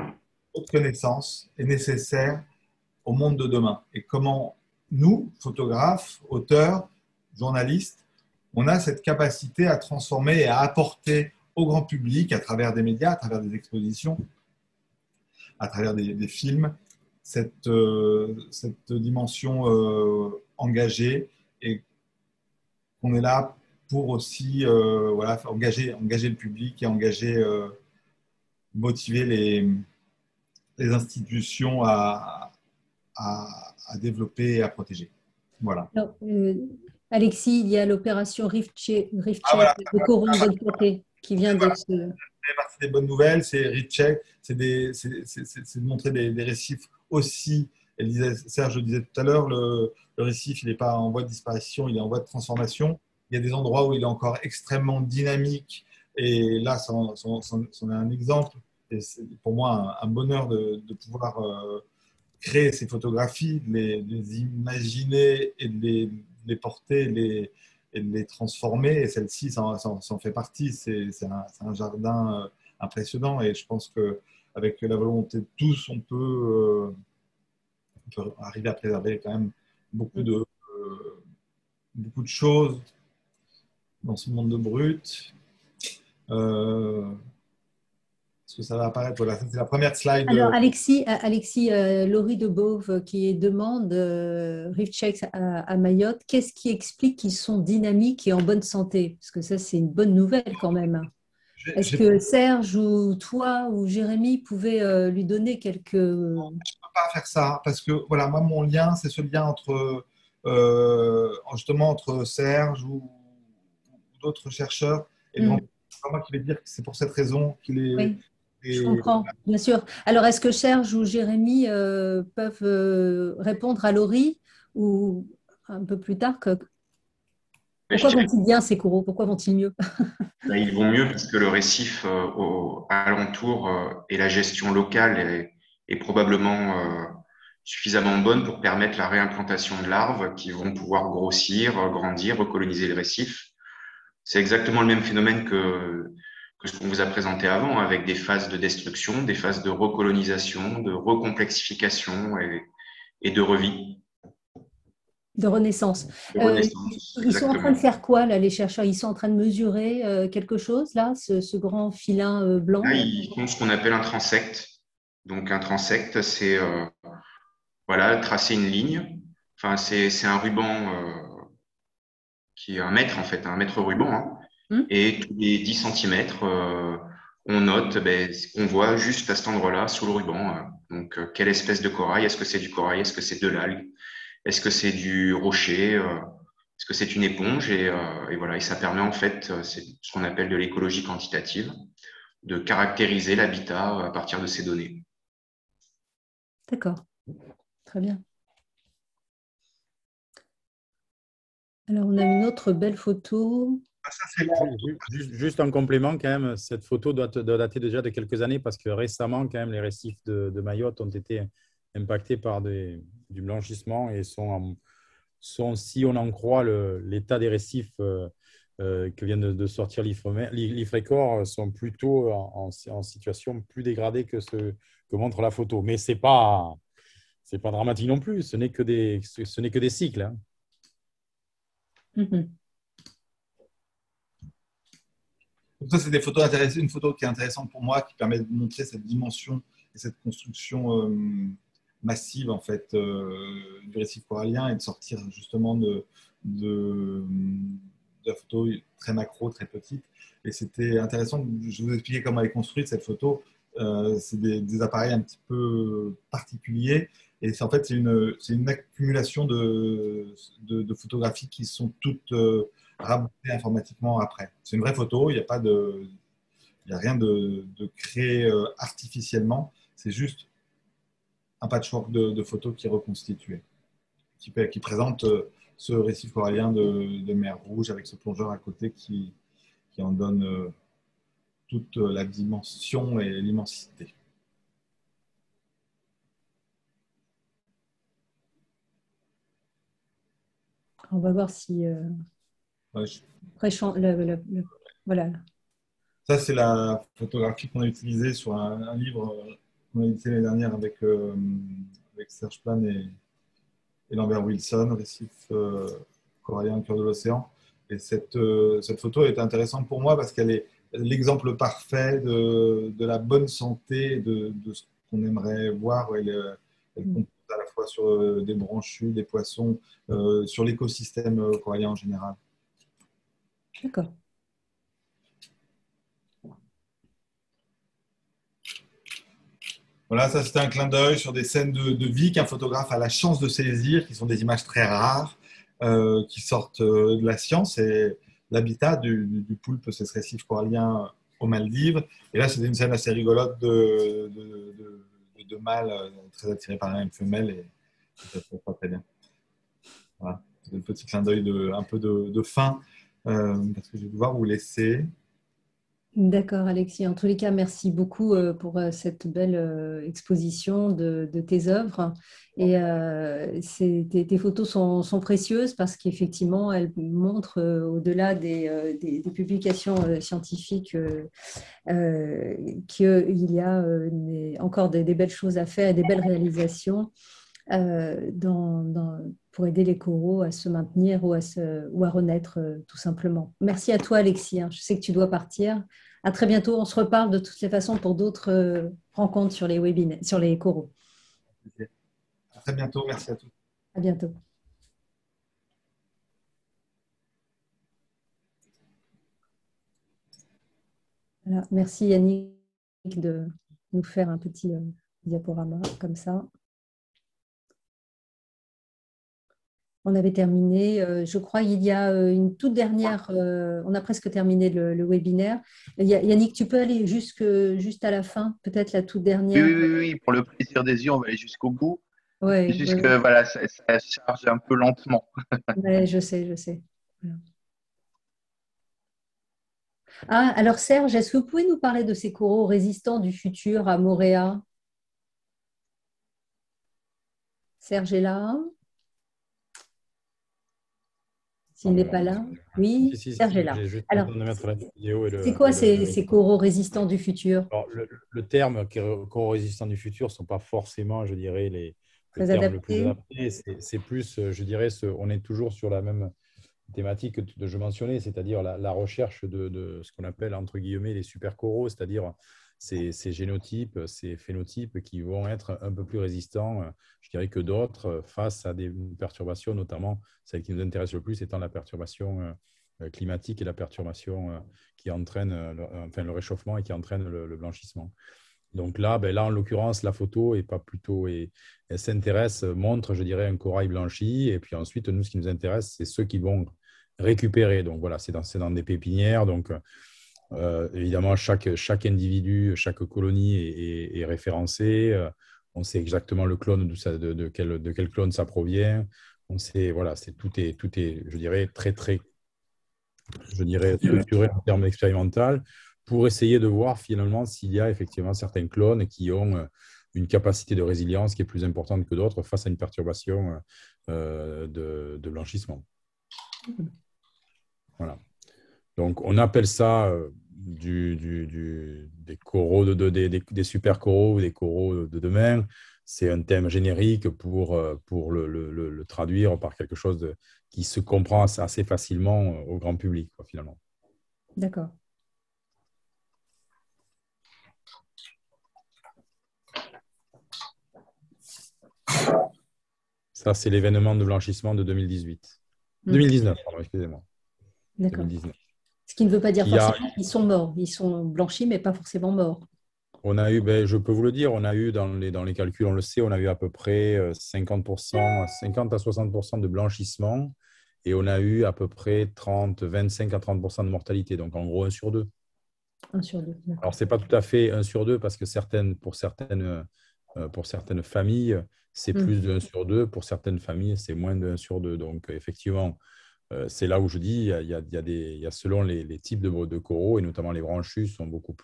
votre connaissance est nécessaire au monde de demain et comment nous, photographes, auteurs, journalistes, on a cette capacité à transformer et à apporter au grand public, à travers des médias, à travers des expositions, à travers des films, cette dimension engagée et qu'on est là pour aussi engager le public et motiver les institutions à développer et à protéger. Voilà. Alors, Alexis, il y a l'opération Reef Check voilà. de Coron Bonne qui vient de se... C'est partie des bonnes nouvelles, c'est Reef Check, c'est de montrer des récifs aussi. Serge le disait tout à l'heure, le récif, il n'est pas en voie de disparition, il est en voie de transformation. Il y a des endroits où il est encore extrêmement dynamique et là, c'en est un exemple. Et c'est pour moi un bonheur de pouvoir créer ces photographies, de les imaginer et de les porter et de les transformer. Et celle-ci, ça en fait partie. C'est un jardin impressionnant et je pense qu'avec la volonté de tous, on peut arriver à préserver quand même beaucoup de choses dans ce monde de brut. Est-ce que ça va apparaître? Voilà, c'est la première slide. Alors, Alexis, Laurie Debove qui demande Reef Checks à Mayotte, qu'est-ce qui explique qu'ils sont dynamiques et en bonne santé? Parce que ça, c'est une bonne nouvelle quand même. Est-ce que Serge ou toi ou Jérémy pouvaient lui donner quelques... Je ne peux pas faire ça parce que voilà, moi, mon lien, c'est ce lien justement entre Serge ou d'autres chercheurs. Et c'est pas moi qui vais dire que c'est pour cette raison qu'il est Je comprends, bien sûr. Alors, est-ce que Serge ou Jérémy peuvent répondre à Laurie ou un peu plus tard Je pourquoi dirais vont-ils bien ces coraux? Pourquoi vont-ils mieux? ils vont mieux parce que le récif alentour et la gestion locale est probablement suffisamment bonne pour permettre la réimplantation de larves qui vont pouvoir grossir, grandir, recoloniser le récif. C'est exactement le même phénomène que ce qu'on vous a présenté avant, avec des phases de destruction, des phases de recolonisation, de recomplexification et de revie, De renaissance. de renaissance, Ils sont en train de exactement. faire quoi, là, les chercheurs? Ils sont en train de mesurer quelque chose, là, ce grand filin blanc? Là, Là. ils font ce qu'on appelle un transect. Donc, un transect, c'est voilà, tracer une ligne. Enfin, c'est un ruban qui est un mètre, en fait, un mètre ruban, hein. Hum. Et tous les 10 centimètres, on note ce qu'on voit juste à cet endroit-là, sous le ruban. Donc, quelle espèce de corail? Est-ce que c'est du corail? Est-ce que c'est de l'algue? Est-ce que c'est du rocher? Est-ce que c'est une éponge? Et voilà, et ça permet en fait, c'est ce qu'on appelle de l'écologie quantitative, de caractériser l'habitat à partir de ces données. D'accord, très bien. Alors, on a une autre belle photo. Juste en complément, quand même, cette photo doit dater déjà de quelques années parce que récemment, quand même, les récifs de Mayotte ont été impactés par du blanchissement et sont, si on en croit l'état des récifs que vient de sortir l'IFRECOR, sont plutôt en situation plus dégradée que ce que montre la photo. Mais ce n'est pas dramatique non plus, ce n'est que des cycles. Hein. Mhm. Donc ça, c'est des photos intéressantes. Une photo qui est intéressante pour moi, qui permet de montrer cette dimension et cette construction massive en fait du récif corallien et de sortir justement de la photo très macro, très petite. Et c'était intéressant. Je vous expliquer comment elle est construite cette photo. C'est des appareils un petit peu particuliers. Et en fait, c'est une accumulation de photographies qui sont toutes rabotées informatiquement après. C'est une vraie photo, il n'y a rien de créé artificiellement. C'est juste un patchwork de photos qui est reconstitué, qui présente ce récif corallien de mer Rouge avec ce plongeur à côté qui en donne toute la dimension et l'immensité. On va voir si… Ouais, voilà. ça, c'est la photographie qu'on a utilisée sur un livre qu'on a édité l'année dernière avec Serge Plan et Lambert Wilson, Récif corallien au cœur de l'océan. Et cette photo est intéressante pour moi parce qu'elle est l'exemple parfait de la bonne santé de ce qu'on aimerait voir. Elle compose à la fois sur des branchues, des poissons, sur l'écosystème corallien en général. D'accord. Voilà, ça c'était un clin d'œil sur des scènes de vie qu'un photographe a la chance de saisir, qui sont des images très rares, qui sortent de la science. Et l'habitat du poulpe, c'est ce récif corallien aux Maldives. Et là, c'était une scène assez rigolote de mâles très attirés par une femelle. Et ça se passe pas très bien. Voilà, c'est un petit clin d'œil un peu de fin, parce que je vais devoir vous laisser. D'accord, Alexis. En tous les cas, merci beaucoup pour cette belle exposition de tes œuvres. Et tes photos sont précieuses parce qu'effectivement, elles montrent, au-delà des publications scientifiques, qu'il y a encore des belles choses à faire et des belles réalisations pour aider les coraux à se maintenir ou à renaître, tout simplement. Merci à toi, Alexis. Je sais que tu dois partir. À très bientôt. On se reparle de toutes les façons pour d'autres rencontres sur les webinaires, sur les coraux. À très bientôt. Merci à tous. À bientôt. Voilà. Merci Yannick de nous faire un petit diaporama comme ça. On avait terminé, je crois, il y a une toute dernière, on a presque terminé le webinaire. Yannick, tu peux aller juste à la fin, peut-être la toute Oui, dernière. oui, oui, oui, pour le plaisir des yeux, on va aller jusqu'au bout. C'est Oui, juste que voilà, ça charge un peu lentement. ouais, je sais, je sais. Voilà. Ah, alors Serge, est-ce que vous pouvez nous parler de ces coraux résistants du futur à Moorea? Serge est là? S'il n'est pas Pardon. là? Oui, Si, Serge est là. j'ai juste Alors, besoin de mettre la vidéo et c'est quoi le ces micro. coraux résistants du futur? Alors, le terme coraux résistants du futur ne sont pas forcément, je dirais, le Très terme le plus adaptés? adapté. C'est plus, je dirais, on est toujours sur la même thématique que je mentionnais, c'est-à-dire la recherche de ce qu'on appelle, entre guillemets, les super coraux, c'est-à-dire ces génotypes, ces phénotypes qui vont être un peu plus résistants, je dirais, que d'autres face à des perturbations, notamment celle qui nous intéresse le plus étant la perturbation climatique et la perturbation qui entraîne enfin, le réchauffement et qui entraîne le blanchissement. Donc là, en l'occurrence, la photo est pas plutôt, elle s'intéresse, montre, je dirais, un corail blanchi. Et puis ensuite, nous, ce qui nous intéresse, c'est ceux qui vont récupérer. Donc voilà, c'est dans des pépinières. Donc évidemment, chaque individu, chaque colonie est référencée. On sait exactement le clone, de quel clone ça provient. On sait, voilà, tout est, je dirais, très, je dirais, structuré en termes expérimental pour essayer de voir finalement s'il y a effectivement certains clones qui ont une capacité de résilience qui est plus importante que d'autres face à une perturbation de blanchissement. Voilà. Donc, on appelle ça des coraux, des super coraux ou des coraux de demain. C'est un thème générique pour le traduire par quelque chose qui se comprend assez facilement au grand public, quoi, finalement. D'accord. Ça, c'est l'événement de blanchissement de 2018. 2019, pardon, excusez-moi. D'accord. 2019. Ce qui ne veut pas dire forcément qu'ils sont morts. Ils sont blanchis, mais pas forcément morts. On a eu, je peux vous le dire, on a eu dans les calculs, on le sait, on a eu à peu près 50 à 60% de blanchissement et on a eu à peu près 25 à 30% de mortalité. Donc, en gros, 1 sur 2. 1 sur 2. Alors, ce n'est pas tout à fait 1 sur 2 parce que pour certaines familles, c'est plus de 1 sur 2. Pour certaines familles, c'est moins de 1 sur 2. Donc, effectivement, c'est là où je dis, il y a selon les types de coraux, et notamment les branchus sont beaucoup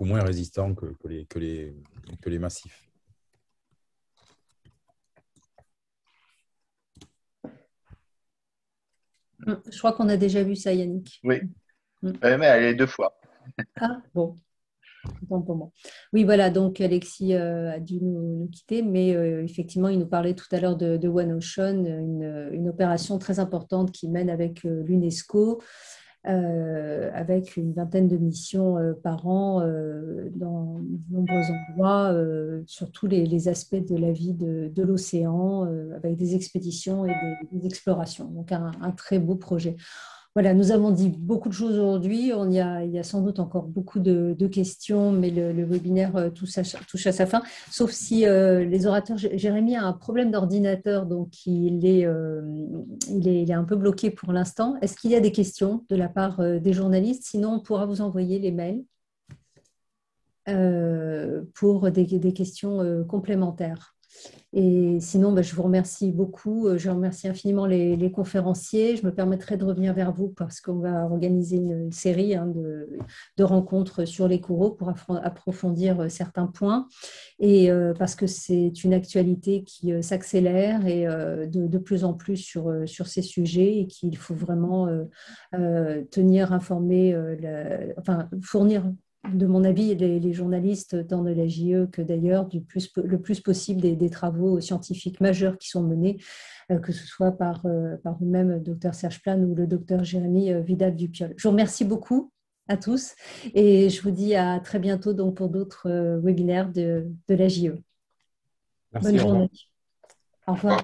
moins résistants que les massifs. Je crois qu'on a déjà vu ça, Yannick. Oui, mais elle est 2 fois. Ah, bon. Autant pour moi. Oui, voilà, donc Alexis a dû nous quitter, mais effectivement, il nous parlait tout à l'heure de One Ocean, une opération très importante qui mène avec l'UNESCO, avec une vingtaine de missions par an dans de nombreux endroits, sur tous les aspects de la vie de l'océan, avec des expéditions et des explorations. Donc, un très beau projet. Voilà, nous avons dit beaucoup de choses aujourd'hui. Il y a sans doute encore beaucoup de questions, mais le webinaire touche à sa fin. Sauf si les orateurs, Jérémy a un problème d'ordinateur, donc il est un peu bloqué pour l'instant. Est-ce qu'il y a des questions de la part des journalistes? Sinon, on pourra vous envoyer les mails pour des questions complémentaires. Et sinon, je vous remercie beaucoup. Je remercie infiniment les conférenciers. Je me permettrai de revenir vers vous parce qu'on va organiser une série de rencontres sur les coraux pour approfondir certains points. Et parce que c'est une actualité qui s'accélère et de plus en plus sur ces sujets et qu'il faut vraiment tenir informé, fournir, de mon avis, les journalistes, tant de la JE que d'ailleurs, le plus possible des travaux scientifiques majeurs qui sont menés, que ce soit par vous-même, Dr Serge Plane ou le Dr Jérémy Vidal-Dupiol. Je vous remercie beaucoup à tous et je vous dis à très bientôt donc, pour d'autres webinaires de la JE. Merci, Bonne journée. Au revoir.